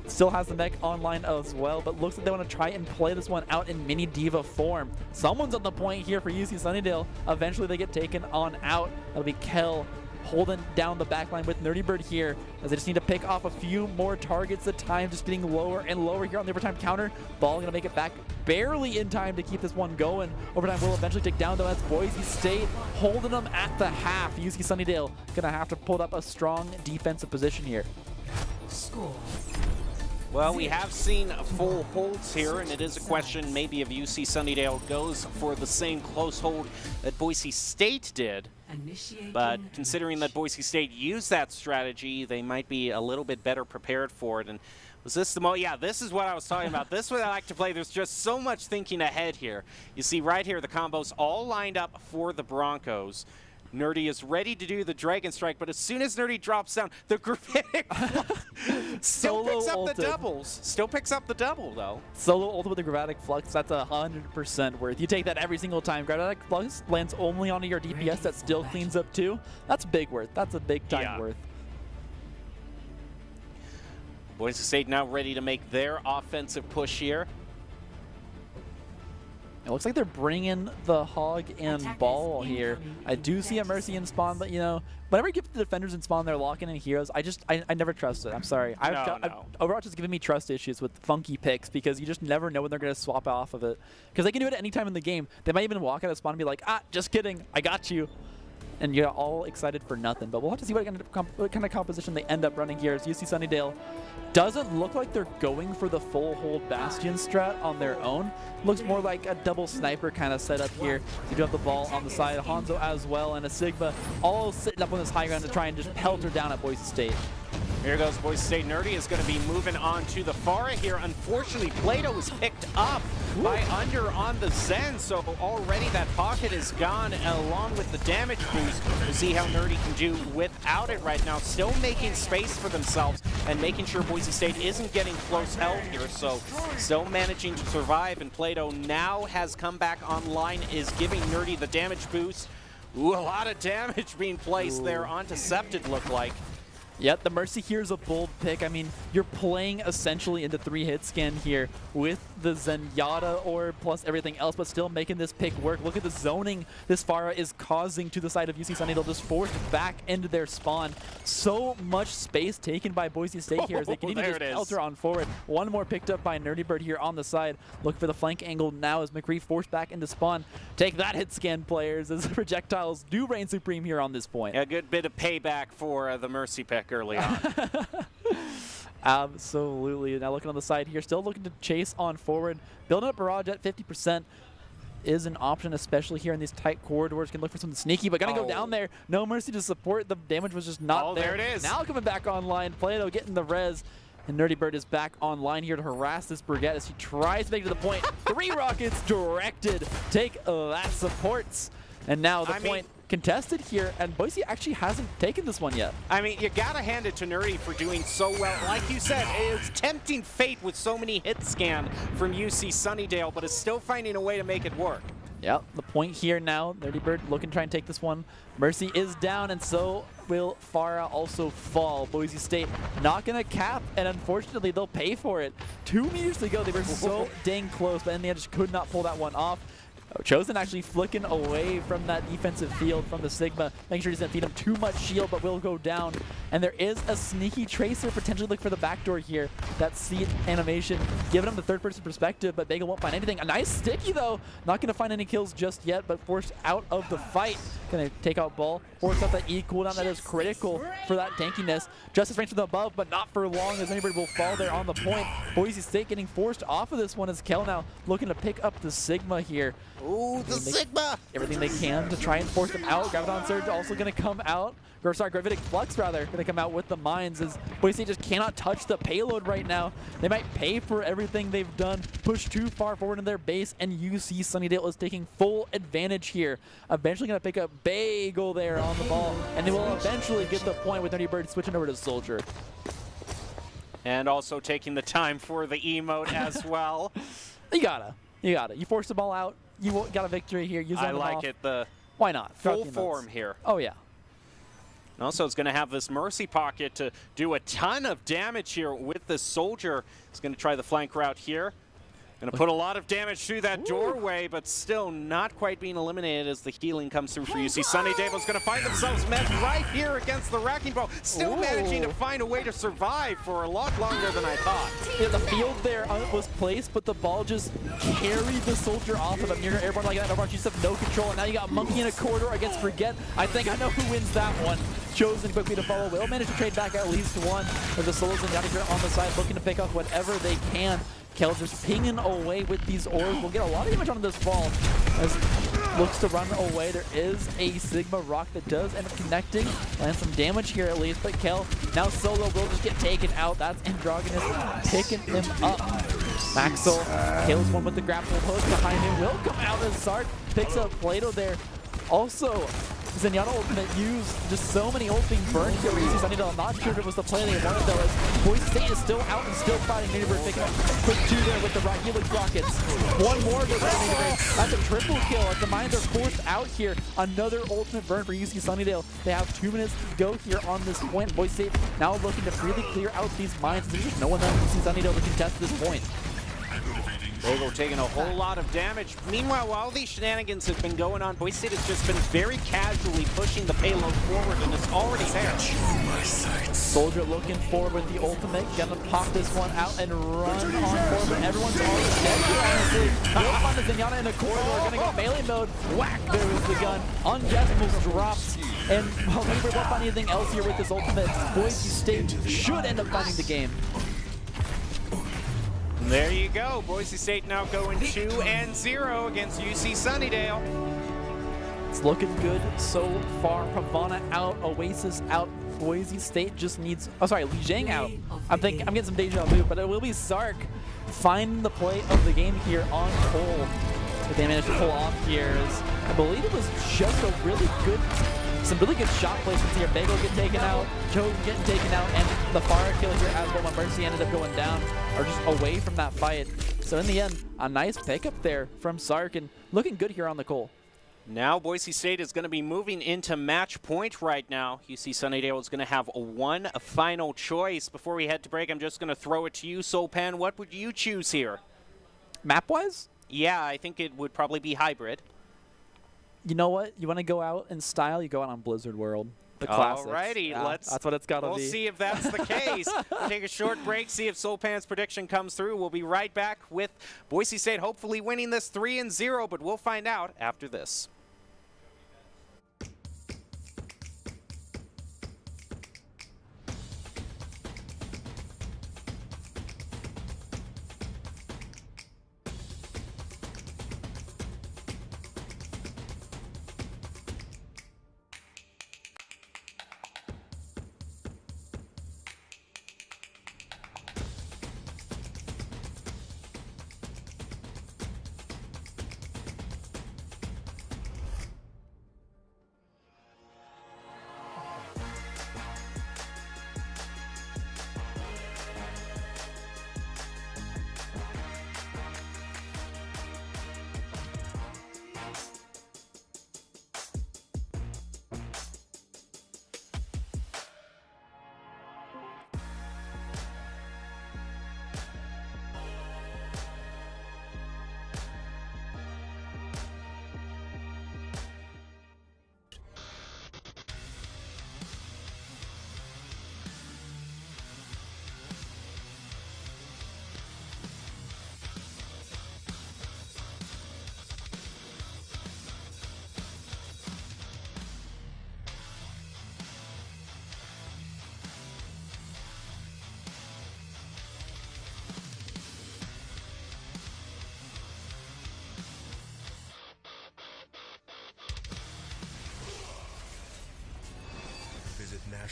Still has the mech online as well, but looks like they want to try and play this one out in mini Diva form. Someone's on the point here for UC Sunnydale. Eventually they get taken on out. That'll be Kel holding down the backline with Nerdy Bird here, as they just need to pick off a few more targets at a time, just getting lower and lower here on the overtime counter. Ball gonna make it back barely in time to keep this one going. Overtime will eventually take down, though. That's Boise State holding them at the half. UC Sunnydale gonna have to pull up a strong defensive position here. Score. Well, we have seen full holds here, and it is a question maybe if UC Sunnydale goes for the same close hold that Boise State did. But considering that Boise State used that strategy, they might be a little bit better prepared for it. And was this the yeah, this is what I was talking about. This is what I like to play. There's just so much thinking ahead here. You see right here, the combos all lined up for the Broncos. Nerdy is ready to do the Dragon Strike, but as soon as Nerdy drops down, the Gravitic still picks up the doubles. Still picks up the double, though. Solo ult with the Gravitic Flux, that's 100% worth. You take that every single time. Gravitic Flux lands only onto your DPS, that still cleans up too. That's big worth. That's a big time worth. Boise State now ready to make their offensive push here. It looks like they're bringing the Hog and Ball here. I do see a Mercy in spawn, but you know, whenever you get the defenders in spawn, they're locking in heroes. I never trust it. I'm sorry. Overwatch has given me trust issues with funky picks because you just never know when they're going to swap off of it. Because they can do it at any time in the game. They might even walk out of spawn and be like, ah, just kidding, I got you. And you're all excited for nothing. But we'll have to see what kind of composition they end up running here as UC Sunnydale doesn't look like they're going for the full hold Bastion strat on their own. Looks more like a double sniper kind of setup here. You do have the Ball on the side, Hanzo as well, and a Sigma all sitting up on this high ground to try and just pelt her down at Boise State. Here goes Boise State. Nerdy is going to be moving on to the Pharah here. Unfortunately, Plato was picked up by Under on the Zen, so already that pocket is gone along with the damage boost. We'll see how Nerdy can do without it right now. Still making space for themselves and making sure Boise State isn't getting close held here, so still managing to survive, and Plato now has come back online, is giving Nerdy the damage boost. Ooh, a lot of damage being placed there onto Septed, look like. Yep, the Mercy here is a bold pick. I mean, you're playing essentially into 3-hit scan here with the Zenyatta orb plus everything else, but still making this pick work. Look at the zoning this Pharah is causing to the side of UC Sunnydale, just forced back into their spawn. So much space taken by Boise State here as they can even just pelter on forward. One more picked up by Nerdy Bird here on the side. Look for the flank angle now as McCree forced back into spawn. Take that, hit scan players, as the projectiles do reign supreme here on this point. Yeah, a good bit of payback for the Mercy pick early on. Absolutely. Now looking on the side here, still looking to chase on forward. Building up barrage at 50% is an option, especially here in these tight corridors. Can look for something sneaky, but gonna go down there. No Mercy to support. The damage was just not there. There it is. Now coming back online. Plato getting the res. And Nerdy Bird is back online here to harass this Brigette as he tries to make it to the point. 3 rockets directed. Take that supports. And now the point contested here, and Boise actually hasn't taken this one yet. I mean, you gotta hand it to Nerdy for doing so well. Like you said, it's tempting fate with so many hits scanned from UC Sunnydale, but is still finding a way to make it work. Yeah, the point here now, Nerdy Bird looking to try and take this one. Mercy is down, and so will Farah also fall. Boise State not going to cap, and unfortunately, they'll pay for it. 2 meters to go, they were so dang close, but in the end, just could not pull that one off. Chosen actually flicking away from that defensive field from the Sigma, making sure he doesn't feed him too much shield, but will go down. And there is a sneaky Tracer potentially looking for the backdoor here. That seat animation giving him the third-person perspective, but Bagel won't find anything. A nice sticky, though. Not going to find any kills just yet, but forced out of the fight. Going to take out Ball, force out that E cooldown that is critical for that tankiness. Justice range from the above, but not for long, as anybody will fall there on the point. Boise State getting forced off of this one as Kel now looking to pick up the Sigma here. Ooh, the Sigma! Everything they can to try and force them out. Graviton Surge also going to come out. Or sorry, Gravitic Flux rather, going to come out with the mines as Boise State just cannot touch the payload right now. They might pay for everything they've done, push too far forward in their base, and UC Sunnydale is taking full advantage here. Eventually going to pick up Bagel there on the ball, and they will eventually get the point with Nerdy Bird switching over to Soldier. And also taking the time for the emote as well. You gotta. You force the ball out. You got a victory here. Use I like it. The Why not? Full form here. Oh, yeah. And also, it's going to have this Mercy Pocket to do a ton of damage here with the Soldier. It's going to try the flank route here. Going to put a lot of damage through that doorway, but still not quite being eliminated as the healing comes through for UC Sunnydale's going to find themselves met right here against the Wrecking Ball. Still managing to find a way to survive for a lot longer than I thought. Yeah, the field there was placed, but the ball just carried the Soldier off of him. Near airborne like that, Overwatch, you just have no control, and now you got Monkey in a corridor against Forget. I think I know who wins that one. Chosen quickly to follow. Will manage to trade back at least one, with the Solos and Yannick on the side looking to pick up whatever they can. Kel's just pinging away with these orbs. We'll get a lot of damage on this ball as looks to run away. There is a Sigma Rock that does end up connecting. Land some damage here at least, but Kel now solo will just get taken out. That's Androgynous picking him up. Maxwell kills one with the grapple hook behind him. Will come out as Sark picks up Plato there. Also, Zenyatta ultimate used just so many ults being burned here. I'm not sure if it was the play they wanted though, as Boise State is still out and still fighting. Neighbor picking up quick 2 there with the Helix Rockets. One more goes to Neighbor. That's a triple kill as the mines are forced out here. Another ultimate burn for UC Sunnydale. They have 2 minutes to go here on this point. Boise State now looking to really clear out these mines. There's just no one left UC Sunnydale to contest this point. Bagel taking a whole lot of damage. Meanwhile, while these shenanigans have been going on, Boise State has just been very casually pushing the payload forward, and it's already there. Soldier looking forward with the ultimate, gonna pop this one out and run on forward, but everyone's already dead here, honestly. We'll find the Zenyatta in the corridor, gonna go melee mode. Whack, there was the gun. Undecimals drops, and while Neighbor won't find anything else here with this ultimate, Boise State should end up finding the game. There you go. Boise State now going 2-0 against UC Sunnydale. It's looking good so far. Pavana out, Oasis out. Boise State just needs, oh sorry, Li Jiang out. I'm getting some deja vu, but it will be Sark finding the play of the game here on Cole. But they managed to pull off here is, I believe it was just a really good, some really good shot placements here. Bagel getting taken out, Chosen getting taken out, and the fire kill here as well when Mercy ended up going down, or just away from that fight. So in the end, a nice pickup there from Sark, and looking good here on the Cole. Now Boise State is going to be moving into match point right now. UC Sunnydale is going to have one final choice. Before we head to break, I'm just going to throw it to you, Soulpan. What would you choose here? Map-wise? Yeah, I think it would probably be hybrid. You know what? You want to go out in style, you go out on Blizzard World. The classics. Alrighty, yeah, that's what it's got to be. We'll see if that's the case. We'll take a short break, see if Soulpan's prediction comes through. We'll be right back with Boise State hopefully winning this 3-0, but we'll find out after this.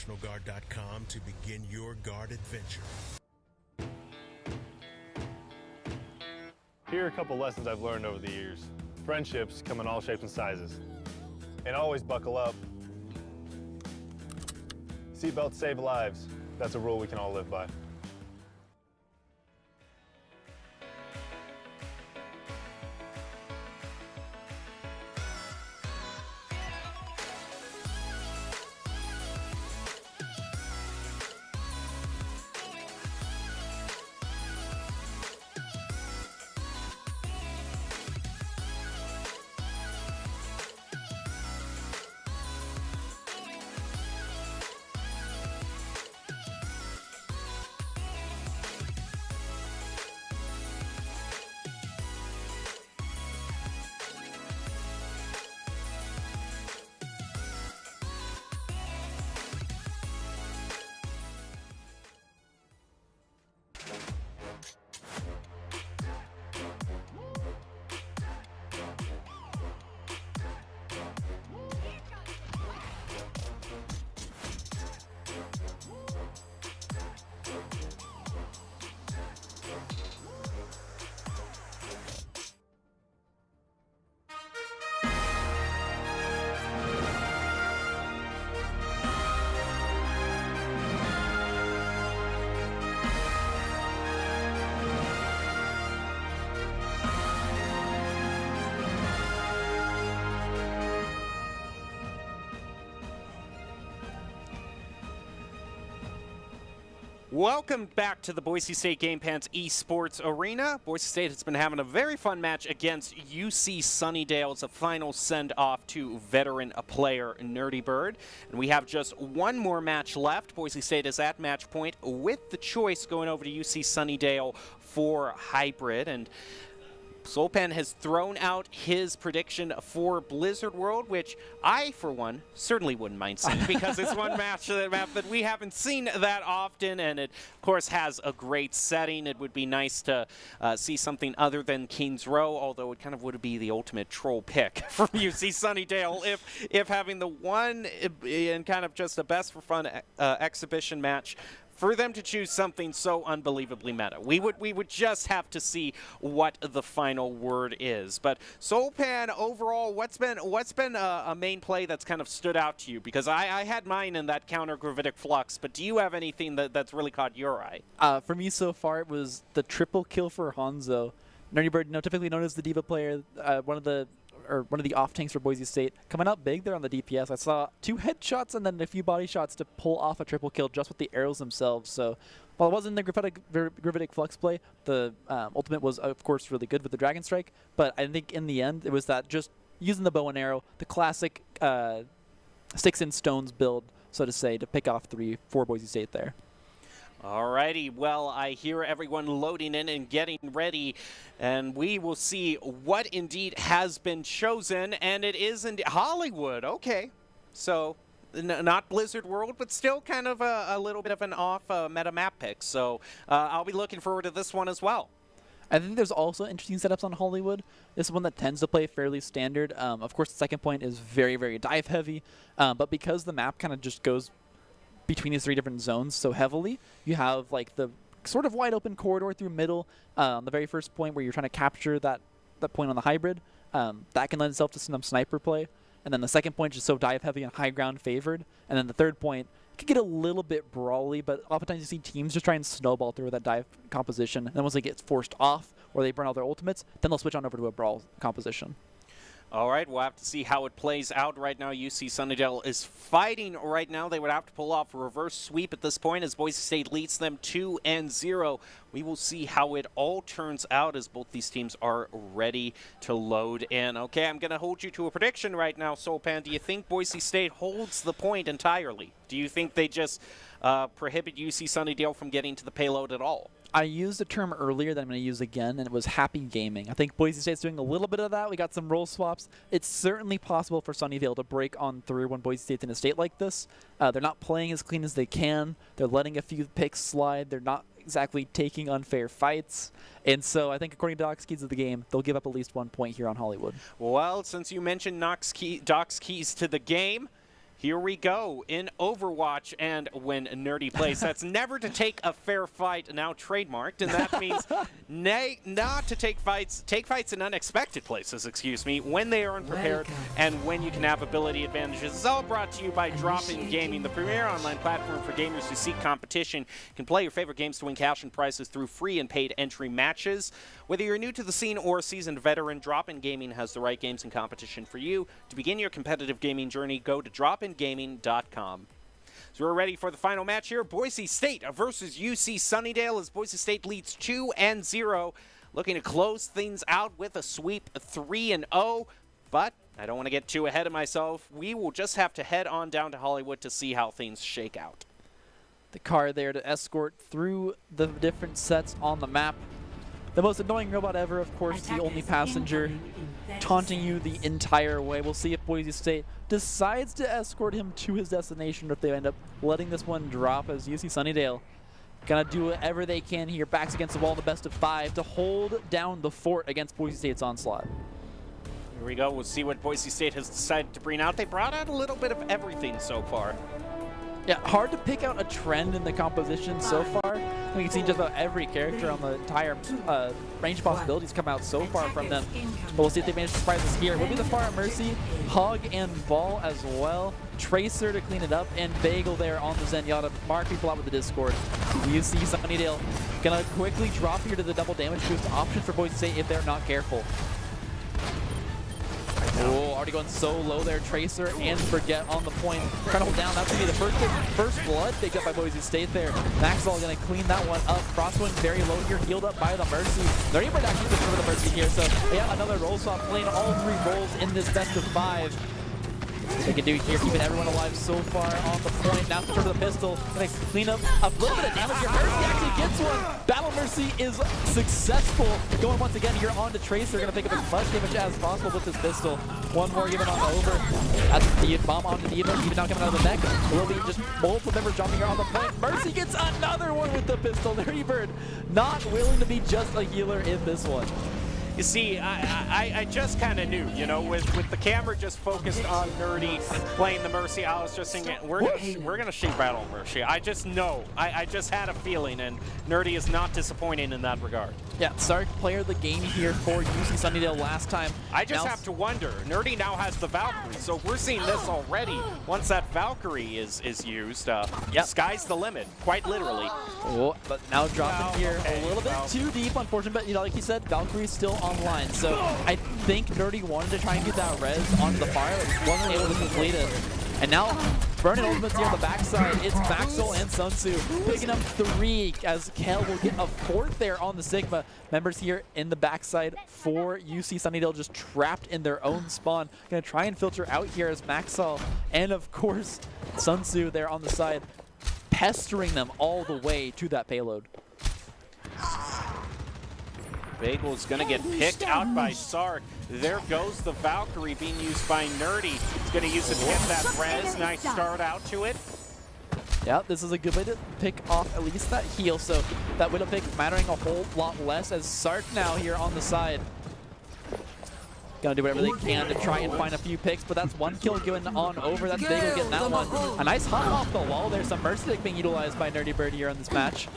NationalGuard.com to begin your guard adventure. Here are a couple lessons I've learned over the years. Friendships come in all shapes and sizes. And always buckle up. Seatbelts save lives. That's a rule we can all live by. Welcome back to the Boise State Game Pants Esports Arena. Boise State has been having a very fun match against UC Sunnydale. It's a final send-off to veteran player Nerdy Bird. And we have just one more match left. Boise State is at match point with the choice going over to UC Sunnydale for hybrid. And Solpan has thrown out his prediction for Blizzard World, which I, for one, certainly wouldn't mind seeing because it's one map that we haven't seen that often, and it, of course, has a great setting. It would be nice to see something other than Kings Row, although it kind of would be the ultimate troll pick from UC Sunnydale if having the one in kind of just a best for fun exhibition match for them to choose something so unbelievably meta. We would just have to see what the final word is. But Solpan, overall, what's been a main play that's kind of stood out to you? Because I had mine in that counter gravitic flux, but do you have anything that's really caught your eye? For me so far, it was the triple kill for Hanzo. Nerdy Bird, typically known as the diva player, one of the off tanks for Boise State, coming out big there on the DPS. I saw 2 headshots and then a few body shots to pull off a triple kill just with the arrows themselves. So while it wasn't the gravitic flux play, the ultimate was of course really good with the Dragon Strike. But I think in the end it was that just using the bow and arrow, the classic sticks and stones build, so to say, to pick off 3 for Boise State there. Alrighty, well, I hear everyone loading in and getting ready, and we will see what indeed has been chosen, and it is indeed Hollywood. Okay, so not Blizzard World, but still kind of a little bit of an off meta map pick, so I'll be looking forward to this one as well. I think there's also interesting setups on Hollywood. This is one that tends to play fairly standard. Of course, the second point is very, very dive heavy, but because the map kind of just goes between these 3 different zones so heavily, you have like the sort of wide open corridor through middle on the very first point where you're trying to capture that point on the hybrid. That can lend itself to some sniper play. And then the second point is so dive heavy and high ground favored. And then the third point could get a little bit brawly, but oftentimes you see teams just try and snowball through that dive composition. And then once they get forced off or they burn out their ultimates, then they'll switch on over to a brawl composition. All right, we'll have to see how it plays out right now. UC Sunnydale is fighting right now. They would have to pull off a reverse sweep at this point as Boise State leads them 2-0. We will see how it all turns out as both these teams are ready to load in. Okay, I'm going to hold you to a prediction right now, Solpan. Do you think Boise State holds the point entirely? Do you think they just prohibit UC Sunnydale from getting to the payload at all? I used a term earlier that I'm going to use again, and it was happy gaming. I think Boise State's doing a little bit of that. We got some role swaps. It's certainly possible for Sunnyvale to break on through when Boise State's in a state like this. They're not playing as clean as they can. They're letting a few picks slide. They're not exactly taking unfair fights. And so I think according to Doc's Keys of the game, they'll give up at least 1 point here on Hollywood. Well, since you mentioned Doc's Keys to the game, Here we go in Overwatch, and when Nerdy plays, that's never to take a fair fight, now trademarked, and that means not to take fights in unexpected places, excuse me, when they are unprepared, and when you can have ability advantages. It's all brought to you by Drop-In Gaming, the premier online platform for gamers who seek competition. You can play your favorite games to win cash and prizes through free and paid entry matches. Whether you're new to the scene or a seasoned veteran, Drop-In Gaming has the right games and competition for you. To begin your competitive gaming journey, go to dropingaming.com. So we're ready for the final match here. Boise State versus UC Sunnydale as Boise State leads 2-0. Looking to close things out with a sweep 3-0. But I don't want to get too ahead of myself. We will just have to head on down to Hollywood to see how things shake out. The car there to escort through the different sets on the map. The most annoying robot ever, of course, the only passenger, taunting you the entire way. We'll see if Boise State decides to escort him to his destination, or if they end up letting this one drop, as UC Sunnydale gonna do whatever they can here, backs against the wall in the best of 5 to hold down the fort against Boise State's onslaught. Here we go. We'll see what Boise State has decided to bring out. They brought out a little bit of everything so far. Yeah, hard to pick out a trend in the composition so far. We can see just about every character on the entire range of possibilities come out so far from them. But we'll see if they manage to surprise us here. Will be the Fire Mercy, Hug and Ball as well. Tracer to clean it up, and Bagel there on the Zenyatta. Mark people out with the Discord. You see Sunnydale gonna quickly drop here to the double damage boost option for Boise State if they're not careful. Oh, already going so low there, Tracer and Forget on the point. Trying to hold down, that's going to be the first blood picked up by Boise State there. Maxwell going to clean that one up. Crosswind very low here, healed up by the Mercy. They're able to actually get rid of the Mercy here, so yeah, another roll swap, playing all 3 roles in this best of 5. They can do here, keeping everyone alive so far on the point. Now switch over to the pistol. Gonna clean up a little bit of damage here. Mercy actually gets one. Battle Mercy is successful. Going once again here on to Tracer. Gonna pick up as much damage as possible with this pistol. One more given on over. That's the bomb onto Diva. Even now coming out of the neck. It will be just multiple members jumping here on the point. Mercy gets another one with the pistol. Nerdy Bird not willing to be just a healer in this one. You see, I just kind of knew, you know, with the camera just focused on Nerdy playing the Mercy, I was just thinking, we're gonna see Battle Mercy. I just know. I just had a feeling, and Nerdy is not disappointing in that regard. Yeah, Sark player of the game here for UC Sunnydale last time. I just have to wonder, Nerdy now has the Valkyrie, so we're seeing this already. Once that Valkyrie is used, sky's the limit, quite literally. Oh, but now dropping here a little bit too deep, unfortunately, but you know, like you said, Valkyrie's still online, so I think Nerdy wanted to try and get that res onto the fire, but wasn't able to complete it. And now, Burning Ultimate's here on the backside. It's Maxwell and Sun Tzu picking up 3 as Kel will get a 4th there on the Sigma. Members here in the backside for UC Sunnydale just trapped in their own spawn. Gonna try and filter out here as Maxwell and, of course, Sun Tzu there on the side, pestering them all the way to that payload. Bagel is going to get picked out by Sark. There goes the Valkyrie being used by Nerdy. He's going to use it to get that res. Nice start out to it. Yeah, this is a good way to pick off at least that heal, so that Widow pick mattering a whole lot less as Sark now here on the side. Gonna do whatever they can to try and find a few picks, but that's 1 kill going on over. That's Bagel getting that one. A nice hop off the wall there. Some Mercy Stick being utilized by Nerdy Bird here on this match.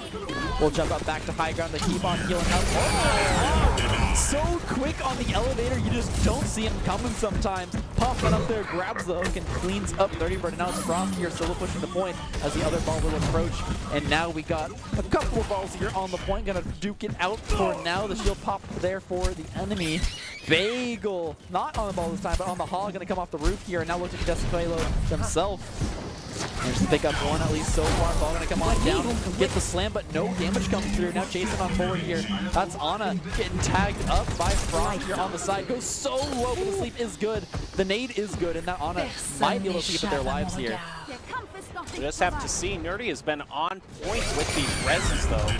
We'll jump up back to high ground to keep on healing up. Oh, so quick on the elevator, you just don't see him coming sometimes. Puff it up there, grabs the hook, and cleans up Nerdy Bird. And now it's Frost here, solo pushing the point as the other ball will approach. And now we got a couple of balls here on the point. Gonna duke it out for now. The shield pop there for the enemy. Bagel, not on the ball this time, but on the Hog, gonna come off the roof here, and now look to contest the payload themselves. Managed to pick up one at least so far. Ball gonna come on down, get the slam, but no damage comes through. Now chasing on forward here. That's Ana getting tagged up by Frost here on the side. Goes so low, but the sleep is good. The nade is good, and now Ana might be able to keep up their lives here. We just have to see. Nerdy has been on point with these reses, though.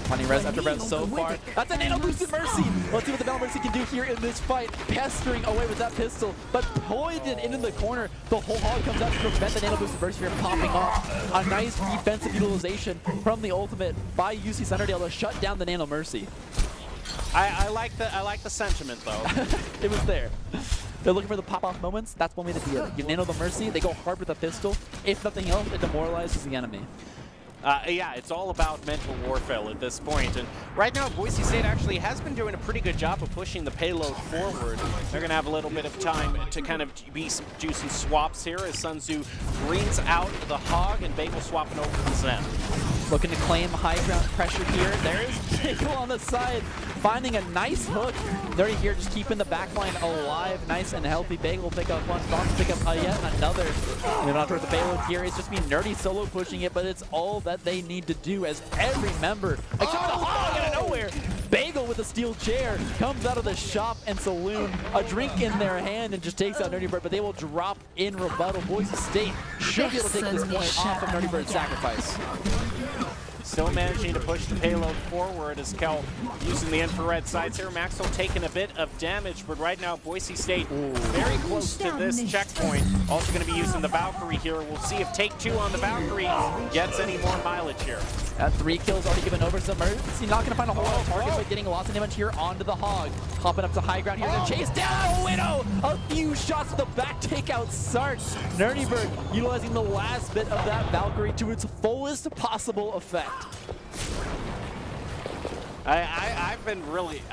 Finding res after res so far. That's a nano boosted Mercy. Let's see what the Battle Mercy can do here in this fight. Pestering away with that pistol, but pointed into the corner. The whole Hog comes out to prevent the nano boosted Mercy from popping off. A nice defensive utilization from the ultimate by UC Sunnydale to shut down the nano Mercy. I like the sentiment though. It was there. they're looking for the pop-off moments, that's one way to deal with it. You nano the Mercy, they go hard with a pistol. If nothing else, it demoralizes the enemy. Yeah, it's all about mental warfare at this point. And right now, Boise State actually has been doing a pretty good job of pushing the payload forward. They're going to have a little bit of time to kind of do some swaps here as Sun Tzu brings out the Hog and Bagel swapping over to Zen. Looking to claim high ground pressure here. There's Bagel on the side, finding a nice hook. Nerdy here just keeping the backline alive. Nice and healthy. Bagel will pick up one. Bombs pick up yet another. Moving on towards the payload here. It's just me Nerdy solo pushing it, but it's all that they need to do as every member, except for the Hog out of nowhere. Bagel with a steel chair comes out of the shop and saloon, a drink in their hand, and just takes out Nerdy Bird, but they will drop in rebuttal. Boise State should be able to take this point off of Nerdy Bird's sacrifice. Still managing to push the payload forward as Kel using the infrared sights here. Maxwell taking a bit of damage, but right now Boise State very close to this checkpoint. Also going to be using the Valkyrie here. We'll see if Take Two on the Valkyrie gets any more mileage here. 3 kills already given over. So Mercy not going to find a whole lot of targets, but getting lots of damage here onto the Hog. Hopping up to high ground here. Going to chase down Widow. A few shots to the back, take out Sark. Nerdy Bird utilizing the last bit of that Valkyrie to its fullest possible effect. I've been really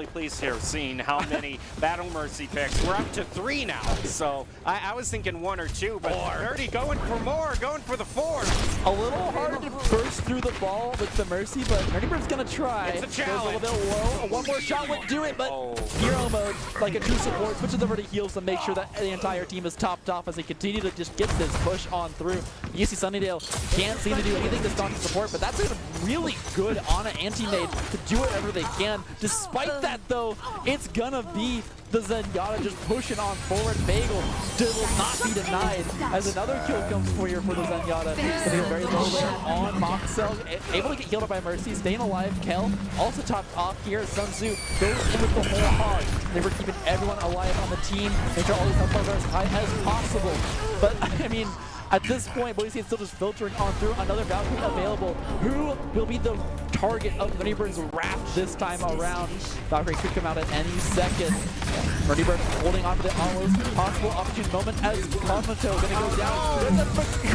pleased here seeing how many Battle Mercy picks. We're up to 3 now, so I was thinking 1 or 2, but Nerdy going for more, going for the 4. A little hard to burst through the ball with the Mercy, but Nerdy Bird's gonna try. It's a challenge. Goes a little bit low. One more shot would do it, but hero mode, like a true support, switches over to heals to make sure that the entire team is topped off as they continue to just get this push on through. You see Sunnydale can't seem to do anything to staunch support, but that's a really good Ana anti-nade to do whatever they can. Despite that, though, it's gonna be the Zenyatta just pushing on forward. Bagel will not be denied as another kill comes for here for the Zenyatta. They go very low there on Moxel, able to get healed up by Mercy, staying alive. Kel also topped off here. Sun Tzu goes in with the whole Hog. They were keeping everyone alive on the team, make sure all these health are as high as possible. But I mean, at this point, Boise is still just filtering on through. Another Valkyrie available. Who will be the target of Nerdy Bird's wrath this time around? Valkyrie could come out at any second. Nerdy Bird holding on to the almost possible opportune moment as Cosmoto going to go down. There's a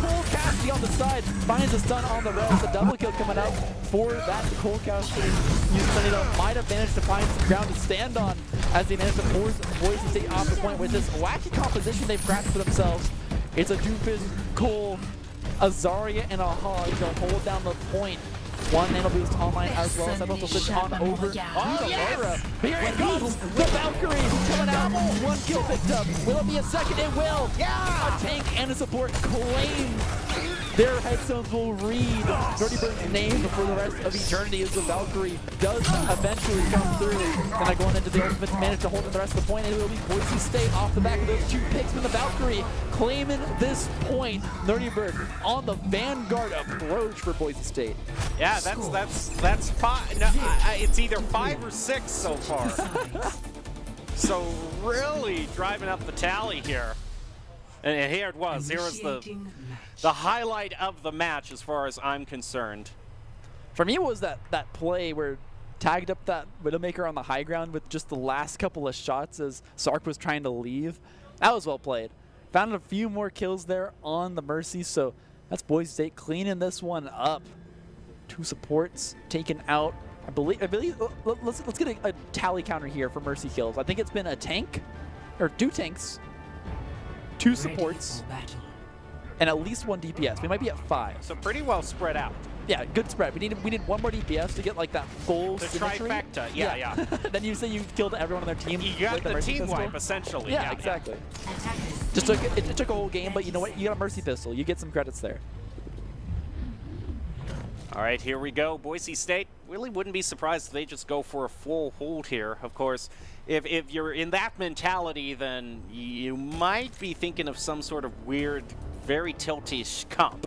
cool casting on the side. Finds a stun on the res. A double kill coming out for that cool casting. Sunnydale might have managed to find some ground to stand on as they managed to force Boise State off the point with this wacky composition they've crafted for themselves. It's a Doofus, Cole, a Zarya, and a Hog to hold down the point. One nano boost online as well. Several will switch on over to Laura. Here it goes! The Valkyrie coming out. 1 kill picked up. Will it be a second? It will! Yeah! A tank and a support claim. Their headstones will read Nerdy Bird's name for the rest of eternity as the Valkyrie does eventually come through. And going into the ultimate to manage to hold in the rest of the point, and it will be Boise State off the back of those 2 picks from the Valkyrie, claiming this point. Nerdy Bird on the vanguard approach for Boise State. Yeah, that's 5. No, it's either 5 or 6 so far. So really driving up the tally here. And here it was. Here was the highlight of the match as far as I'm concerned. For me, it was that play where tagged up that Widowmaker on the high ground with just the last couple of shots as Sark was trying to leave. That was well played. Found a few more kills there on the Mercy, so that's Boise State cleaning this one up. 2 supports taken out. I believe let's get a tally counter here for Mercy kills. I think it's been a tank, or 2 tanks, 2 supports, and at least 1 DPS. We might be at 5. So pretty well spread out. Yeah, good spread. We need 1 more DPS to get like that full symmetry. Trifecta. Yeah. Then you say you killed everyone on their team. You got the team wipe essentially. Yeah, exactly. Just it took a whole game, but you know what? You got a Mercy pistol. You get some credits there. All right, here we go. Boise State really wouldn't be surprised if they just go for a full hold here. Of course, if you're in that mentality, then you might be thinking of some sort of weird, very tilty-ish comp.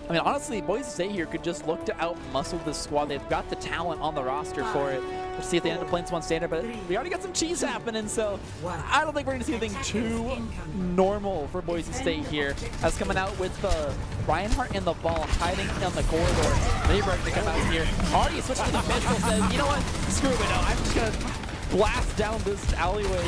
I mean, honestly, Boise State here could just look to out-muscle this squad. They've got the talent on the roster for it. We'll see if they end up playing 1 standard, but we already got some cheese happening, so I don't think we're going to see anything too normal for Boise State here. As coming out with Reinhardt and the ball hiding in the corridor. They break to come out here. Already switching to the Mitchell, says, you know what? Screw it, no, I'm just going to blast down this alleyway.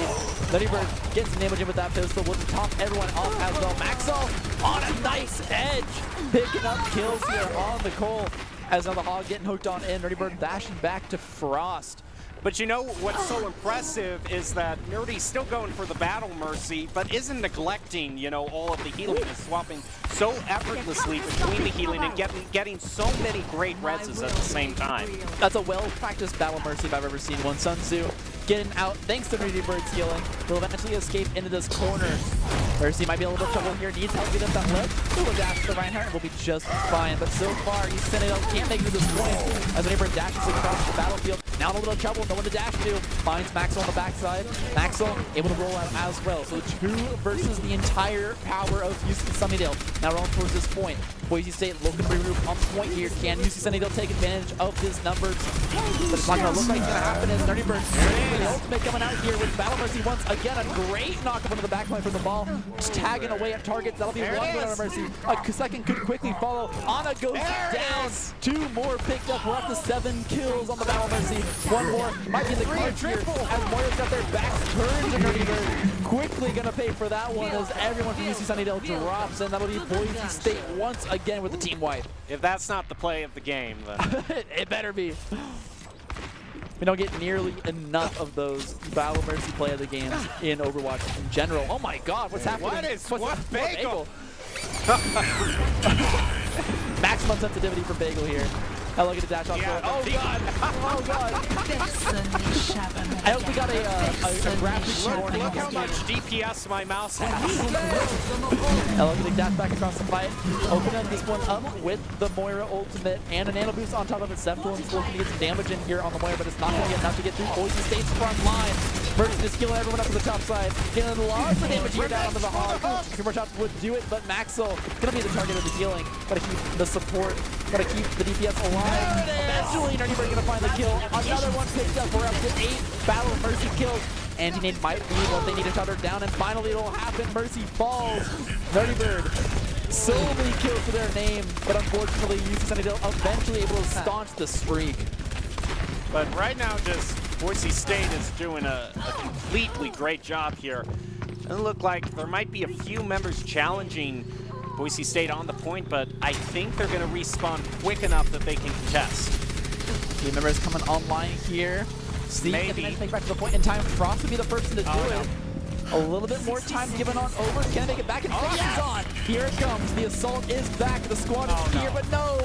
Nutty gets some damage in with that pistol. Will top everyone off as well. Maxwell on a nice edge, picking up kills here on the Cole. As now the Hog getting hooked on in. Nerdybird dashing back to Frost. But you know what's so impressive is that Nerdy's still going for the Battle Mercy, but isn't neglecting, you know, all of the healing and swapping so effortlessly between the healing and getting so many great reses at the same time. That's a well-practiced Battle Mercy if I've ever seen one. Sun Tzu getting out thanks to Nerdybird's healing. Will eventually escape into this corner. Mercy might be a little bit of trouble here. Needs help getting that lift. Will dash to the Reinhardt and will be just fine. But so far, he's sending it out. Can't make it to this point as Nerdybird dashes across the battlefield. Now in a little trouble. No one to dash to. Finds Maxwell on the backside. Maxwell able to roll out as well. So 2 versus the entire power of UC Sunnydale. Now rolling towards this point. Boise State looking to regroup on point here. Can UC Sunnydale take advantage of this numbers? But it's not going to look like it's going to happen as Nerdybird the ultimate coming out here with Battle Mercy once again. A great knock-up into the backline from the ball. Just tagging away at targets. That'll be one Battle Mercy. A second could quickly follow. Anna goes down. 2 more picked up. We're up to 7 kills on the Battle Mercy. 1 more might be in the cards here as Moira's got their backs turned to Nerdybird. Quickly going to pay for that one as everyone from UC Sunnydale drops, and that'll be Boise State once again with the team wipe. If that's not the play of the game, then it better be. We don't get nearly enough of those Battle Mercy play of the games in Overwatch in general. Oh my god, what's happening? What Bagel? Maximum sensitivity for Bagel here. I look at the dash off. Yeah, oh god! Oh god! I hope we got a graphic warning. Look how much DPS my mouse has. I look at the dash back across the fight. Opening this one up with the Moira ultimate and a nano boost on top of it. Semplin's looking to get some damage in here on the Moira, but it's not going to get enough to get through Boise State's front line. Mercy just killing everyone up to the top side. Getting lots of damage here down onto the Hog. A few more shots would do it, but Maxwell going to be the target of the healing. Got to keep the support. Got to keep the DPS alive. Eventually, Nerdybird gonna find the kill. Another one picked up. We're up to 8 Battle Mercy kills. Anti-Nade might be what they need to shut her down, and finally it'll happen. Mercy falls. Nerdybird, so many kills to their name, but unfortunately, UC Sunnydale eventually able to staunch the streak. But right now, just Boise State is doing a completely great job here. Doesn't look like there might be a few members challenging Boise State on the point, but I think they're going to respawn quick enough that they can contest. Team members coming online here. See if they make it back to the point in time. Frost would be the person to do it. A little bit more time given on over. Can they make it back? And Frost is on. Here it comes. The assault is back. The squad is here, but no.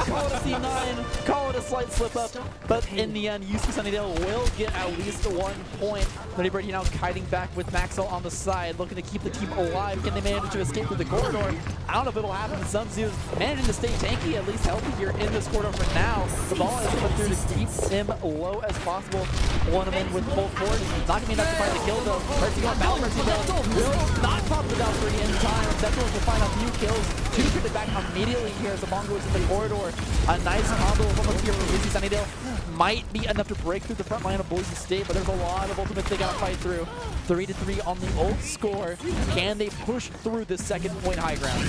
Call it a C9. Call it a slight slip up. But in the end, UC Sunnydale will get at least 1 point. Nerdybird now kiting back with Maxwell on the side, looking to keep the team alive. Can they manage to escape through the corridor? I don't know if it'll happen. Sun Tzu's managing to stay tanky, at least healthy here in this corridor for now. The ball is put through to keep him low as possible. Pulling him in with full force. Not going to be enough to find the kill though. Mercy going Battle Mercy though. Will not pop the Valkyrie in time. Definitely will find a few kills. 2 coming back immediately here as the Bongo is in the corridor. A nice combo of almost here from UC Sunnydale. Might be enough to break through the front line of Boise State, but there's a lot of ultimates they gotta fight through. 3-3 on the ult score. Can they push through this second point high ground?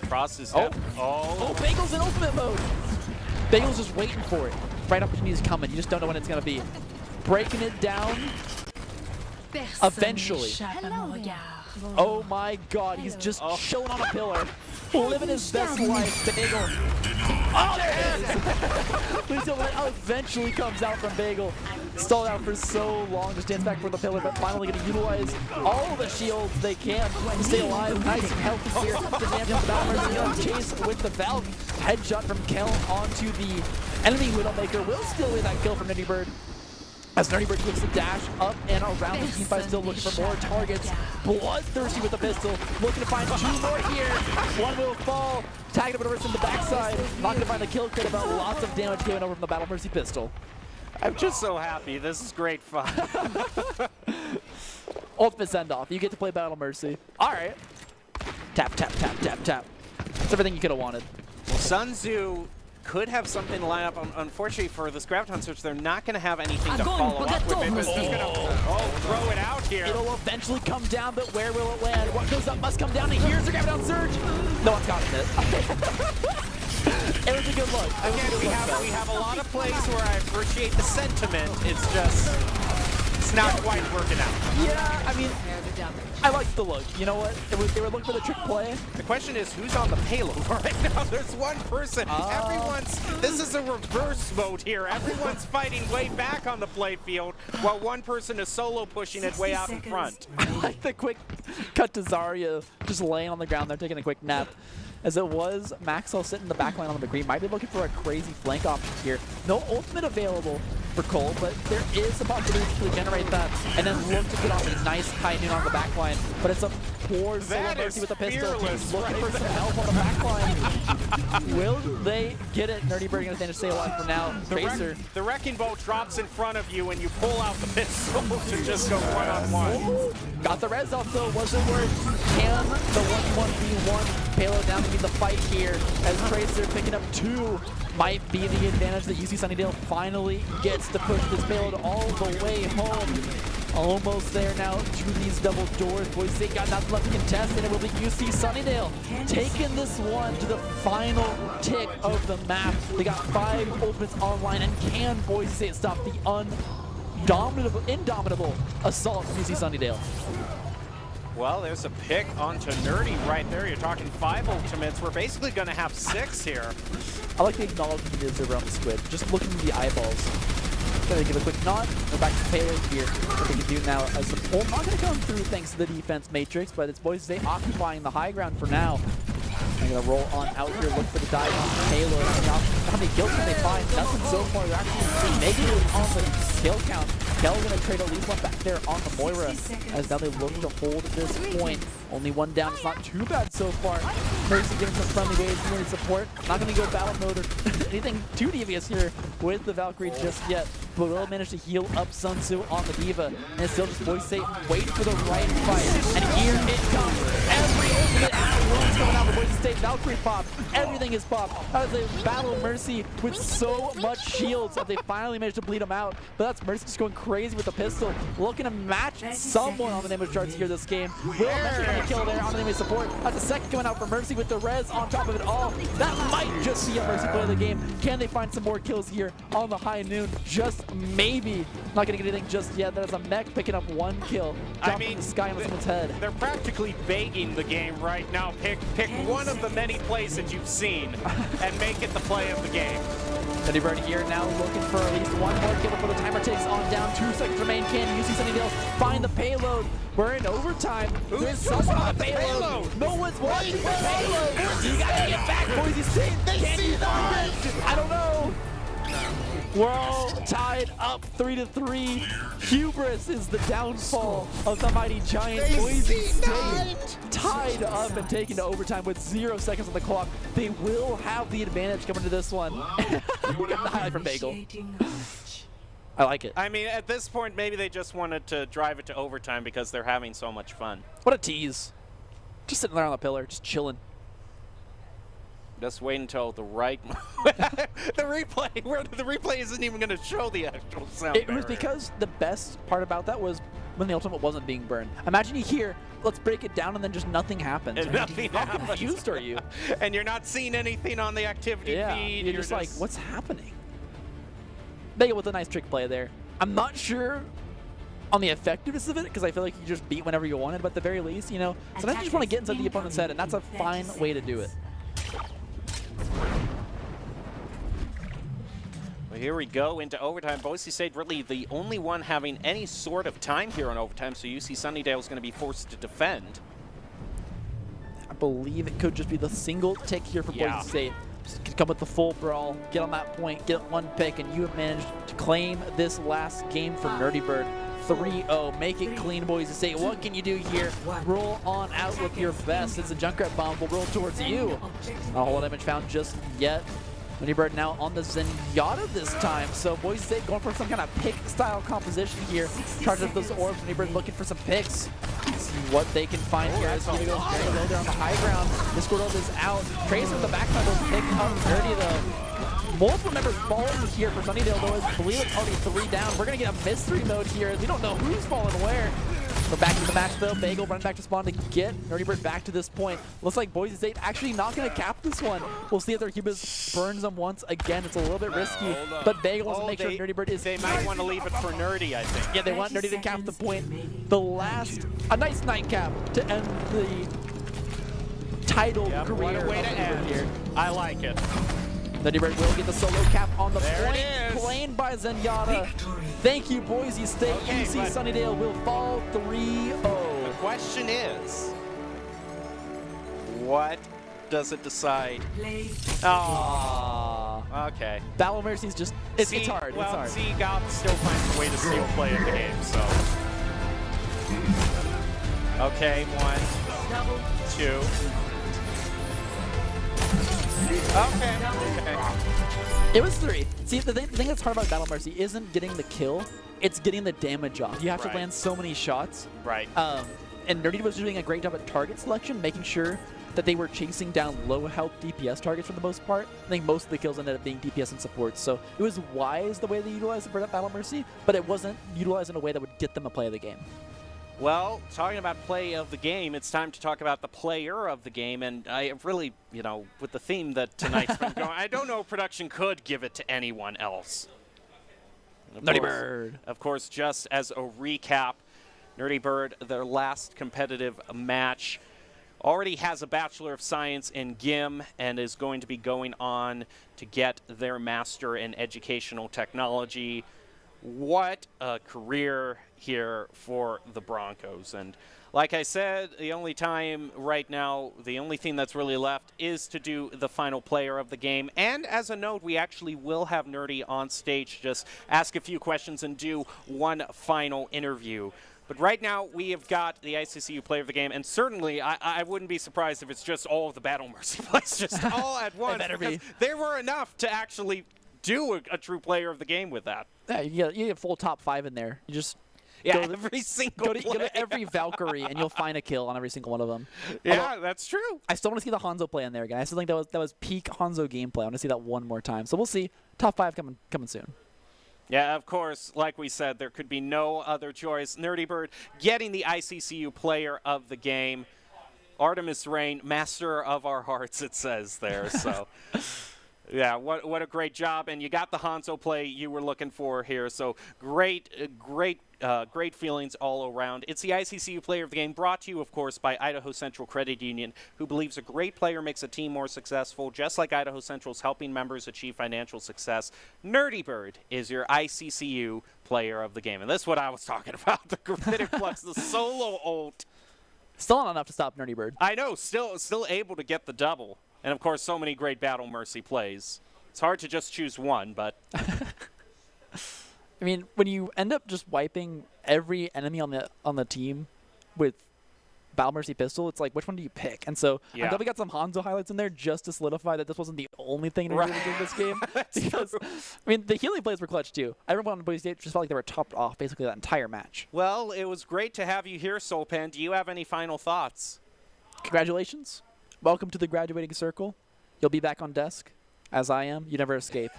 Frost is Bagel's in ultimate mode. Bagel's just waiting for it. Right opportunity is coming. You just don't know when it's gonna be. Breaking it down. Eventually. Oh my god, he's just showing on a pillar. Living his best life, Bagel. Oh, there it is! Please don't let it eventually comes out from Bagel. Stalled out for so long, just stands back for the pillar, but finally going to utilize all the shields they can to stay alive. Nice and healthy here. The damage of the Battle Mercy going to chase with the Valk. Headshot from Kellen onto the enemy Widowmaker. Will steal away that kill from Nerdybird. As Nerdybird looks to dash up and around the team fight, still looking for more targets. Bloodthirsty with the pistol, looking to find 2 more here. 1 will fall, tagged up over from the backside. Not going to find the kill, could have lots of damage given over from the Battle Mercy pistol. I'm just so happy. This is great fun. Ultimate send-off. You get to play Battle Mercy. All right. Tap, tap, tap, tap, tap. That's everything you could have wanted. Well, Sun Tzu could have something to line up. Unfortunately for this Graviton search, they're not going to have anything to follow up with it. But he's going to throw it out here. It'll eventually come down, but where will it land? What goes up must come down, and here's the Graviton surge. No one's got it. It was a good look. Again, we have a lot of plays where I appreciate the sentiment. It's just, it's not quite working out. Yeah, I mean, I like the look. You know what? They were looking for the trick play. The question is, who's on the payload right now? There's one person. This is a reverse mode here. Everyone's fighting way back on the play field, while one person is solo pushing it way out in front. I like the quick cut to Zarya just laying on the ground there, taking a quick nap. As it was, Maxwell sitting in the back line on the green. Might be looking for a crazy flank option here. No ultimate available for Cole, but there is a possibility to generate that and then look to get on a nice high noon on the back line. But it's a poor solo Mercy with the pistol. He's looking for some help on the back line. Will they get it? Nerdy Bird going to stay alive for now. Tracer. The Wrecking Bolt drops in front of you and you pull out the pistol to just go one-on-one. Got the res off though. Was it worth? Can the 1v1 payload down to be the fight here as Tracer picking up 2 might be the advantage that UC Sunnydale finally gets to push this payload all the way home. Almost there now to these double doors. Boise State got nothing left to contest, and it will be UC Sunnydale taking this one to the final tick of the map. They got 5 ultimates online, and can Boise State stop the indomitable assault from UC Sunnydale? Well, there's a pick onto Nerdy right there. You're talking 5 ultimates. We're basically going to have 6 here. I like the acknowledgement it is around the squid. Just looking at the eyeballs. Gonna give a quick nod. Go back to payload here. What they can do now as the pull not gonna come through thanks to the defense matrix, but it's Boise State occupying the high ground for now. They're gonna roll on out here, look for the dive on the payload. How many kills can they find? Nothing so far. They're actually negative on the kill count. Kell gonna trade at least one back there on the Moira, as now they look to hold at this point. Only one down. It's not too bad so far. Mercy giving some friendly waves, really support. Not gonna go battle mode or anything too devious here with the Valkyrie just yet. But will manage to heal up Sun Tzu on the Diva. And it's still just Boise State waiting for the right fight. And here it comes. Every ultimate at once coming out for Boise State. Valkyrie pop. Everything is popped. As they battle Mercy with so much shields that they finally managed to bleed him out. But that's Mercy just going crazy with the pistol. Looking to match someone on the name of charts here this game. Will Mercy get a kill there on the name of support. That's a second coming out for Mercy with the res on top of it all. That might just be a Mercy play of the game. Can they find some more kills here on the high noon? Just maybe. Not gonna get anything just yet. There's a mech picking up 1 kill. I mean, the sky on someone's head. They're practically begging the game right now. Pick one of the many plays that you've seen and make it the play of the game. Nerdy Bird here now looking for at least 1 more kill before the timer takes on down. 2 seconds remain. Can UC Sunnydale find the payload? We're in overtime. There's someone on the payload. No one's watching the payload. You gotta get back, Boise State. Can you find it? I don't know. We're all tied up 3-3. Hubris is the downfall of the mighty giant. Boise State tied up and taken to overtime with 0 seconds on the clock. They will have the advantage coming to this one. We got the highlight from Bagel. I like it. I mean, at this point, maybe they just wanted to drive it to overtime because they're having so much fun. What a tease. Just sitting there on the pillar, just chilling. Just wait until the right the replay isn't even going to show the actual sound. It was because the best part about that was when the ultimate wasn't being burned. Imagine you hear, let's break it down, and then just nothing happens. And nothing How happens. confused are you? And you're not seeing anything on the activity feed. You're just like, what's happening? Bagel with a nice trick play there. I'm not sure on the effectiveness of it, because I feel like you just beat whenever you wanted, but at the very least, you know, sometimes you just want to get inside the opponent's head, and that's a fine way to do it. Well, here we go into overtime. Boise State really the only one having any sort of time here in overtime, so UC Sunnydale is going to be forced to defend. I believe it could just be the single tick here for Boise State. Just come with the full brawl, get on that point, get 1 pick, and you have managed to claim this last game for Nerdy Bird. 3-0, make it clean, Boise State. What can you do here? Roll on out with your best. It's a Junkrat bomb will roll towards you. Not a whole lot of damage found just yet. Nerdy Bird now on the Zenyatta this time. So Boise State going for some kind of pick-style composition here. Charge up those orbs. Nerdy Bird looking for some picks. See what they can find here. As he goes very low there on the high ground. Discord orb is out. Tracer with the backside will pick up Nerdy though. Multiple members falling here for Sunnydale, though. I believe it's already 3 down. We're going to get a mystery mode here. We don't know who's falling where. We're back to the match though. Bagel running back to spawn to get Nerdy Bird back to this point. Looks like Boise State actually not going to cap this one. We'll see if their Cubas burns them once again. It's a little bit risky, but Bagel wants to make sure Nerdy Bird is... They might want to leave it for Nerdy, I think. Yeah, they want Nerdy to cap the point. A nice nightcap to end the title career. What a way to end here. I like it. Nerdy Bird will get the solo cap on the There point. it is. Played by Zenyatta. Thank you, Boise State. Okay, UC Sunnydale will fall 3-0. The question is, what does it decide? Oh, okay. Battle Mercy's just, it's hard. Well, it's hard. see, Gob still finds a way to steal play in the game, so. Okay, 1, 2. Okay. It was 3. See, the thing that's hard about Battle Mercy isn't getting the kill, it's getting the damage off. You have to land so many shots. Right. And Nerdy was doing a great job at target selection, making sure that they were chasing down low health DPS targets for the most part. I think most of the kills ended up being DPS and supports, so it was wise the way they utilized the Battle Mercy, but it wasn't utilized in a way that would get them a play of the game. Well, talking about play of the game, it's time to talk about the player of the game, and I really, with the theme that tonight's been going, I don't know if production could give it to anyone else. Nerdy Bird. Of course, just as a recap, Nerdy Bird, their last competitive match, already has a Bachelor of Science in GIM and is going to be going on to get their Master in Educational Technology. What a career here for the Broncos. And like I said, the only time right now, the only thing that's really left is to do the final player of the game. And as a note, we actually will have Nerdy on stage, just ask a few questions and do one final interview. But right now, we have got the ICCU player of the game, and certainly, I wouldn't be surprised if it's just all of the Battle Mercy plays, just all at once. Because there were enough to actually do a true player of the game with that. Yeah, you get a full top 5 in there. You just every single go to every Valkyrie and you'll find a kill on every single one of them. Yeah, Although, that's true. I still want to see the Hanzo play in there again. I still think that was peak Hanzo gameplay. I want to see that one more time. So we'll see. Top 5 coming soon. Yeah, of course, like we said, there could be no other choice. Nerdy Bird getting the ICCU player of the game. Artemis Rain, master of our hearts, it says there. So. Yeah, what a great job, and you got the Hanzo play you were looking for here. So great feelings all around. It's the ICCU Player of the Game, brought to you, of course, by Idaho Central Credit Union, who believes a great player makes a team more successful, just like Idaho Central's helping members achieve financial success. Nerdy Bird is your ICCU Player of the Game, and this is what I was talking about: the Gravitic Flux, the solo ult. Still not enough to stop Nerdy Bird. I know, still able to get the double. And, of course, so many great Battle Mercy plays. It's hard to just choose one, but... I mean, when you end up just wiping every enemy on the team with Battle Mercy pistol, it's like, which one do you pick? And so I'm glad we got some Hanzo highlights in there just to solidify that this wasn't the only thing to really do in this game. Because, I mean, the healing plays were clutch, too. Everyone on Boise State just felt like they were topped off basically that entire match. Well, it was great to have you here, Soulpan. Do you have any final thoughts? Congratulations. Welcome to the graduating circle. You'll be back on desk, as I am. You never escape.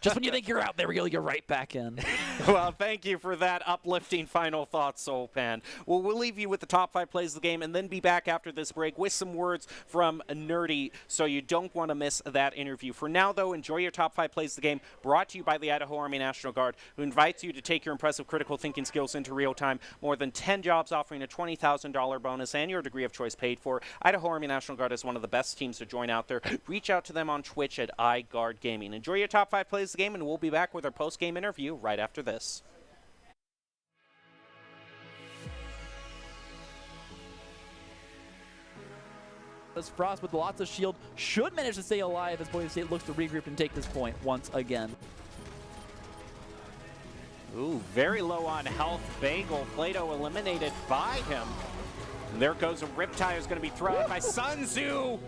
Just when you think you're out, there we go. You're right back in. Well, thank you for that uplifting final thought, Soulpan. Well, we'll leave you with the top 5 plays of the game and then be back after this break with some words from Nerdy, so you don't want to miss that interview. For now, though, enjoy your top 5 plays of the game, brought to you by the Idaho Army National Guard, who invites you to take your impressive critical thinking skills into real time. More than 10 jobs offering a $20,000 bonus and your degree of choice paid for. Idaho Army National Guard is one of the best teams to join out there. Reach out to them on Twitch at iGuard Gaming. Enjoy your top 5 plays of the game, and we'll be back with our post-game interview right after this. As Frost with lots of shield should manage to stay alive as Boise State looks to regroup and take this point once again. Ooh, very low on health. Bagel, Plato eliminated by him. And there goes a Riptide is going to be thrown by Sun Tzu.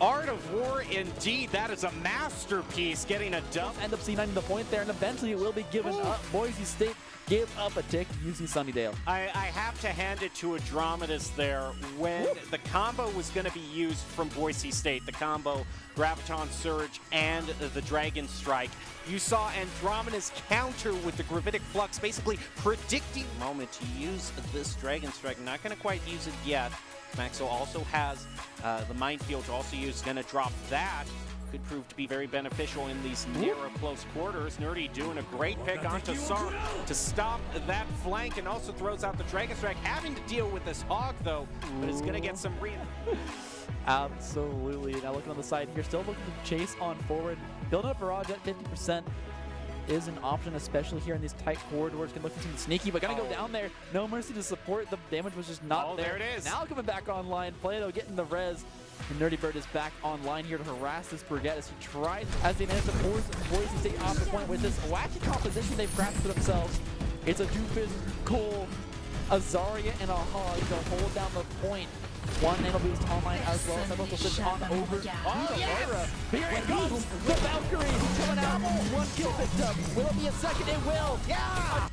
Art of War, indeed. That is a masterpiece, getting a dub. End up C9 the point there, and eventually it will be given up. Boise State give up a tick using Sunnydale. I have to hand it to Andromedas there. When the combo was going to be used from Boise State, the combo Graviton Surge and the Dragon Strike, you saw Andromedas counter with the Gravitic Flux, basically predicting the moment to use this Dragon Strike. Not going to quite use it yet. Maxo also has the Minefield to also use. Going to drop that. Could prove to be very beneficial in these nearer close quarters. Nerdy doing a great pick onto Sar to stop that flank, and also throws out the Dragon Strike, having to deal with this Hog though, but it's going to get some Absolutely. Now looking on the side here, still looking to chase on forward. Building up barrage at 50% is an option, especially here in these tight corridors. Can look into the sneaky, but gonna go down there. No mercy to support. The damage was just not there. There it is. Now coming back online. Plato getting the res. And Nerdy Bird is back online here to harass this Brigette as he tries, as they manage to force Boise State off the point with this wacky composition they've crafted for themselves. It's a Doofus, Cole, a Zarya, and a Hog to hold down the point. One nano boost online as well. Some will switch on over to Moira. Here it comes! The Valkyrie coming out. One kill picked up. Will it be a second? It will! Yeah!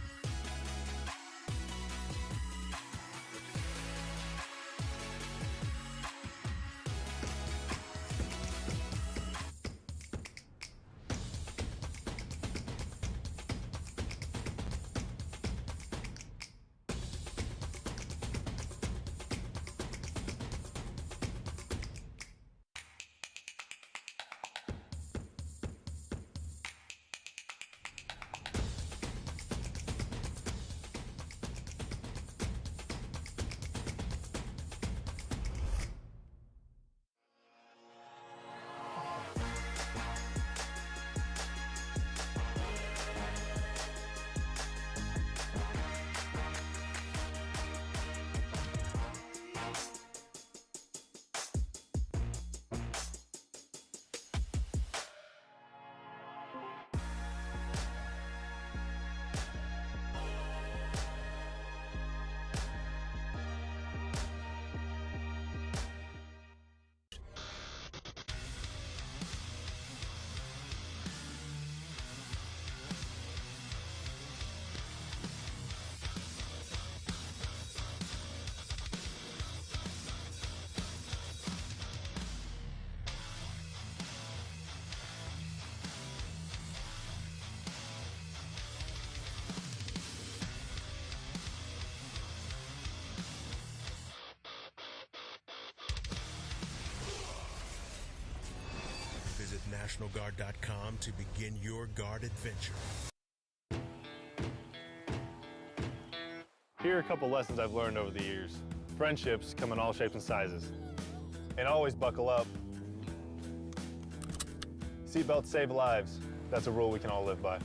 Visit NationalGuard.com to begin your guard adventure. Here are a couple lessons I've learned over the years. Friendships come in all shapes and sizes. And always buckle up. Seatbelts save lives. That's a rule we can all live by.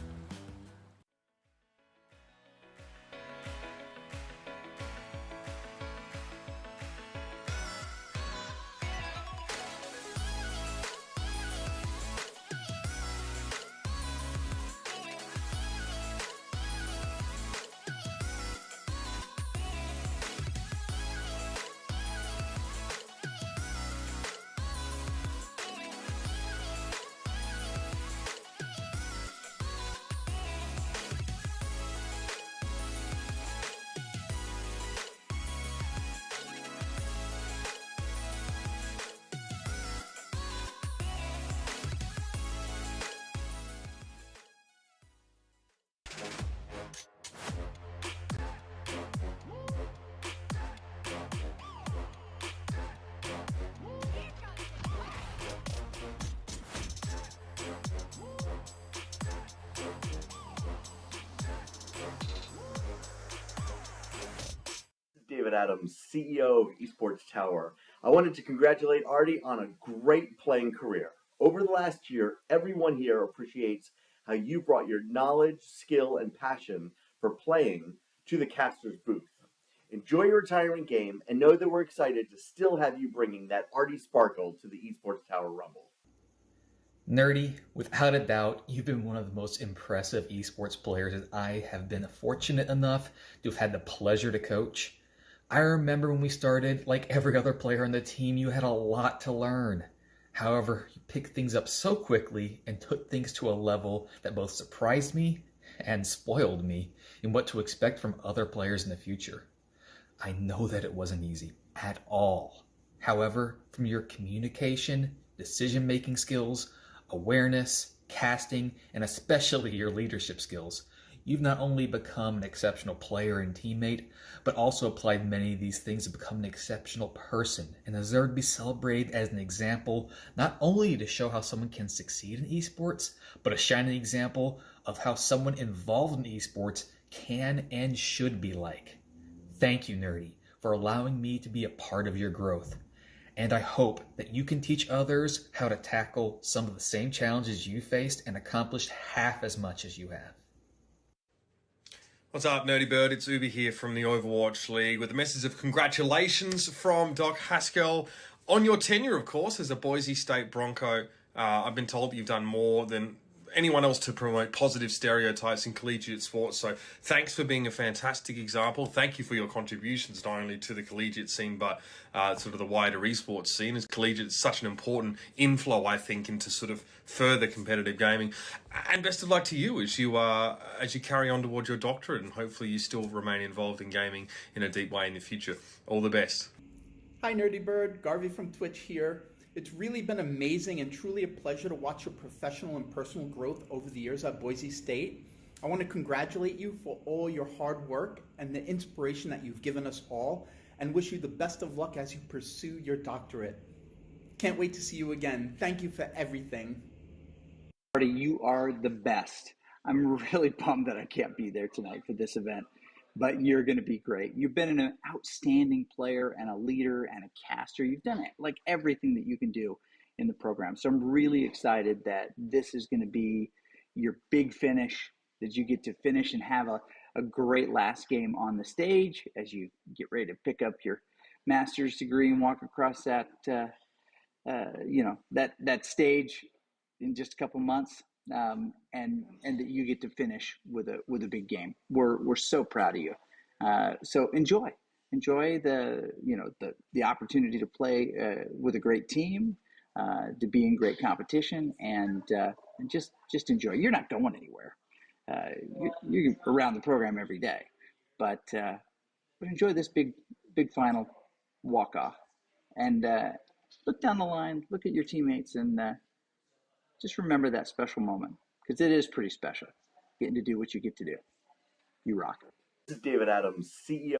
David Adams, CEO of Esports Tower. I wanted to congratulate Artie on a great playing career. Over the last year, everyone here appreciates how you brought your knowledge, skill, and passion for playing to the caster's booth. Enjoy your retirement game and know that we're excited to still have you bringing that Artie sparkle to the Esports Tower Rumble. Nerdy, without a doubt, you've been one of the most impressive esports players that I have been fortunate enough to have had the pleasure to coach. I remember when we started, like every other player on the team, you had a lot to learn. However, you picked things up so quickly and took things to a level that both surprised me and spoiled me in what to expect from other players in the future. I know that it wasn't easy at all. However, from your communication, decision-making skills, awareness, casting, and especially your leadership skills, you've not only become an exceptional player and teammate, but also applied many of these things to become an exceptional person and deserve to be celebrated as an example, not only to show how someone can succeed in esports, but a shining example of how someone involved in esports can and should be like. Thank you, Nerdy, for allowing me to be a part of your growth. And I hope that you can teach others how to tackle some of the same challenges you faced and accomplished half as much as you have. What's up, Nerdy Bird? It's Ubi here from the Overwatch League with a message of congratulations from Doc Haskell on your tenure, of course, as a Boise State Bronco. I've been told that you've done more than anyone else to promote positive stereotypes in collegiate sports. So thanks for being a fantastic example. Thank you for your contributions, not only to the collegiate scene, but sort of the wider esports scene, as collegiate is such an important inflow, I think, into sort of further competitive gaming. And best of luck to you as you carry on towards your doctorate, and hopefully you still remain involved in gaming in a deep way in the future. All the best. Hi, Nerdy Bird. Garvey from Twitch here. It's really been amazing and truly a pleasure to watch your professional and personal growth over the years at Boise State. I want to congratulate you for all your hard work and the inspiration that you've given us all, and wish you the best of luck as you pursue your doctorate. Can't wait to see you again. Thank you for everything. You are the best. I'm really bummed that I can't be there tonight for this event, but you're going to be great. You've been an outstanding player and a leader and a caster. You've done it, like everything that you can do in the program. So I'm really excited that this is going to be your big finish, that you get to finish and have a great last game on the stage as you get ready to pick up your master's degree and walk across that, that stage in just a couple months. And that you get to finish with a big game. We're so proud of you. So enjoy the opportunity to play with a great team, to be in great competition, and just enjoy. You're not going anywhere. You're around the program every day, but enjoy this big final walk off, and look down the line, look at your teammates, and just remember that special moment, because it is pretty special, getting to do what you get to do. You rock. This is David Adams, CEO.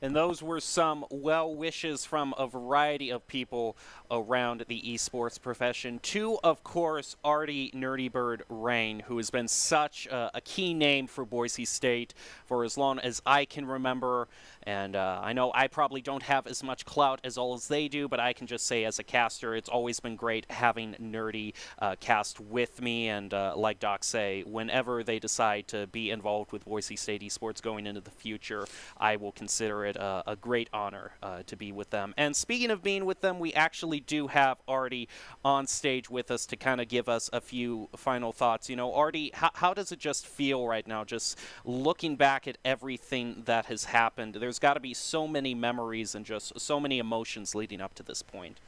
And those were some well wishes from a variety of people around the esports profession. To, of course, Artie Nerdy Bird Rain, who has been such a key name for Boise State for as long as I can remember. And I know I probably don't have as much clout as all as they do, but I can just say as a caster, it's always been great having Nerdy cast with me. And like Doc say, whenever they decide to be involved with Boise State esports going into the future, I will consider it a great honor to be with them. And speaking of being with them, we actually do have Artie on stage with us to kind of give us a few final thoughts. You know, Artie, how does it just feel right now, just looking back at everything that has happened? There's got to be so many memories and just so many emotions leading up to this point.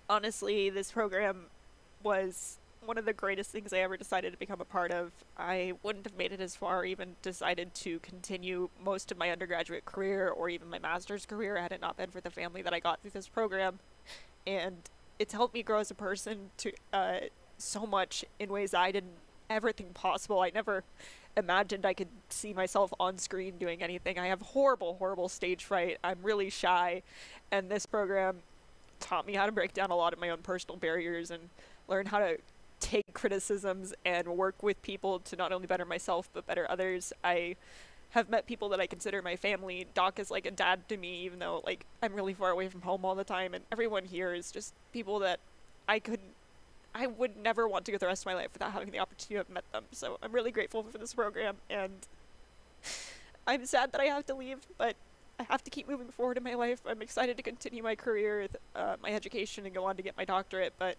Honestly, this program was one of the greatest things I ever decided to become a part of. I wouldn't have made it as far, even decided to continue most of my undergraduate career or even my master's career had it not been for the family that I got through this program. And it's helped me grow as a person to so much in ways I didn't ever think possible. I never imagined I could see myself on screen doing anything. I have horrible stage fright. I'm really shy, and this program taught me how to break down a lot of my own personal barriers and learn how to take criticisms and work with people to not only better myself but better others. I have met people that I consider my family. Doc is like a dad to me, even though like I'm really far away from home all the time, and everyone here is just people that I would never want to go the rest of my life without having the opportunity to have met them. So I'm really grateful for this program, and I'm sad that I have to leave, but I have to keep moving forward in my life. I'm excited to continue my career, my education, and go on to get my doctorate, but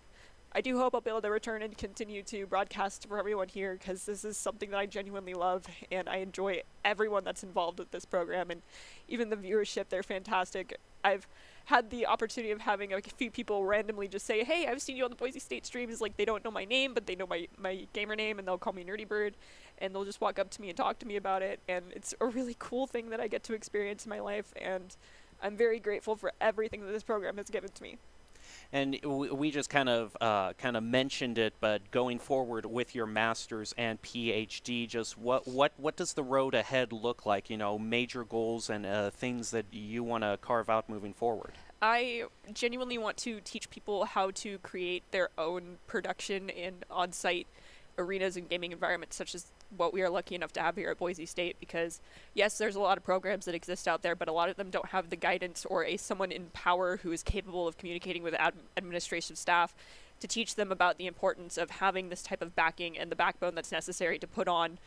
I do hope I'll be able to return and continue to broadcast for everyone here, because this is something that I genuinely love, and I enjoy everyone that's involved with this program, and even the viewership, they're fantastic. I've had the opportunity of having a few people randomly just say, hey, I've seen you on the Boise State streams. Like, they don't know my name, but they know my gamer name, and they'll call me Nerdy Bird, and they'll just walk up to me and talk to me about it, and it's a really cool thing that I get to experience in my life, and I'm very grateful for everything that this program has given to me. And we just kind of mentioned it, but going forward with your master's and PhD, just what does the road ahead look like? You know, major goals and things that you want to carve out moving forward. I genuinely want to teach people how to create their own production in on-site arenas and gaming environments, such as what we are lucky enough to have here at Boise State, because yes, there's a lot of programs that exist out there, but a lot of them don't have the guidance or someone in power who is capable of communicating with administrative staff to teach them about the importance of having this type of backing and the backbone that's necessary to put on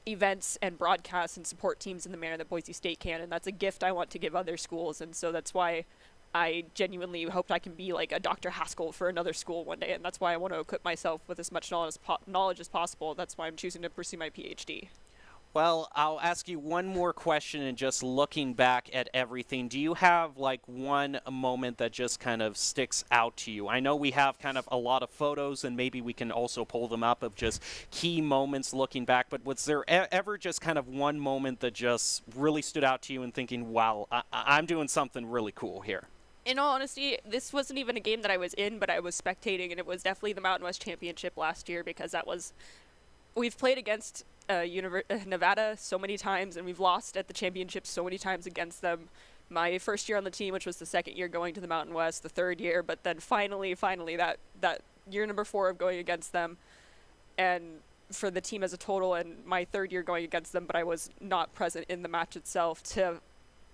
events and broadcasts and support teams in the manner that Boise State can, and that's a gift I want to give other schools, and so that's why I genuinely hoped I can be like a Dr. Haskell for another school one day, and that's why I want to equip myself with as much knowledge as possible. That's why I'm choosing to pursue my PhD. Well, I'll ask you one more question, and just looking back at everything, do you have like one moment that just kind of sticks out to you? I know we have kind of a lot of photos, and maybe we can also pull them up of just key moments looking back, but was there ever just kind of one moment that just really stood out to you and thinking, wow, I'm doing something really cool here? In all honesty, this wasn't even a game that I was in, but I was spectating, and it was definitely the Mountain West Championship last year, because that was... We've played against Nevada so many times, and we've lost at the championship so many times against them. My first year on the team, which was the second year going to the Mountain West, the third year, but then finally that year number 4 of going against them, and for the team as a total, and my third year going against them, but I was not present in the match itself, to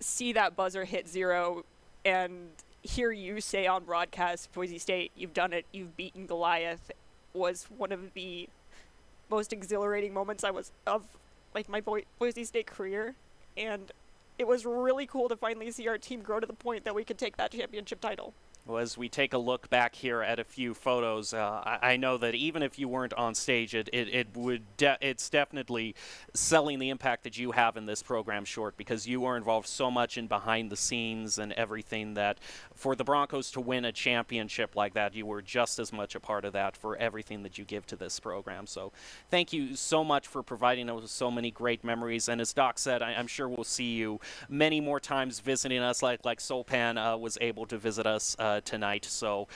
see that buzzer hit 0 and hear you say on broadcast, Boise State, you've done it, you've beaten Goliath, was one of the most exhilarating moments of my Boise State career, and it was really cool to finally see our team grow to the point that we could take that championship title. Well, as we take a look back here at a few photos, I know that even if you weren't on stage, it's definitely selling the impact that you have in this program short, because you were involved so much in behind the scenes and everything, that for the Broncos to win a championship like that, you were just as much a part of that for everything that you give to this program. So thank you so much for providing us with so many great memories. And as Doc said, I'm sure we'll see you many more times visiting us, like Solpan was able to visit us tonight. So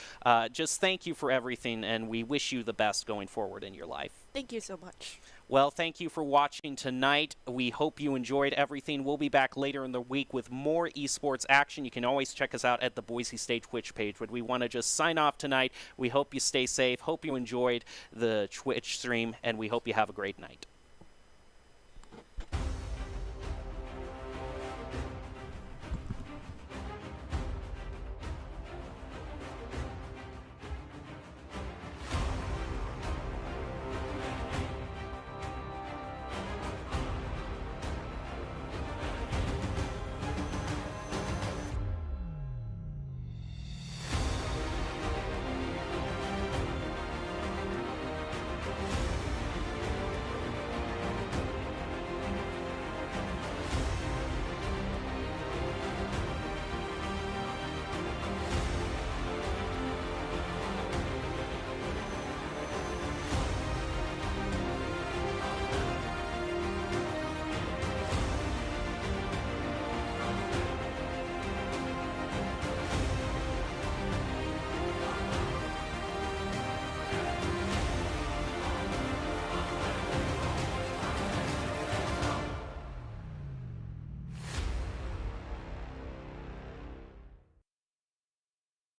just thank you for everything, and we wish you the best going forward in your life. Thank you so much. Well, thank you for watching tonight. We hope you enjoyed everything. We'll be back later in the week with more esports action. You can always check us out at the Boise State Twitch page. But we want to just sign off tonight. We hope you stay safe. Hope you enjoyed the Twitch stream, and we hope you have a great night.